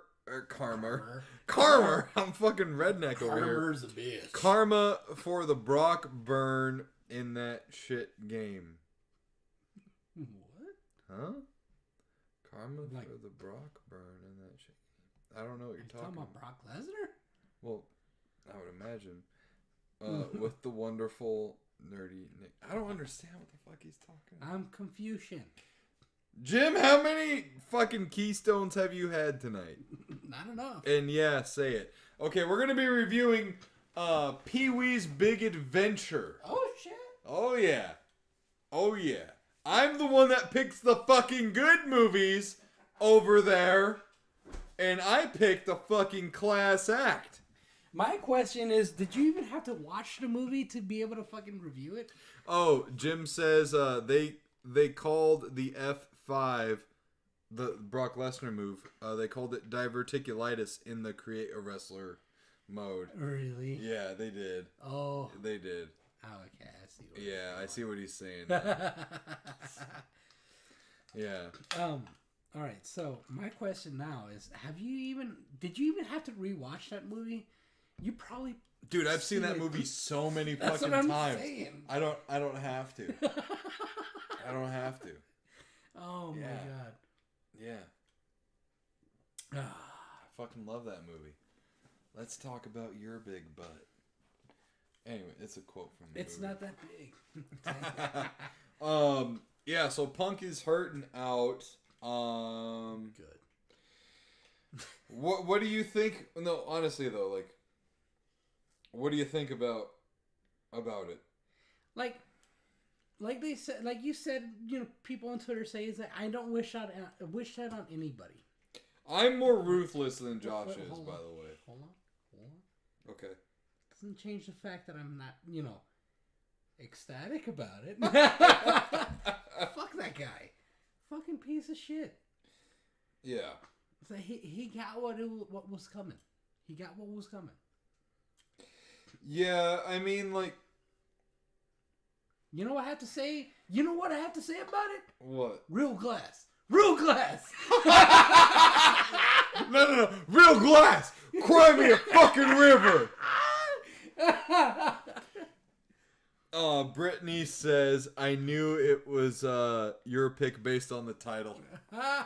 I'm fucking redneck over here. Karma's a bitch. Karma for the Brock burn in that shit game. What? Huh? Karma Like, for the Brock burn in that shit game. I don't know what you're talking about. Brock Lesnar? Well, I would imagine. With the wonderful nerdy Nick. I don't understand what the fuck he's talking about. I'm Confucian. Jim, how many fucking keystones have you had tonight? Not enough. And yeah, say it. Okay, we're gonna be reviewing Pee-wee's Big Adventure. Oh shit. Oh yeah. Oh yeah. I'm the one that picks the fucking good movies over there. And I picked the fucking class act. My question is, did you even have to watch the movie to be able to fucking review it? Oh, Jim says they called the F5, the Brock Lesnar move, they called it diverticulitis in the create a wrestler mode. Really? Yeah, they did. Oh. They did. Oh, okay, I see. I see what he's saying. Yeah. All right. So my question now is: did you even have to rewatch that movie? You probably. Dude, I've seen that movie so many fucking times. Saying. I don't have to. I don't have to. Oh my God. Yeah. I fucking love that movie. Let's talk about your big butt. Anyway, it's a quote from the movie. It's not that big. Yeah, so Punk is hurting out. Good. What do you think? No, honestly though, like, what do you think about it? Like they said, like you said, people on Twitter say is that I don't wish that on anybody. I'm more ruthless than Josh is, by the way. Hold on. Okay. Doesn't change the fact that I'm not, ecstatic about it. Fuck that guy. Fucking piece of shit. Yeah. It's like he got what was coming. He got what was coming. Yeah, I mean, like... You know what I have to say? You know what I have to say about it? What? Real glass. Real glass! No. Real glass! Cry me a fucking river! Brittany says, I knew it was your pick based on the title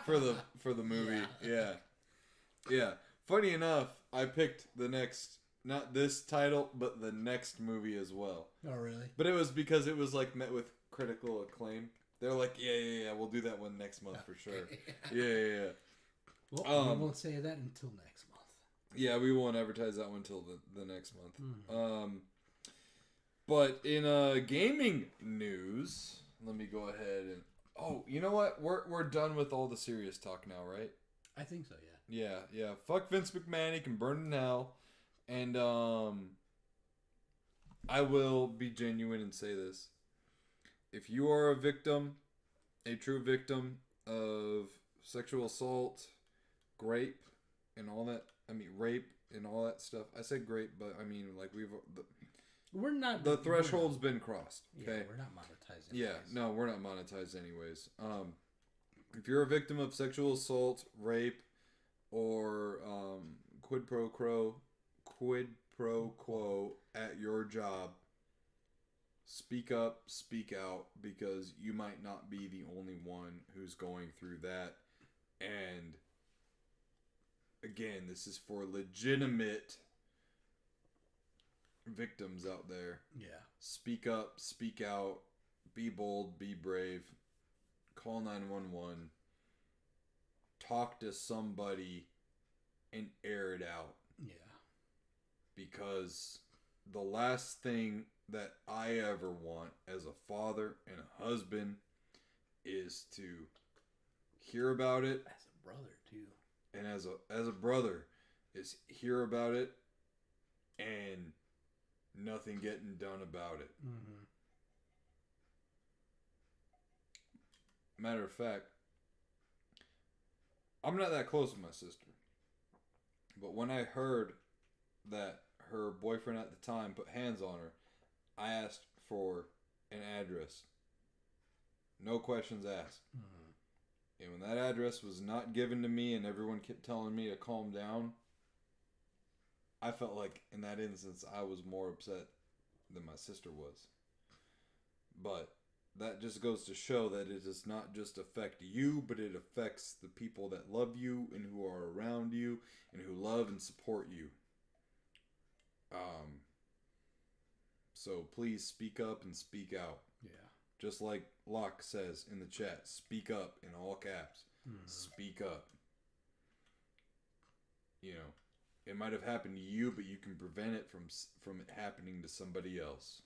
for the movie. Yeah. Funny enough, I picked the next, not this title, but the next movie as well. Oh, really? But it was because it was like met with critical acclaim. They're like, yeah, we'll do that one next month for sure. Yeah. Well, we won't say that until next month. Yeah, we won't advertise that one until the next month. But in gaming news, let me go ahead and... Oh, you know what? We're done with all the serious talk now, right? I think so, yeah. Yeah. Fuck Vince McMahon. He can burn in hell. And I will be genuine and say this. If you are a victim, a true victim of sexual assault, rape, and all that... rape and all that stuff. I said grape, but I mean, like, we're not... The threshold's been crossed, okay? Yeah, we're not monetized anyways. Yeah, no, we're not monetized anyways. If you're a victim of sexual assault, rape, or quid pro quo at your job, speak up, speak out, because you might not be the only one who's going through that. And again, this is for legitimate victims out there. Yeah. Speak up, speak out, be bold, be brave, call 911, talk to somebody, and air it out. Yeah. Because the last thing that I ever want as a father and a husband is to hear about it. As a brother, too. And as a brother, is hear about it and nothing getting done about it. Mm-hmm. Matter of fact, I'm not that close with my sister. But when I heard that her boyfriend at the time put hands on her, I asked for an address. No questions asked. Mm-hmm. And when that address was not given to me and everyone kept telling me to calm down, I felt like in that instance I was more upset than my sister was. But that just goes to show that it does not just affect you, but it affects the people that love you and who are around you and who love and support you. So please speak up and speak out. Yeah. Just like Locke says in the chat, speak up in all caps. Mm-hmm. Speak up. You know, it might have happened to you, but you can prevent it from it happening to somebody else.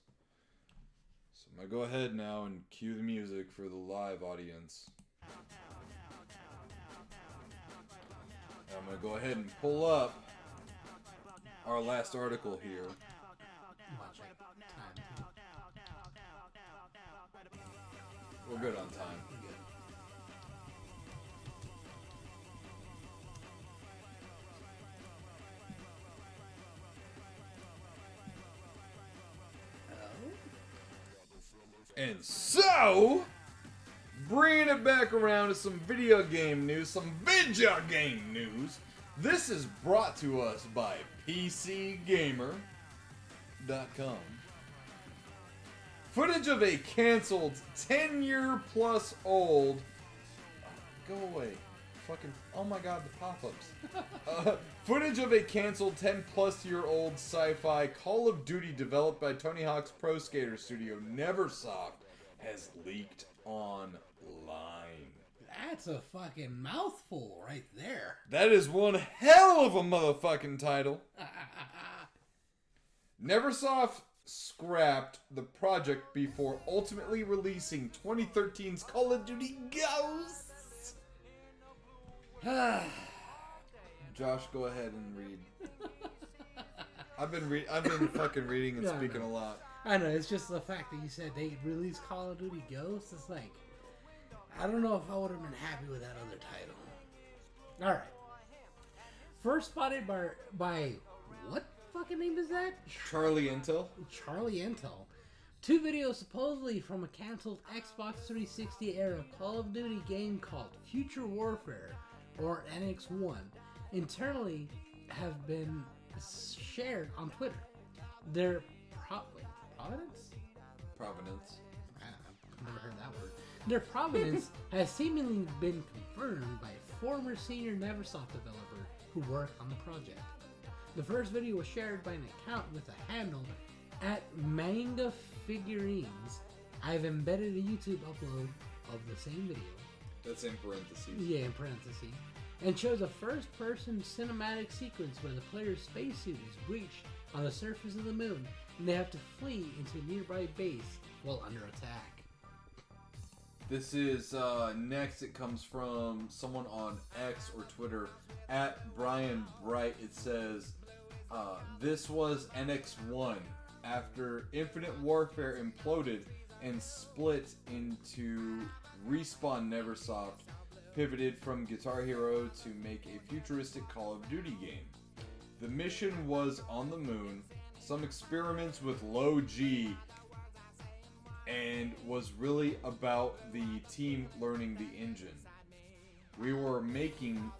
So I'm going to go ahead now and cue the music for the live audience. And I'm going to go ahead and pull up our last article here. Watch it. Time. We're good on time. And so, bringing it back around to some video game news, This is brought to us by PCGamer.com. Footage of a canceled 10-year-plus old... Go away. Fucking... Oh my god, the pop-ups. Footage of a canceled 10-plus-year-old sci-fi Call of Duty developed by Tony Hawk's Pro Skater studio Neversoft has leaked online. That's a fucking mouthful right there. That is one hell of a motherfucking title. Neversoft scrapped the project before ultimately releasing 2013's Call of Duty Ghosts. Josh, go ahead and read. I've been fucking reading and speaking a lot. I know, it's just the fact that you said they released Call of Duty Ghosts. It's like, I don't know if I would have been happy with that other title. Alright. First spotted by what fucking name is that? Charlie Intel. Charlie Intel. 2 videos supposedly from a canceled Xbox 360 era Call of Duty game called Future Warfare, or NX1, internally have been shared on Twitter. Their provenance? Provenance. I've never heard that word. Their provenance has seemingly been confirmed by a former senior Neversoft developer who worked on the project. The first video was shared by an account with a handle at Manga Figurines. I've embedded a YouTube upload of the same video. That's in parentheses. Yeah, in parentheses. And shows a first-person cinematic sequence where the player's spacesuit is breached on the surface of the moon, and they have to flee into a nearby base while under attack. This is, next it comes from someone on X or Twitter, at Brian Bright. It says, this was NX1 after Infinite Warfare imploded and split into Respawn Neversoft, pivoted from Guitar Hero to make a futuristic Call of Duty game. The mission was on the moon, some experiments with low G, and was really about the team learning the engine. We were making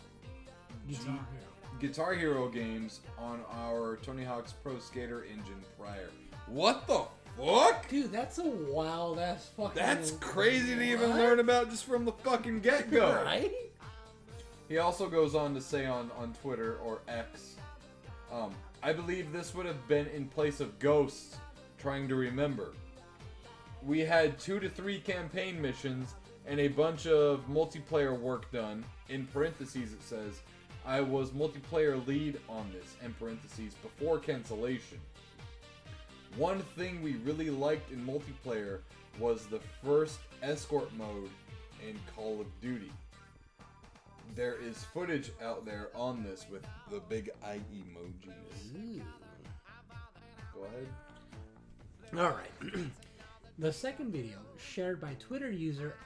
Guitar Hero games on our Tony Hawk's Pro Skater engine prior. What the fuck? Dude, that's a wild ass fucking... That's crazy to even learn about just from the fucking get-go. Right? He also goes on to say on Twitter or X, I believe this would have been in place of Ghosts trying to remember. We had 2 to 3 campaign missions and a bunch of multiplayer work done. In parentheses it says, I was multiplayer lead on this, in parentheses, before cancellation. One thing we really liked in multiplayer was the first escort mode in Call of Duty. There is footage out there on this with the big eye emojis. Ooh. Go ahead. Alright. The second video, shared by Twitter user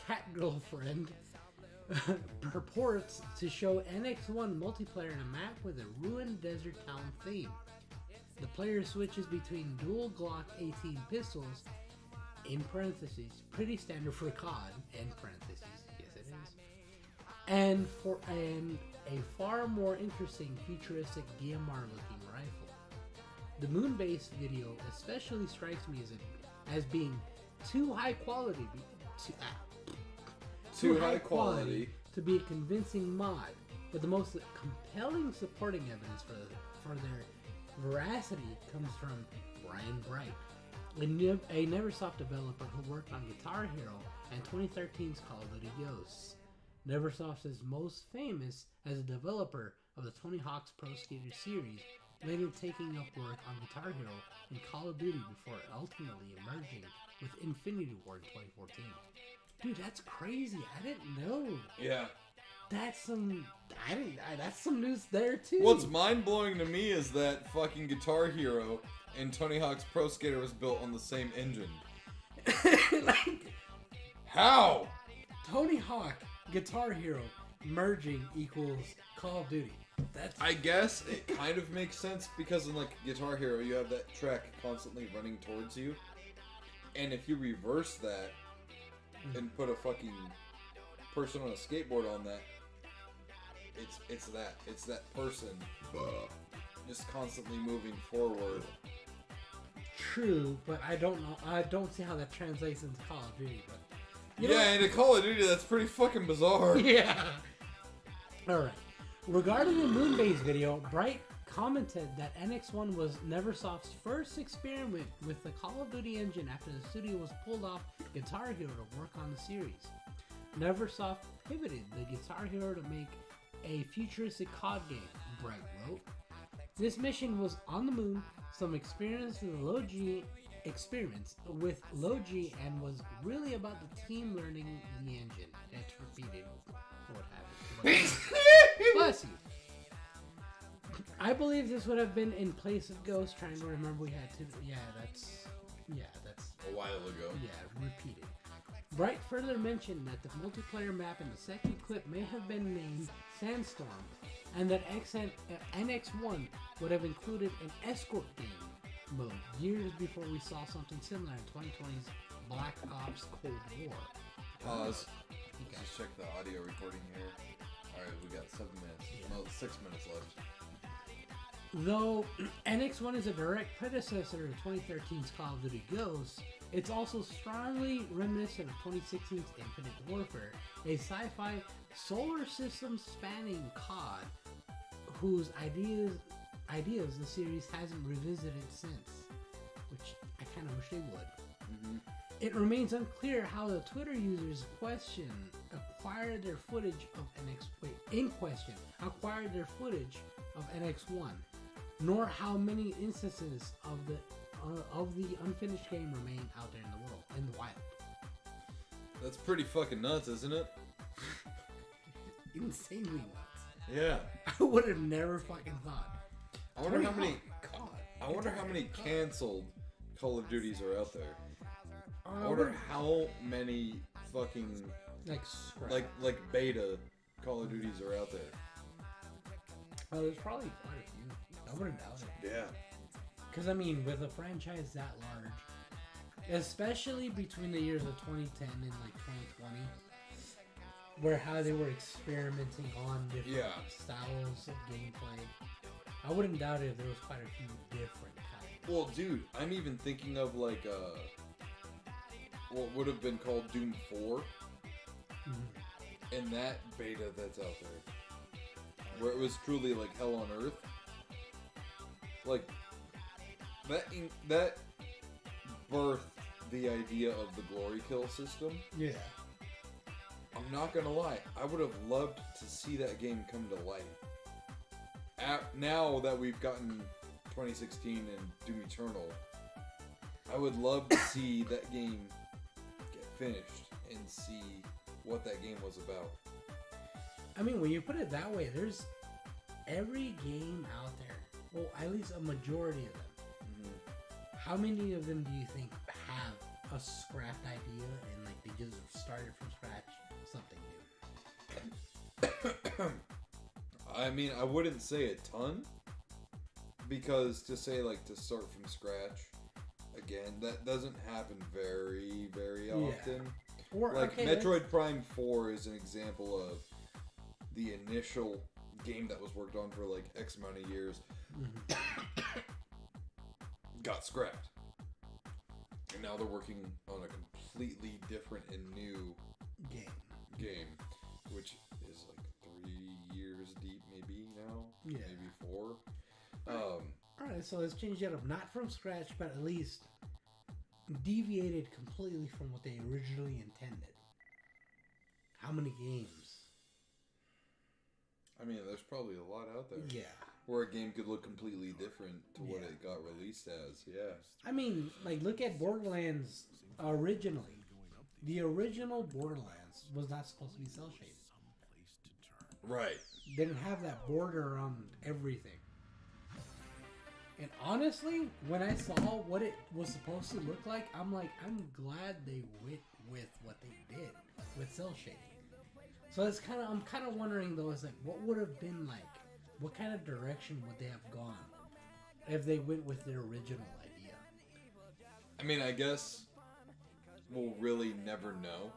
@CatGirlfriend, purports to show NX1 multiplayer in a map with a ruined desert town theme. The player switches between dual Glock 18 pistols, in parentheses, pretty standard for COD, in parentheses, yes it is, and a far more interesting futuristic DMR looking rifle. The moon-based video especially strikes me as being too high quality to be a convincing mod, but the most compelling supporting evidence for their veracity comes from Brian Bright, a Neversoft developer who worked on Guitar Hero and 2013's Call of Duty Ghosts. Neversoft is most famous as a developer of the Tony Hawk's Pro Skater series, later taking up work on Guitar Hero and Call of Duty before ultimately emerging with Infinity Ward in 2014. Dude, that's crazy. I didn't know. Yeah. That's some news there too. What's mind-blowing to me is that fucking Guitar Hero and Tony Hawk's Pro Skater was built on the same engine. Like, how? Tony Hawk, Guitar Hero, merging equals Call of Duty. I guess it kind of makes sense because in like Guitar Hero you have that track constantly running towards you, and if you reverse that and put a fucking person on a skateboard on that, it's that person just constantly moving forward. True, but I don't know. I don't see how that translates into Call of Duty. But into Call of Duty, that's pretty fucking bizarre. Yeah. All right. Regarding the Moonbase video, Bright commented that NX1 was Neversoft's first experiment with the Call of Duty engine after the studio was pulled off Guitar Hero to work on the series. Neversoft pivoted the Guitar Hero to make a futuristic COD game, Bright wrote. This mission was on the moon, some experiments with low G and was really about the team learning the engine. It's repeated what happened. Bless you. I believe this would have been in place of Ghost. Trying to remember, we had to. That's a while ago. Yeah, repeated. Bright further mentioned that the multiplayer map in the second clip may have been named Sandstorm, and that NX1 would have included an escort game mode years before we saw something similar in 2020's Black Ops Cold War. Pause. Just check the audio recording here. Alright, we got 7 minutes. Yeah. No, 6 minutes left. Though NX1 is a direct predecessor of 2013's Call of Duty Ghosts, it's also strongly reminiscent of 2016's Infinite Warfare, a sci-fi solar system spanning COD whose ideas the series hasn't revisited since, which I kind of wish they would. It remains unclear how the Twitter users acquired their footage of NX1, nor how many instances of the unfinished game remain out there in the wild. That's pretty fucking nuts, isn't it? Insanely nuts. Yeah. I would have never fucking thought. I wonder how many. God. I wonder how many canceled Call of Duties are out there. I wonder how many fucking like beta Call of Duties are out there. Oh, there's probably quite a few. I wouldn't doubt it. Yeah. Because I mean, with a franchise that large, especially between the years of 2010 and like 2020, where how they were experimenting on different styles of gameplay, I wouldn't doubt it if there was quite a few different kinds. Well, dude, I'm even thinking of like what would have been called Doom 4, and that beta that's out there, where it was truly like hell on earth. Like that birthed the idea of the glory kill system. Yeah. I'm not gonna lie, I would have loved to see that game come to light. Now that we've gotten 2016 and Doom Eternal, I would love to see that game get finished and see what that game was about. I mean, when you put it that way, there's every game out there. Well, at least a majority of them. How many of them do you think have a scrapped idea and like they just started from scratch something new? I mean, I wouldn't say a ton, because to say like to start from scratch, again, that doesn't happen very, very often. Or like Metroid Prime 4 is an example of the initial game that was worked on for like X amount of years got scrapped, and now they're working on a completely different and new game, which is like 3 years deep, maybe now, maybe 4. All right, so let's change it up. Not from scratch, but at least deviated completely from what they originally intended. How many games? I mean, there's probably a lot out there. Yeah. Where a game could look completely different to what it got released as. Yeah. I mean, like, look at Borderlands originally. The original Borderlands was not supposed to be cel shaded. Right. Didn't have that border around everything. And honestly, when I saw what it was supposed to look like, I'm like, I'm glad they went with what they did with cel shading. So it's I'm kind of wondering though, is like, what would have been like? What kind of direction would they have gone if they went with their original idea? I mean, I guess we'll really never know.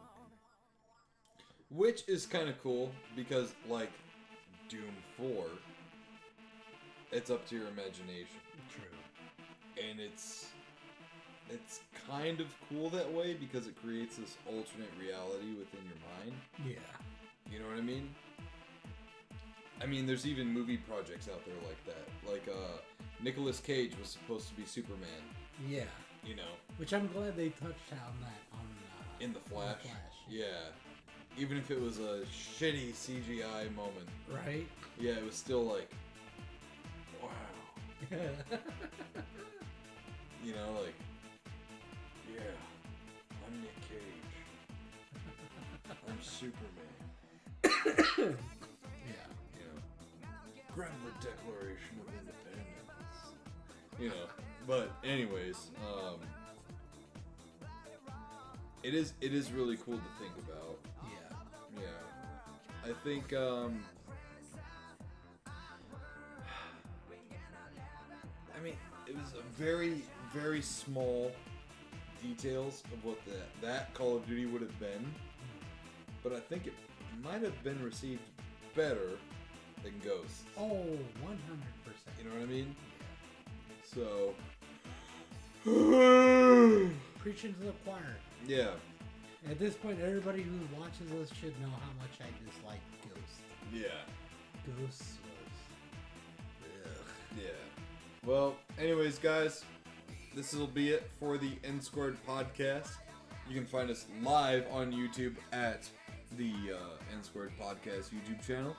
Which is kind of cool, because, like, Doom 4, it's up to your imagination. True. And it's kind of cool that way, because it creates this alternate reality within your mind. Yeah. You know what I mean? I mean, there's even movie projects out there like that. Like, Nicolas Cage was supposed to be Superman. Yeah. You know. Which I'm glad they touched on that in The Flash. Yeah. Even if it was a shitty CGI moment. Right? Yeah, it was still like, wow. You know, like, yeah, I'm Nick Cage. I'm Superman. Grab the Declaration of Independence. You know, but anyways, it is really cool to think about. Yeah. I think I mean, it was a very, very small details of what that Call of Duty would have been, but I think it might have been received better than Ghosts. Oh, 100%. You know what I mean? So, preaching to the choir. Yeah. At this point, everybody who watches us should know how much I dislike Ghosts. Yeah. Ghosts was... Ugh. Yeah. Well, anyways, guys, this will be it for the NSquared podcast. You can find us live on YouTube at the NSquared Podcast YouTube channel.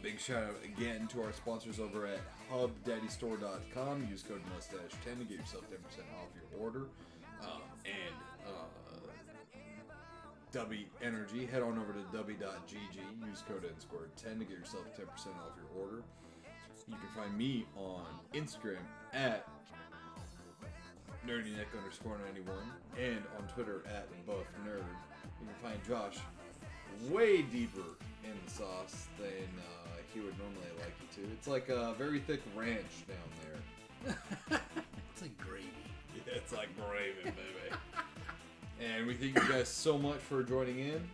Big shout out again to our sponsors over at hubdaddystore.com. Use code mustache10 to get yourself 10% off your order. And W Energy, head on over to w.gg. Use code NSquared10 to get yourself 10% off your order. You can find me on Instagram at nerdyneck_91 and on Twitter at buffnerd. You can find Josh way deeper in the sauce than he would normally like you to. It's like a very thick ranch down there. It's like gravy. Yeah, it's like gravy, baby. And we thank you guys so much for joining in.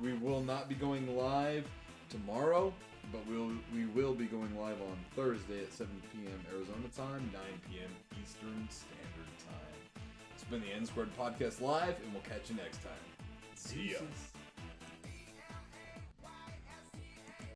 We will not be going live tomorrow, but we will be going live on Thursday at 7 p.m. Arizona time, 9 p.m. Eastern Standard Time. It's been the NSquared Podcast Live, and we'll catch you next time. See ya.